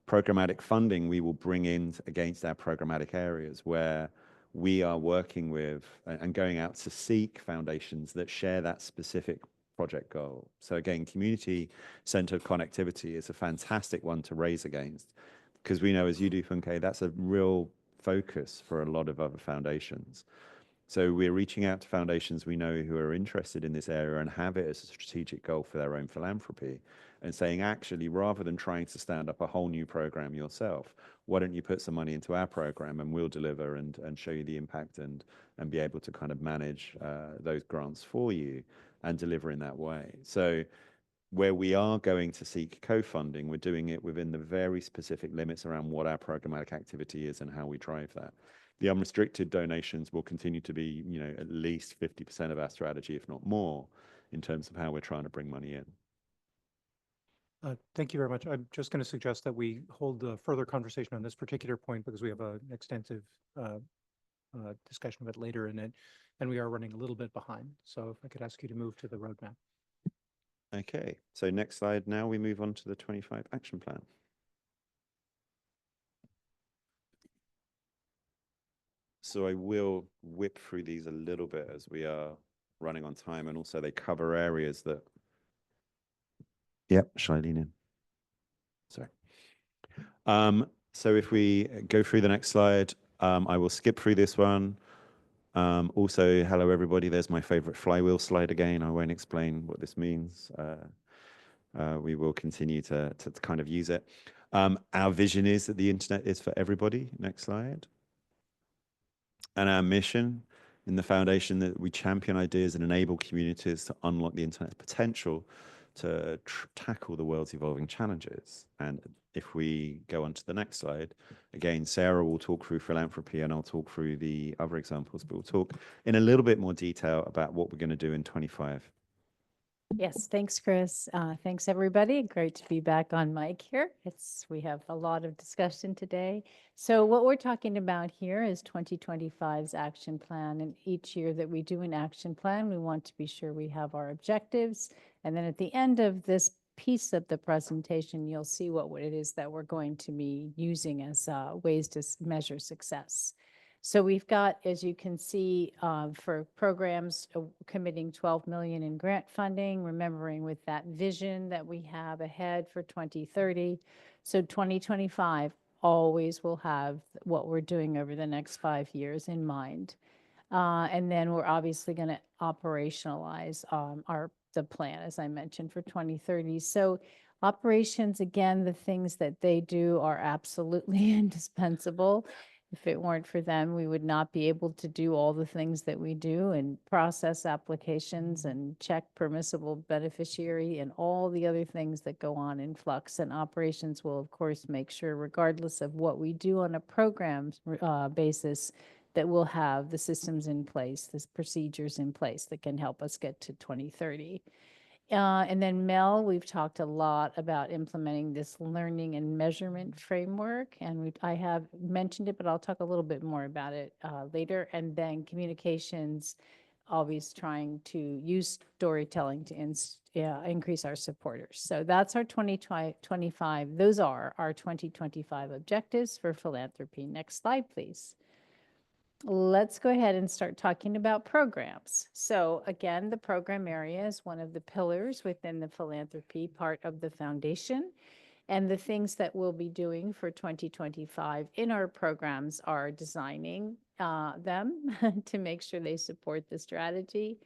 Programmatic funding, we will bring in against our programmatic areas where we are working with and going out to seek foundations that share that specific project goal. So again, community-centered connectivity is a fantastic one to raise against, because we know, as you do, Funke, that's a real focus for a lot of other foundations. So we're reaching out to foundations we know who are interested in this area and have it as a strategic goal for their own philanthropy, and saying, actually, rather than trying to stand up a whole new program yourself, why don't you put some money into our program and we'll deliver and show you the impact and be able to kind of manage those grants for you and deliver in that way. So where we are going to seek co-funding, we're doing it within the very specific limits around what our programmatic activity is and how we drive that. The unrestricted donations will continue to be, at least 50% of our strategy, if not more, in terms of how we're trying to bring money in. Thank you very much. I'm just going to suggest that we hold a further conversation on this particular point because we have an extensive discussion of it later in it, and we are running a little bit behind. So if I could ask you to move to the roadmap. Okay, so next slide. Now we move on to the 25 action plan. So I will whip through these a little bit as we are running on time, and also they cover areas that. Yep, shall I lean in? Sorry. So if we go through the next slide, I will skip through this one. Also, hello everybody. There's my favorite flywheel slide again. I won't explain what this means. We will continue to kind of use it. Our vision is that the internet is for everybody. Next slide. And our mission in the foundation that we champion ideas and enable communities to unlock the internet's potential to tackle the world's evolving challenges. And if we go on to the next slide, again, Sarah will talk through philanthropy and I'll talk through the other examples, but we'll talk in a little bit more detail about what we're going to do in 25. Yes, thanks, Chris. Thanks, everybody. Great to be back on mic here. We have a lot of discussion today. So what we're talking about here is 2025's action plan. And each year that we do an action plan, we want to be sure we have our objectives. And then at the end of this piece of the presentation, you'll see what it is that we're going to be using as ways to measure success. So we've got, as you can see, for programs committing 12 million in grant funding, remembering with that vision that we have ahead for 2030. So 2025 always will have what we're doing over the next 5 years in mind. And then we're obviously going to operationalize the plan, as I mentioned, for 2030. So operations, again, the things that they do are absolutely indispensable. If it weren't for them, we would not be able to do all the things that we do and process applications and check permissible beneficiary and all the other things that go on in Flux. And operations will, of course, make sure, regardless of what we do on a program basis, that we'll have the systems in place, the procedures in place that can help us get to 2030. And then Mel, we've talked a lot about implementing this learning and measurement framework. And I have mentioned it, but I'll talk a little bit more about it later. And then communications, always trying to use storytelling to increase our supporters. So that's our 2025. Those are our 2025 objectives for philanthropy. Next slide, please. Let's go ahead and start talking about programs. So again, the program area is one of the pillars within the philanthropy part of the foundation. And the things that we'll be doing for 2025 in our programs are designing them to make sure they support the strategy,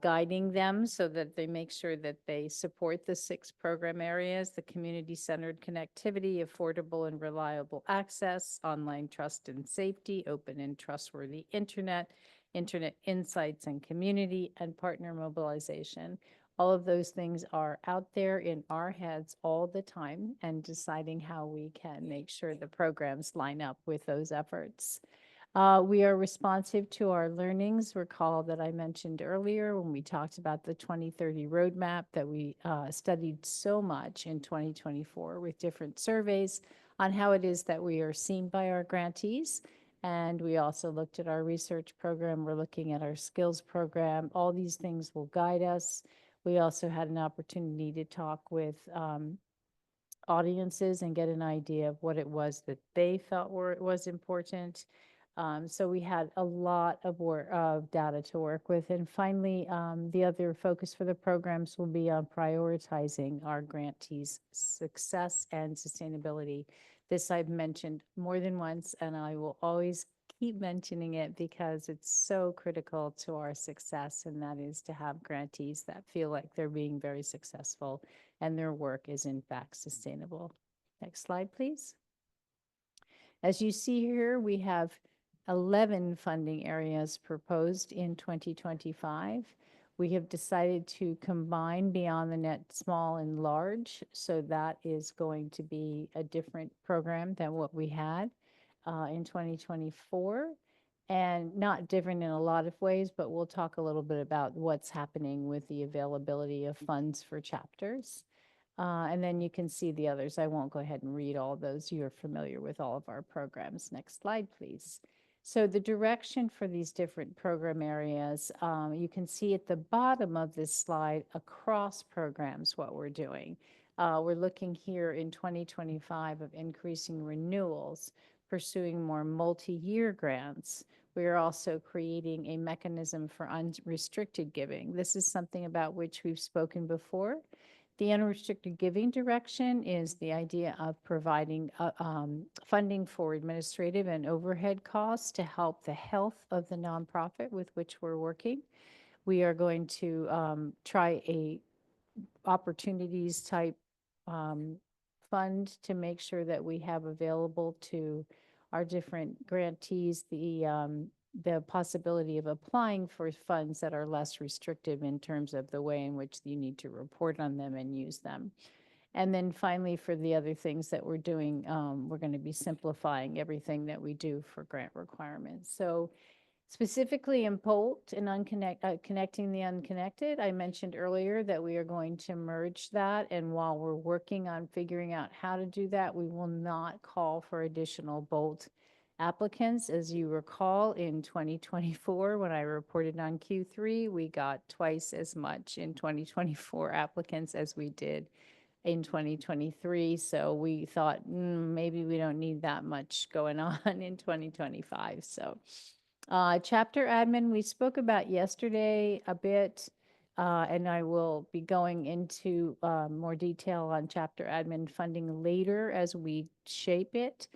guiding them so that they make sure that they support the 6 program areas: the community-centered connectivity, affordable and reliable access, online trust and safety, open and trustworthy internet, internet insights and community, and partner mobilization. All of those things are out there in our heads all the time, and deciding how we can make sure the programs line up with those efforts. We are responsive to our learnings. Recall that I mentioned earlier when we talked about the 2030 roadmap that we studied so much in 2024 with different surveys on how it is that we are seen by our grantees. And we also looked at our research program. We're looking at our skills program. All these things will guide us. We also had an opportunity to talk with audiences and get an idea of what it was that they felt was important. So we had a lot of data to work with. And finally, the other focus for the programs will be on prioritizing our grantees' success and sustainability. This I've mentioned more than once, and I will always keep mentioning it because it's so critical to our success, and that is to have grantees that feel like they're being very successful and their work is in fact sustainable. Next slide, please. As you see here, we have 11 funding areas proposed in 2025. We have decided to combine Beyond the Net small and large, so that is going to be a different program than what we had in 2024, and not different in a lot of ways, but we'll talk a little bit about what's happening with the availability of funds for chapters. And then you can see the others. I won't go ahead and read all those. You're familiar with all of our programs. Next slide, please. So the direction for these different program areas, you can see at the bottom of this slide across programs what we're doing. We're looking here in 2025 of increasing renewals, pursuing more multi-year grants. we are also creating a mechanism for unrestricted giving. This is something about which we've spoken before. The unrestricted giving direction is the idea of providing funding for administrative and overhead costs to help the health of the nonprofit with which we're working. We are going to try a opportunities type fund to make sure that we have available to our different grantees the possibility of applying for funds that are less restrictive in terms of the way in which you need to report on them and use them. And then finally, for the other things that we're doing, we're going to be simplifying everything that we do for grant requirements. So specifically in POLT and connecting the unconnected, I mentioned earlier that we are going to merge that. And while we're working on figuring out how to do that, we will not call for additional BOLT applicants. As you recall, in 2024, when I reported on Q3, we got twice as much in 2024 applicants as we did in 2023. So we thought maybe we don't need that much going on in 2025. So chapter admin, we spoke about yesterday a bit, and I will be going into more detail on chapter admin funding later as we shape it.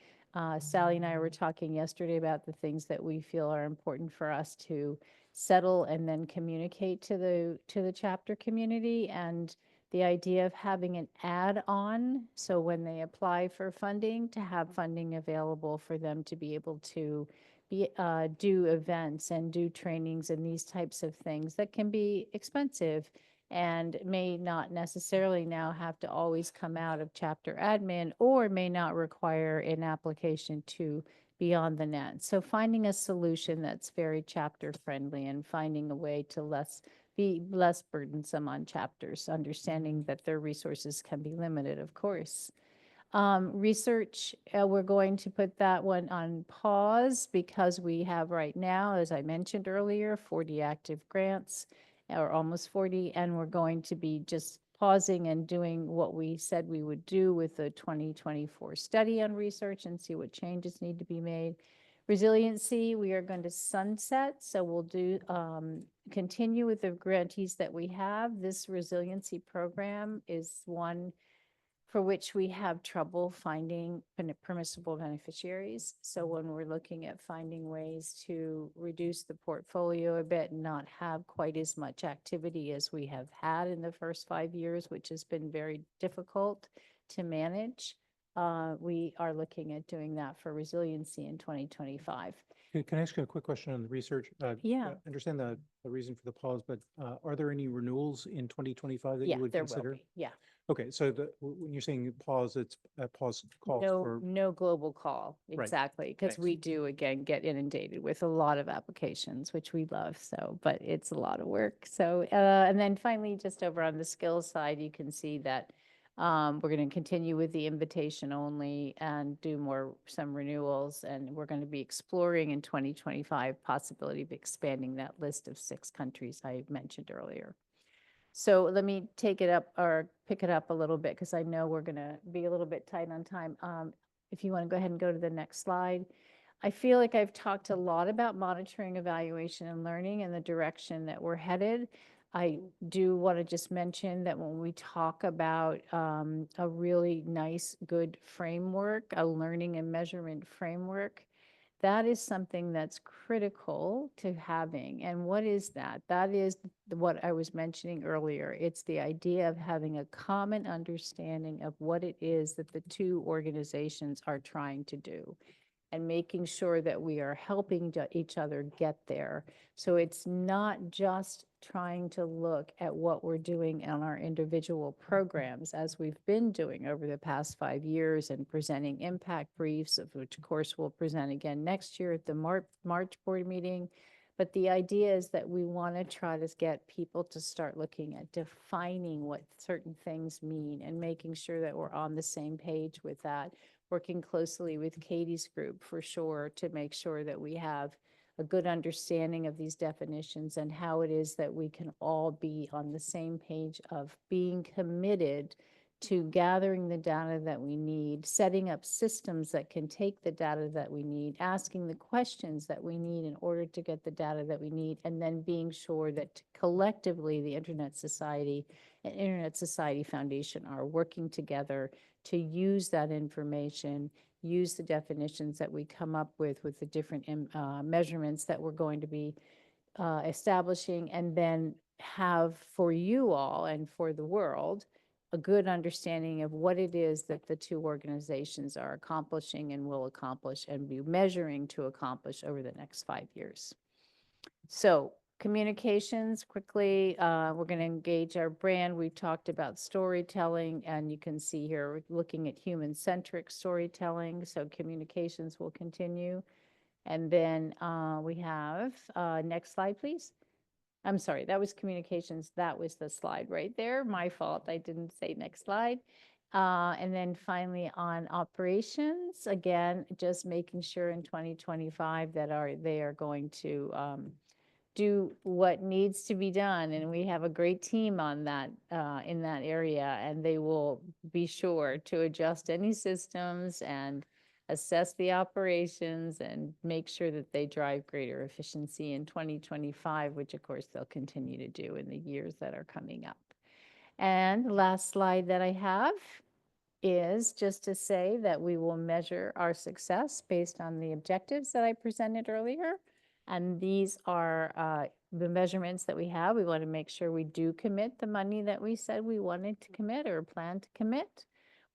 Sally and I were talking yesterday about the things that we feel are important for us to settle and then communicate to the chapter community, and the idea of having an add-on, so when they apply for funding, to have funding available for them to be able to do events and do trainings and these types of things that can be expensive and may not necessarily now have to always come out of chapter admin, or may not require an application to be on the net. So finding a solution that's very chapter friendly and finding a way to be less burdensome on chapters, understanding that their resources can be limited, of course. Research, we're going to put that one on pause because we have right now, as I mentioned earlier, 40 active grants, or almost 40, and we're going to be just pausing and doing what we said we would do with the 2024 study on research and see what changes need to be made. Resiliency, we are going to sunset, so we'll do continue with the grantees that we have. This resiliency program is one for which we have trouble finding permissible beneficiaries. So when we're looking at finding ways to reduce the portfolio a bit and not have quite as much activity as we have had in the first 5 years, which has been very difficult to manage, we are looking at doing that for resiliency in 2025. Can I ask you a quick question on the research? Yeah. I understand the reason for the pause, but are there any renewals in 2025 that Yeah, you would there will consider? be. Yeah. Okay, so when you're saying pause, it's a pause call for, No global call, Right. exactly, because Thanks. we do, again, get inundated with a lot of applications, which we love, so, but it's a lot of work. So, and then finally, just over on the skills side, you can see that we're going to continue with the invitation only and do some renewals, and we're going to be exploring in 2025 possibility of expanding that list of 6 countries I mentioned earlier. So let me take it up or pick it up a little bit because I know we're going to be a little bit tight on time. If you want to go ahead and go to the next slide. I feel like I've talked a lot about monitoring, evaluation, and learning and the direction that we're headed. I do want to just mention that when we talk about a really nice, good framework, a learning and measurement framework, that is something that's critical to having. And what is that? That is what I was mentioning earlier. It's the idea of having a common understanding of what it is that the two organizations are trying to do, and making sure that we are helping each other get there. So it's not just trying to look at what we're doing on our individual programs, as we've been doing over the past 5 years, and presenting impact briefs, of which, of course, we'll present again next year at the March board meeting. But the idea is that we want to try to get people to start looking at defining what certain things mean and making sure that we're on the same page with that, working closely with Katie's group for sure to make sure that we have a good understanding of these definitions and how it is that we can all be on the same page of being committed to gathering the data that we need, setting up systems that can take the data that we need, asking the questions that we need in order to get the data that we need, and then being sure that collectively the Internet Society and Internet Society Foundation are working together to use that information, use the definitions that we come up with the different measurements that we're going to be establishing, and then have for you all and for the world a good understanding of what it is that the two organizations are accomplishing and will accomplish and be measuring to accomplish over the next 5 years. So communications, quickly, we're going to engage our brand. We've talked about storytelling, and you can see here, we're looking at human-centric storytelling, so communications will continue. And then we have, next slide, please. I'm sorry, that was communications. That was the slide right there. My fault. I didn't say next slide. And then finally on operations, again, just making sure in 2025 that they are going to do what needs to be done. And we have a great team on that, in that area, and they will be sure to adjust any systems and assess the operations and make sure that they drive greater efficiency in 2025, which of course they'll continue to do in the years that are coming up. And the last slide that I have is just to say that we will measure our success based on the objectives that I presented earlier. And these are the measurements that we have. We want to make sure we do commit the money that we said we wanted to commit or plan to commit.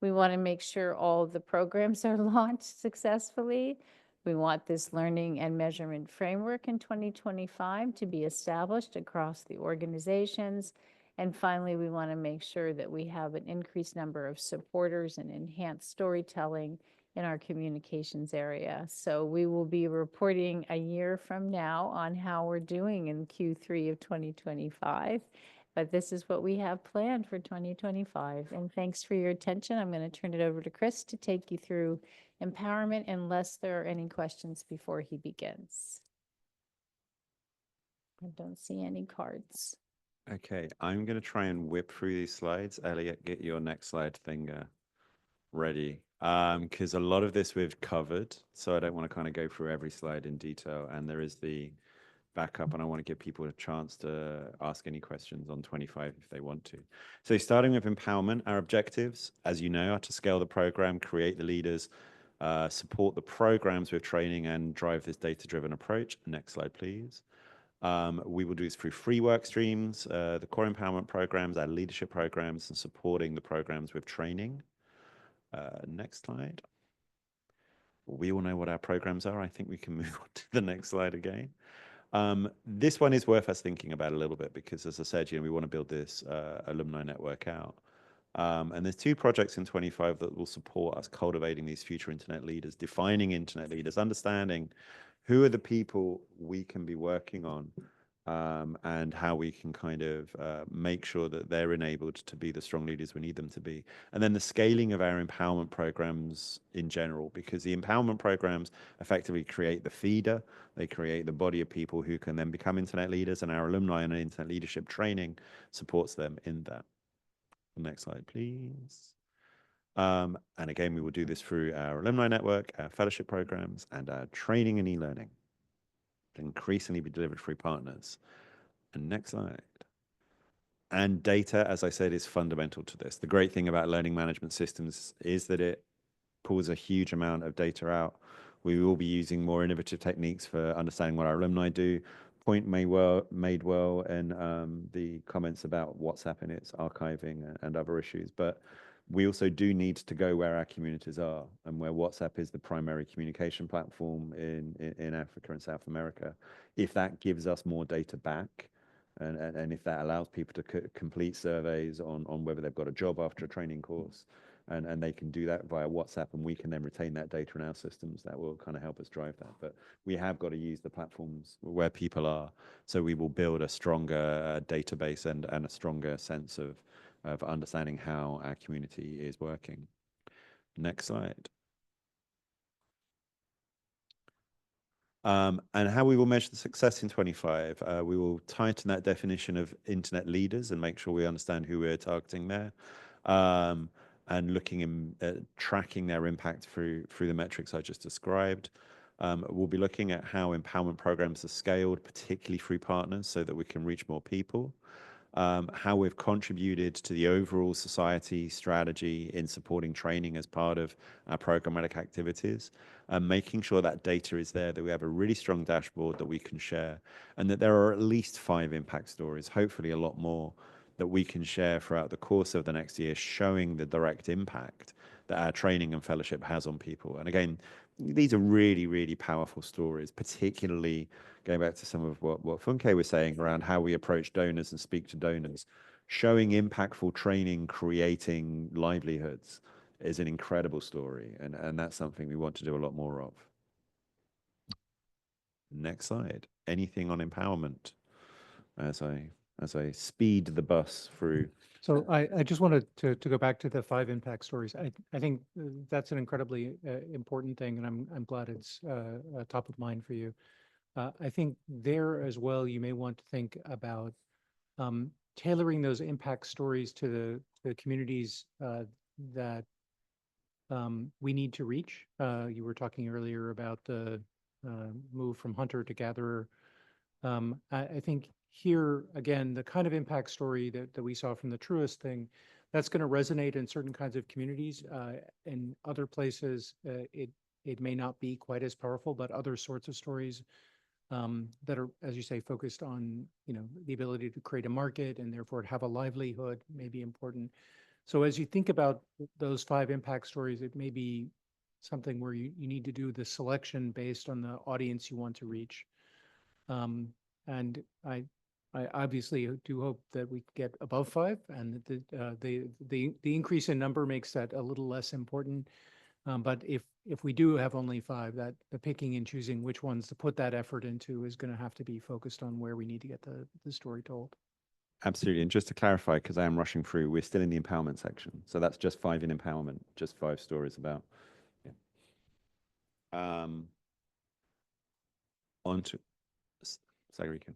We want to make sure all of the programs are launched successfully. We want this learning and measurement framework in 2025 to be established across the organizations. And finally, we want to make sure that we have an increased number of supporters and enhanced storytelling in our communications area. So we will be reporting a year from now on how we're doing in Q3 of 2025. But this is what we have planned for 2025. And thanks for your attention. I'm going to turn it over to Chris to take you through empowerment, unless there are any questions before he begins. I don't see any cards. Okay, I'm going to try and whip through these slides. Elliot, get your next slide thing ready. Because a lot of this we've covered, so I don't want to kind of go through every slide in detail. And there is the backup, and I want to give people a chance to ask any questions on 25 if they want to. So starting with empowerment, our objectives, as you know, are to scale the program, create the leaders, support the programs with training, and drive this data-driven approach. Next slide, please. We will do this through 3 work streams, the core empowerment programs, our leadership programs, and supporting the programs with training. Next slide. We all know what our programs are. I think we can move on to the next slide again. This one is worth us thinking about a little bit because, as I said, we want to build this alumni network out. And there's 2 projects in 25 that will support us cultivating these future internet leaders, defining internet leaders, understanding who are the people we can be working on, and how we can kind of make sure that they're enabled to be the strong leaders we need them to be. And then the scaling of our empowerment programs in general, because the empowerment programs effectively create the feeder, they create the body of people who can then become internet leaders, and our alumni and internet leadership training supports them in that. Next slide, please. And again, we will do this through our alumni network, our fellowship programs, and our training and e-learning. Increasingly be delivered through partners. And next slide. And data, as I said, is fundamental to this. The great thing about learning management systems is that it pulls a huge amount of data out. We will be using more innovative techniques for understanding what our alumni do. Point made well in the comments about WhatsApp and its archiving and other issues. But we also do need to go where our communities are, and where WhatsApp is the primary communication platform in Africa and South America. If that gives us more data back, and if that allows people to complete surveys on whether they've got a job after a training course, and they can do that via WhatsApp, and we can then retain that data in our systems, that will kind of help us drive that. But we have got to use the platforms where people are, so we will build a stronger database and a stronger sense of understanding how our community is working. Next slide. And how we will measure the success in 25. We will tighten that definition of internet leaders and make sure we understand who we're targeting there. and looking at tracking their impact through the metrics I just described. We'll be looking at how empowerment programs are scaled, particularly through partners, so that we can reach more people. How we've contributed to the overall society strategy in supporting training as part of our programmatic activities, and making sure that data is there, that we have a really strong dashboard that we can share, and that there are at least 5 impact stories, hopefully a lot more, that we can share throughout the course of the next year, showing the direct impact that our training and fellowship has on people. And again, these are really, really powerful stories, particularly going back to some of what Funke was saying around how we approach donors and speak to donors. Showing impactful training, creating livelihoods is an incredible story. And that's something we want to do a lot more of. Next slide. Anything on empowerment as I speed the bus through. So I just wanted to go back to the 5 impact stories. I think that's an incredibly important thing, and I'm glad it's top of mind for you. I think there as well, you may want to think about tailoring those impact stories to the communities that we need to reach. You were talking earlier about the move from hunter to gatherer. I think here, again, the kind of impact story that we saw from the Truist thing, that's going to resonate in certain kinds of communities. In other places, it may not be quite as powerful, but other sorts of stories that are, as you say, focused on, the ability to create a market and therefore have a livelihood may be important. So as you think about those 5 impact stories, it may be something where you need to do the selection based on the audience you want to reach. And I obviously do hope that we get above 5, and that the increase in number makes that a little less important. But if we do have only 5, that the picking and choosing which ones to put that effort into is going to have to be focused on where we need to get the story told. Absolutely. And just to clarify, because I am rushing through, we're still in the empowerment section. So that's just 5 in empowerment, just 5 stories about. Yeah. On to Sagarika.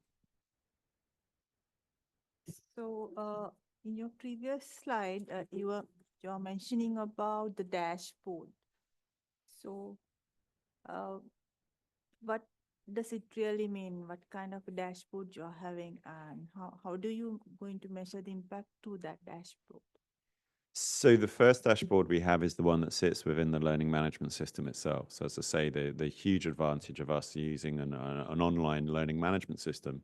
So in your previous slide, you are mentioning about the dashboard. So what does it really mean? What kind of a dashboard you're having, and how do you going to measure the impact to that dashboard? So the first dashboard we have is the one that sits within the learning management system itself. So as I say, the huge advantage of us using an online learning management system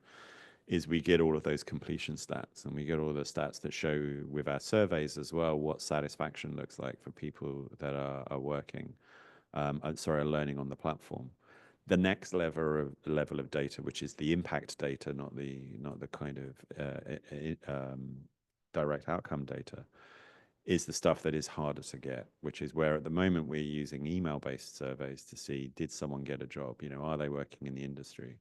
is we get all of those completion stats, and we get all the stats that show with our surveys as well what satisfaction looks like for people that are working, are learning on the platform. The next level of data, which is the impact data, not the kind of direct outcome data, is the stuff that is harder to get, which is where at the moment we're using email-based surveys to see, did someone get a job? Are they working in the industry?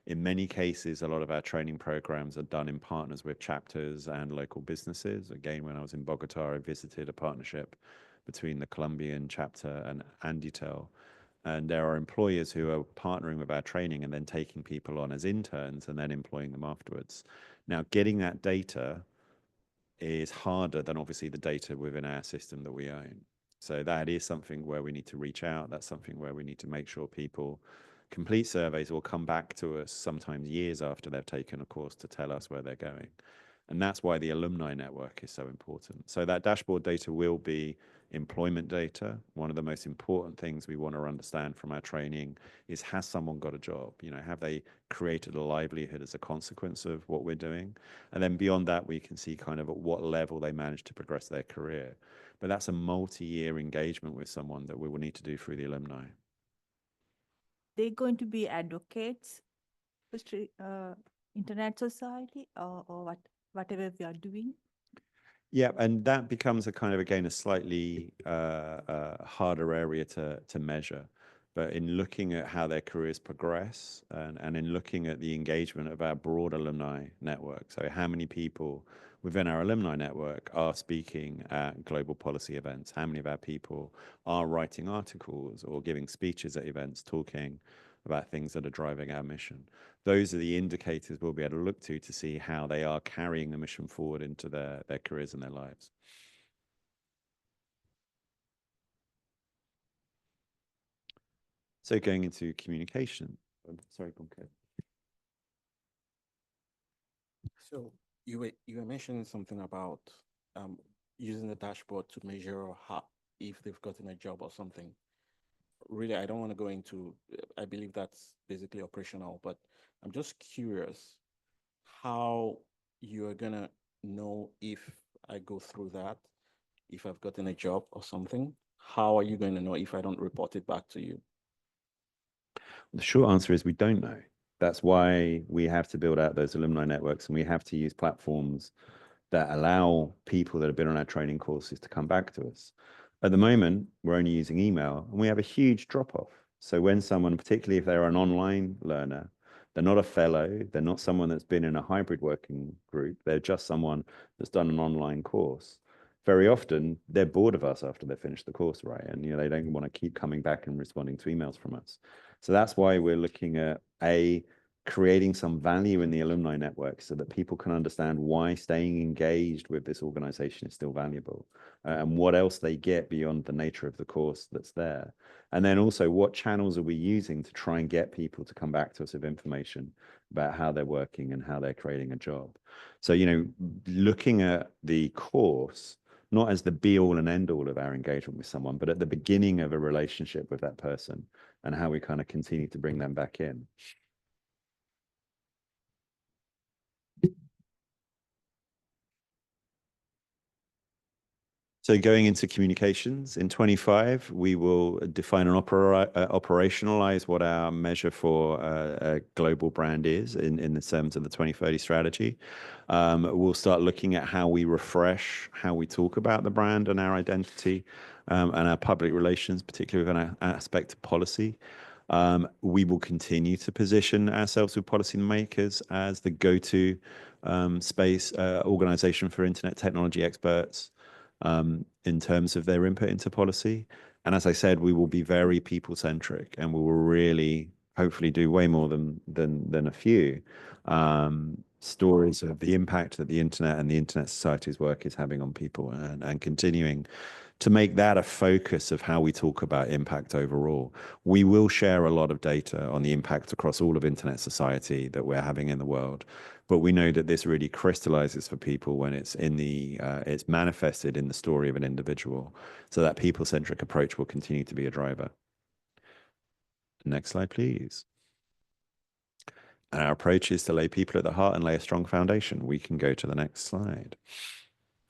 In many cases, a lot of our training programs are done in partners with chapters and local businesses. Again, when I was in Bogota, I visited a partnership between the Colombian chapter and Anditel. And there are employers who are partnering with our training and then taking people on as interns and then employing them afterwards. Now, getting that data is harder than obviously the data within our system that we own. So that is something where we need to reach out. That's something where we need to make sure people complete surveys or come back to us sometimes years after they've taken a course to tell us where they're going. And that's why the alumni network is so important. So that dashboard data will be employment data. One of the most important things we want to understand from our training is, has someone got a job? Have they created a livelihood as a consequence of what we're doing? And then beyond that, we can see kind of at what level they managed to progress their career. But that's a multi-year engagement with someone that we will need to do through the alumni. They're going to be advocates for Internet Society, or whatever we are doing? Yeah, and that becomes a kind of, again, a slightly harder area to measure. But in looking at how their careers progress and in looking at the engagement of our broad alumni network, so how many people within our alumni network are speaking at global policy events, how many of our people are writing articles or giving speeches at events talking about things that are driving our mission. Those are the indicators we'll be able to look to see how they are carrying the mission forward into their careers and their lives. So going into communication, sorry, Bunker. So you were mentioning something about using the dashboard to measure how if they've gotten a job or something. Really, I don't want to go into, I believe that's basically operational, but I'm just curious how you're gonna know if I go through that, if I've gotten a job or something. How are you going to know if I don't report it back to you? The short answer is we don't know. That's why we have to build out those alumni networks, and we have to use platforms that allow people that have been on our training courses to come back to us. At the moment, we're only using email, and we have a huge drop-off. So when someone, particularly if they're an online learner, they're not a fellow, they're not someone that's been in a hybrid working group, they're just someone that's done an online course. Very often, they're bored of us after they finish the course, right? And they don't want to keep coming back and responding to emails from us. So that's why we're looking at creating some value in the alumni network so that people can understand why staying engaged with this organization is still valuable, and what else they get beyond the nature of the course that's there. And then also, what channels are we using to try and get people to come back to us with information about how they're working and how they're creating a job. So, looking at the course, not as the be all and end all of our engagement with someone, but at the beginning of a relationship with that person, and how we kind of continue to bring them back in. So going into communications, in 25, we will define and operationalize what our measure for a global brand is in the terms of the 2030 strategy. We'll start looking at how we refresh, how we talk about the brand and our identity, and our public relations, particularly with an aspect of policy. We will continue to position ourselves with policymakers as the go-to space organization for internet technology experts in terms of their input into policy. And as I said, we will be very people-centric, and we will really hopefully do way more than a few stories of the impact that the internet and the Internet Society's work is having on people, and continuing to make that a focus of how we talk about impact overall. We will share a lot of data on the impact across all of Internet Society that we're having in the world, but we know that this really crystallizes for people when it's it's manifested in the story of an individual. So that people-centric approach will continue to be a driver. Next slide, please. And our approach is to lay people at the heart and lay a strong foundation. We can go to the next slide.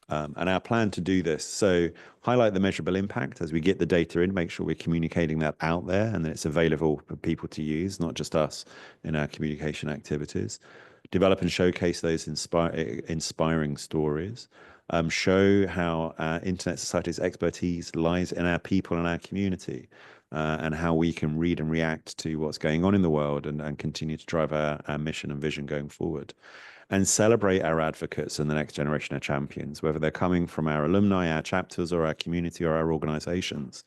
And our plan to do this, so highlight the measurable impact as we get the data in, make sure we're communicating that out there and that it's available for people to use, not just us in our communication activities. Develop and showcase those inspiring stories. Show how Internet Society's expertise lies in our people and our community, and how we can read and react to what's going on in the world and continue to drive our mission and vision going forward. And celebrate our advocates and the next generation of champions, whether they're coming from our alumni, our chapters, or our community, or our organizations.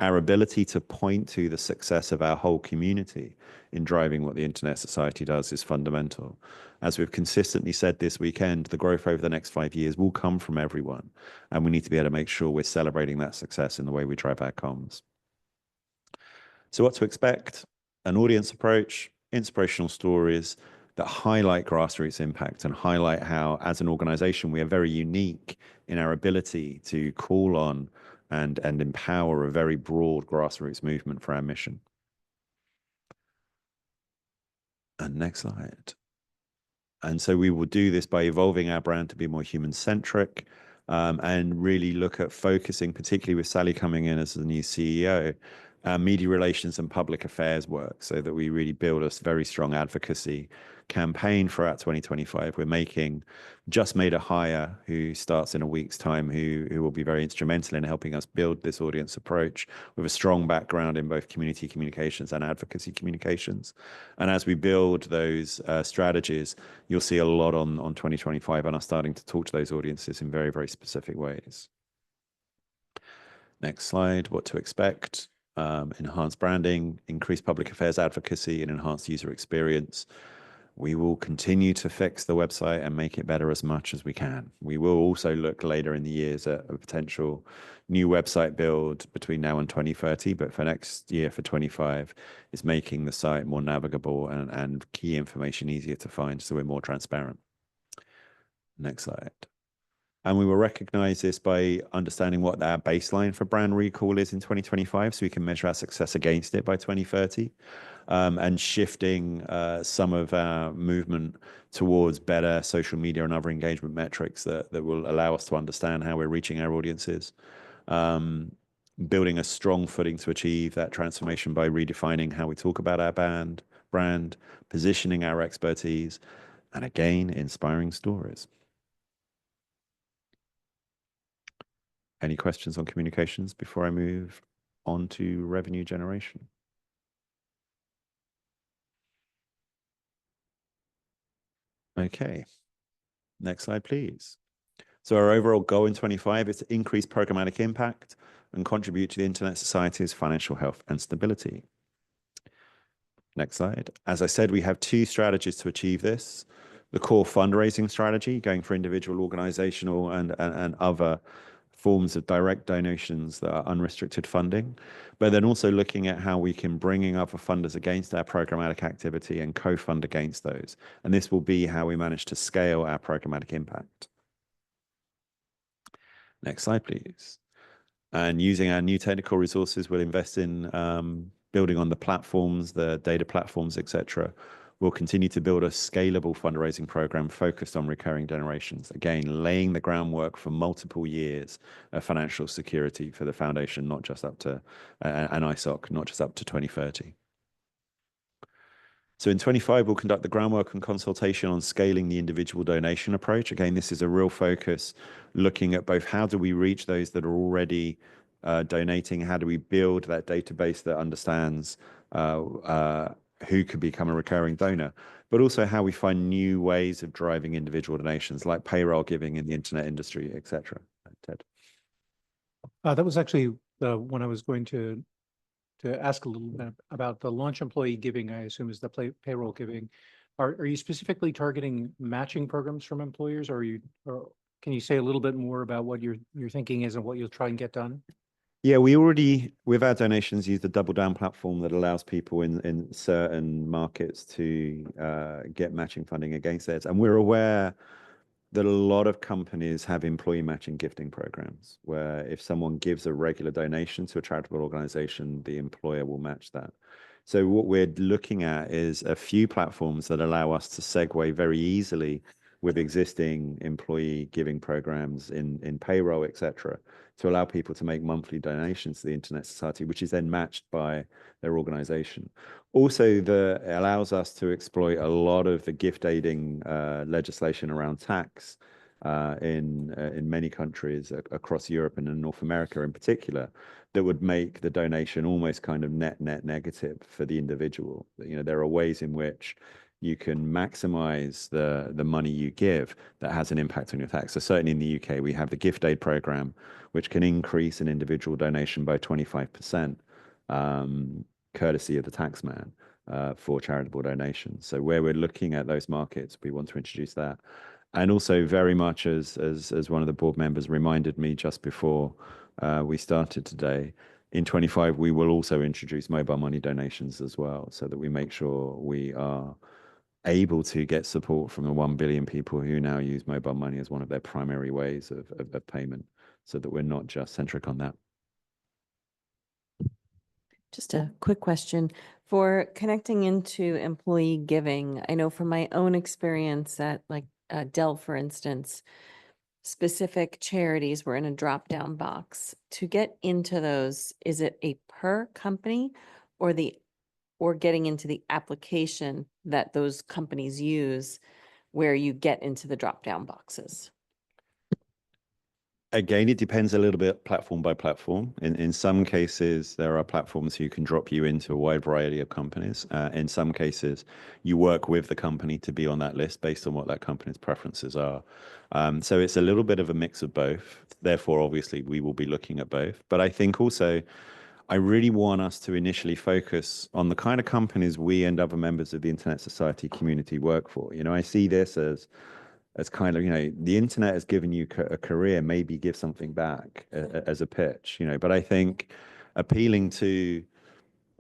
Our ability to point to the success of our whole community in driving what the Internet Society does is fundamental. As we've consistently said this weekend, the growth over the next 5 years will come from everyone, and we need to be able to make sure we're celebrating that success in the way we drive our comms. So what to expect? An audience approach, inspirational stories that highlight grassroots impact and highlight how, as an organization, we are very unique in our ability to call on and empower a very broad grassroots movement for our mission. And next slide. And so we will do this by evolving our brand to be more human-centric, and really look at focusing, particularly with Sally coming in as the new CEO, media relations and public affairs work, so that we really build a very strong advocacy campaign throughout 2025. We're just made a hire who starts in a week's time, who will be very instrumental in helping us build this audience approach with a strong background in both community communications and advocacy communications. And as we build those strategies, you'll see a lot on 2025 and are starting to talk to those audiences in very, very specific ways. Next slide, what to expect. Enhanced branding, increased public affairs advocacy, and enhanced user experience. We will continue to fix the website and make it better as much as we can. We will also look later in the years at a potential new website build between now and 2030, but for next year, for 25, is making the site more navigable and key information easier to find so we're more transparent. Next slide. And we will recognize this by understanding what our baseline for brand recall is in 2025, so we can measure our success against it by 2030, and shifting some of our movement towards better social media and other engagement metrics that will allow us to understand how we're reaching our audiences. Building a strong footing to achieve that transformation by redefining how we talk about our brand, positioning our expertise, and again, inspiring stories. Any questions on communications before I move on to revenue generation? Okay, next slide, please. So our overall goal in 25 is to increase programmatic impact and contribute to the Internet Society's financial health and stability. Next slide. As I said, we have two strategies to achieve this. The core fundraising strategy, going for individual, organizational, and other forms of direct donations that are unrestricted funding, but then also looking at how we can bring other funders against our programmatic activity and co-fund against those. And this will be how we manage to scale our programmatic impact. Next slide, please. And using our new technical resources, we'll invest in building on the platforms, the data platforms, etc. We'll continue to build a scalable fundraising program focused on recurring donations. Again, laying the groundwork for multiple years of financial security for the foundation, not just up to an ISOC, not just up to 2030. So in 25, we'll conduct the groundwork and consultation on scaling the individual donation approach. Again, this is a real focus, looking at both how do we reach those that are already donating, how do we build that database that understands who could become a recurring donor, but also how we find new ways of driving individual donations, like payroll giving in the internet industry, etc. Ted. That was actually when I was going to ask a little bit about the launch employee giving, I assume is the payroll giving. Are you specifically targeting matching programs from employers, or can you say a little bit more about what your thinking is and what you'll try and get done? Yeah, we already, with our donations, use the Double Down platform that allows people in certain markets to get matching funding against theirs. And we're aware that a lot of companies have employee matching gifting programs, where if someone gives a regular donation to a charitable organization, the employer will match that. So what we're looking at is a few platforms that allow us to segue very easily with existing employee giving programs in payroll, etc., to allow people to make monthly donations to the Internet Society, which is then matched by their organization. Also, it allows us to exploit a lot of the gift aiding legislation around tax in many countries across Europe and in North America in particular, that would make the donation almost kind of net negative for the individual. You know, there are ways in which you can maximize the money you give that has an impact on your tax. So certainly in the UK, we have the gift aid program, which can increase an individual donation by 25%, courtesy of the taxman, for charitable donations. So where we're looking at those markets, we want to introduce that. And also very much as one of the board members reminded me just before we started today, in 25, we will also introduce mobile money donations as well, so that we make sure we are able to get support from the 1 billion people who now use mobile money as one of their primary ways of payment, so that we're not just centric on that. Just a quick question for connecting into employee giving. I know from my own experience at Dell, for instance, specific charities were in a drop-down box. To get into those, is it a per company or getting into the application that those companies use where you get into the drop-down boxes? Again, it depends a little bit platform by platform. In some cases, there are platforms who can drop you into a wide variety of companies. In some cases, you work with the company to be on that list based on what that company's preferences are. So it's a little bit of a mix of both. Therefore, obviously, we will be looking at both. But I think also I really want us to initially focus on the kind of companies we and other members of the Internet Society community work for. You know, I see this as kind of, you know, the internet has given you a career, maybe give something back as a pitch, you know, but I think appealing to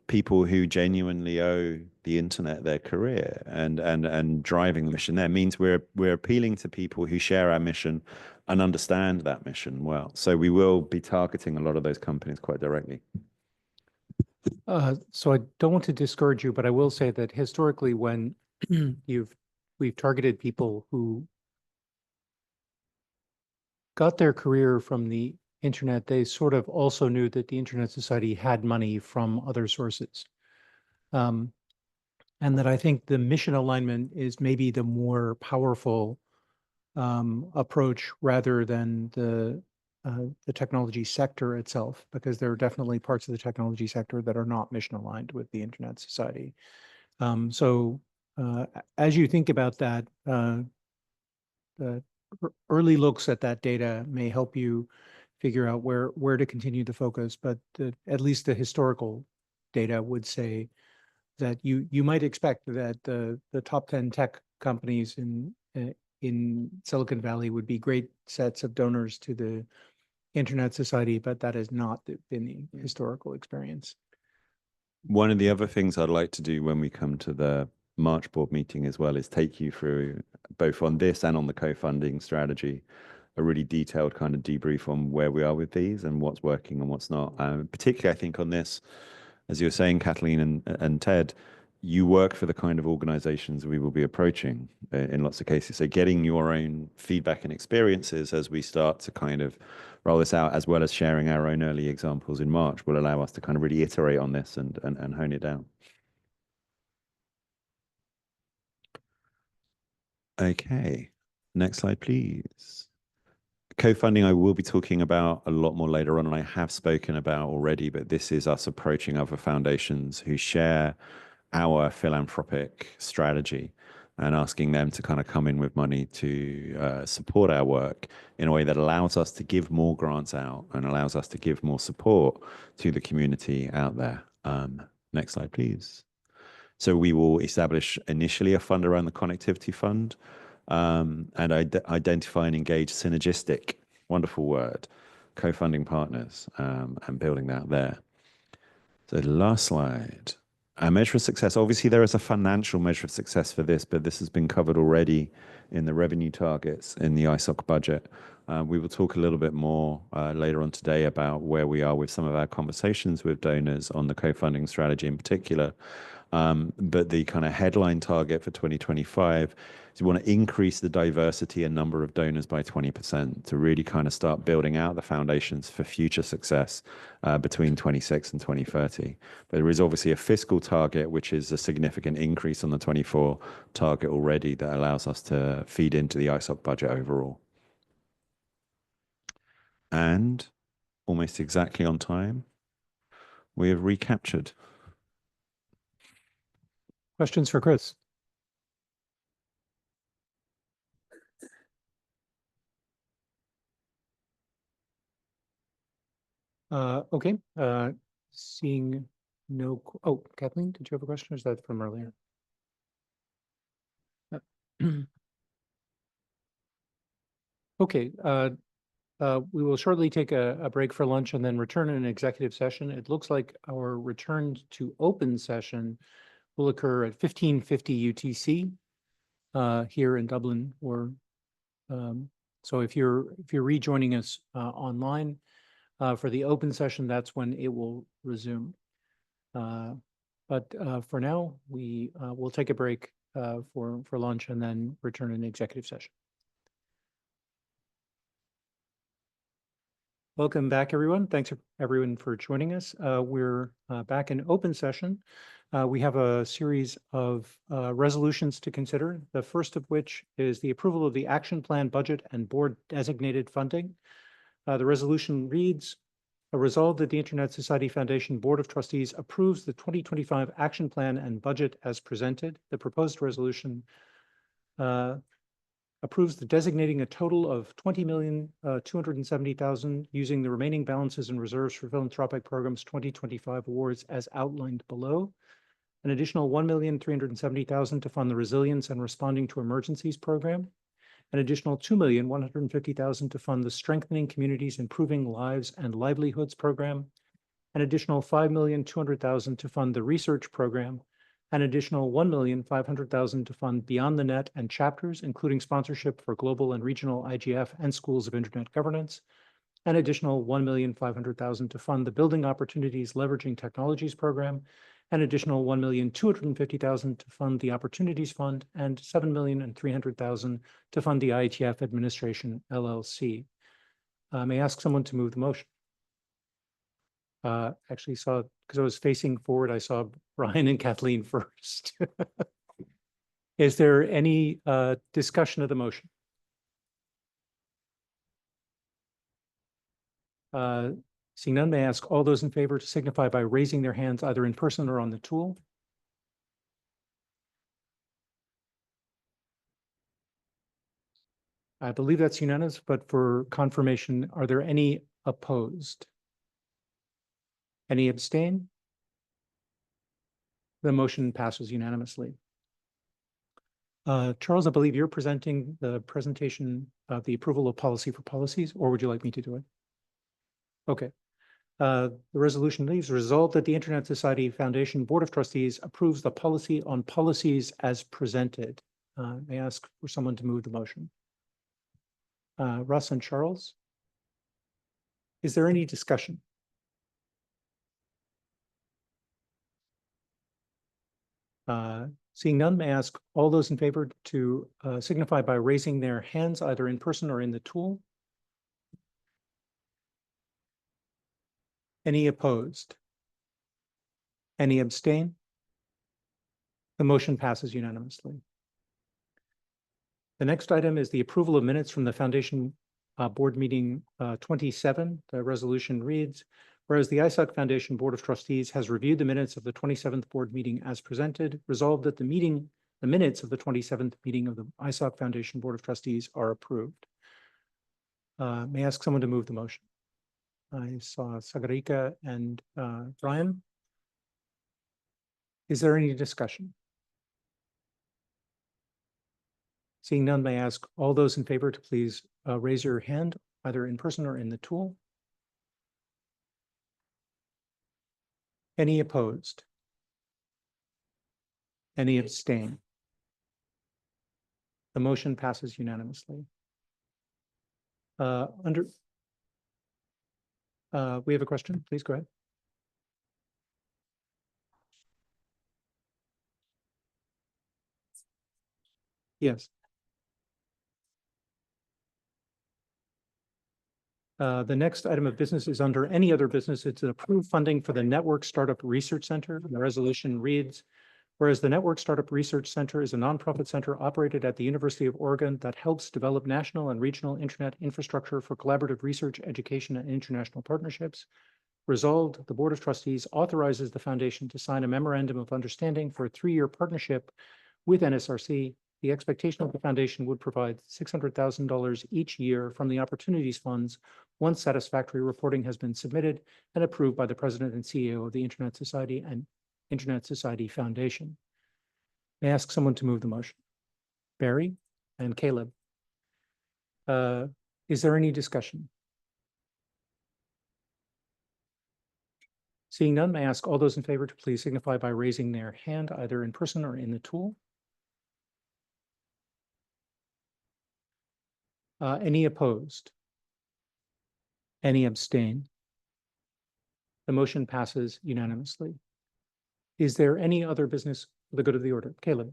people who genuinely owe the internet their career and driving the mission there means we're appealing to people who share our mission and understand that mission well. So we will be targeting a lot of those companies quite directly. So I don't want to discourage you, but I will say that historically, when we've targeted people who got their career from the internet, they sort of also knew that the Internet Society had money from other sources. And that I think the mission alignment is maybe the more powerful approach rather than the technology sector itself, because there are definitely parts of the technology sector that are not mission aligned with the Internet Society. So as you think about that, early looks at that data may help you figure out where to continue to focus, but at least the historical data would say that you might expect that the top 10 tech companies in Silicon Valley would be great sets of donors to the Internet Society, but that has not been the historical experience. One of the other things I'd like to do when we come to the March board meeting as well is take you through, both on this and on the co-funding strategy, a really detailed kind of debrief on where we are with these and what's working and what's not. Particularly, I think on this, as you were saying, Kathleen and Ted, you work for the kind of organizations we will be approaching in lots of cases. So getting your own feedback and experiences as we start to kind of roll this out, as well as sharing our own early examples in March, will allow us to kind of really iterate on this and hone it down. Okay, next slide, please. Co-funding, I will be talking about a lot more later on, and I have spoken about already, but this is us approaching other foundations who share our philanthropic strategy and asking them to kind of come in with money to support our work in a way that allows us to give more grants out and allows us to give more support to the community out there. Next slide, please. So we will establish initially a fund around the connectivity fund and identify and engage synergistic, wonderful word, co-funding partners and building that there. So the last slide. Our measure of success. Obviously, there is a financial measure of success for this, but this has been covered already in the revenue targets in the ISOC budget. We will talk a little bit more later on today about where we are with some of our conversations with donors on the co-funding strategy in particular. But the kind of headline target for 2025 is we want to increase the diversity and number of donors by 20% to really kind of start building out the foundations for future success between 26 and 2030. But there is obviously a fiscal target, which is a significant increase on the 24 target already that allows us to feed into the ISOC budget overall. And almost exactly on time, we have recaptured. Questions for Chris? Okay, seeing no, oh, Kathleen, did you have a question, or is that from earlier? Okay, we will shortly take a break for lunch and then return in an executive session. It looks like our return to open session will occur at 15:50 UTC here in Dublin. Or so if you're rejoining us online for the open session, that's when it will resume. But for now, we will take a break for lunch and then return in executive session. Welcome back, everyone. Thanks everyone for joining us. We're back in open session. We have a series of resolutions to consider, the first of which is the approval of the action plan, budget, and board designated funding. The resolution reads, a resolve that the Internet Society Foundation Board of Trustees approves the 2025 action plan and budget as presented. The proposed resolution approves the designating a total of 20,270,000 using the remaining balances and reserves for philanthropic programs 2025 awards as outlined below. An additional 1,370,000 to fund the Resilience and Responding to Emergencies program. An additional 2,150,000 to fund the Strengthening Communities, Improving Lives and Livelihoods program. An additional 5,200,000 to fund the research program. An additional 1,500,000 to fund Beyond the Net and chapters, including sponsorship for global and regional IGF and schools of internet governance. An additional 1,500,000 to fund the Building Opportunities Leveraging Technologies program. An additional 1,250,000 to fund the Opportunities Fund, and 7,300,000 to fund the IETF Administration LLC. May I ask someone to move the motion? Actually saw, because I was facing forward, I saw Brian and Kathleen first. Is there any discussion of the motion? Seeing none, may I ask all those in favor to signify by raising their hands either in person or on the tool? I believe that's unanimous, but for confirmation, are there any opposed? Any abstain? The motion passes unanimously. Charles, I believe you're presenting the presentation of the approval of policy for policies, or would you like me to do it? Okay. The resolution leaves resolved that the Internet Society Foundation Board of Trustees approves the policy on policies as presented. May I ask for someone to move the motion? Russ and Charles? Is there any discussion? Seeing none, may I ask all those in favor to signify by raising their hands either in person or in the tool? Any opposed? Any abstain? The motion passes unanimously. The next item is the approval of minutes from the Foundation Board Meeting 27. The resolution reads, whereas the ISOC Foundation Board of Trustees has reviewed the minutes of the 27th board meeting as presented, resolved that the minutes of the 27th meeting of the ISOC Foundation Board of Trustees are approved. May I ask someone to move the motion? I saw Sagarika and Brian. Is there any discussion? Seeing none, may I ask all those in favor to please raise your hand, either in person or in the tool. Any opposed? Any abstain? The motion passes unanimously. We have a question, please go ahead. Yes. The next item of business is under any other business. It's approved funding for the Network Startup Research Center. The resolution reads, whereas the Network Startup Research Center is a nonprofit center operated at the University of Oregon that helps develop national and regional internet infrastructure for collaborative research, education, and international partnerships. Resolved, the Board of Trustees authorizes the foundation to sign a memorandum of understanding for a 3-year partnership with NSRC. The expectation of the foundation would provide $600,000 each year from the opportunities funds once satisfactory reporting has been submitted and approved by the president and CEO of the Internet Society and Internet Society Foundation. May I ask someone to move the motion? Barry and Caleb. Is there any discussion? Seeing none, may I ask all those in favor to please signify by raising their hand either in person or in the tool. Any opposed? Any abstain? The motion passes unanimously. Is there any other business for the good of the order? Caleb.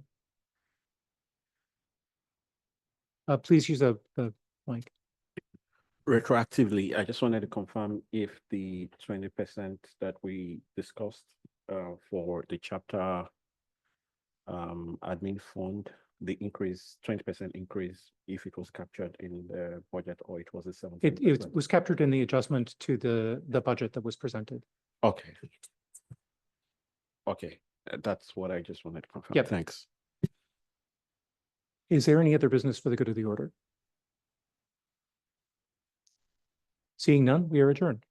Please use the mic. Retroactively, I just wanted to confirm if the 20% that we discussed for the chapter admin fund, the increase, 20% increase, if it was captured in the budget or it was a 17%. It was captured in the adjustment to the budget that was presented. Okay. Okay, that's what I just wanted to confirm. Yep. Thanks. Is there any other business for the good of the order? Seeing none, we are adjourned.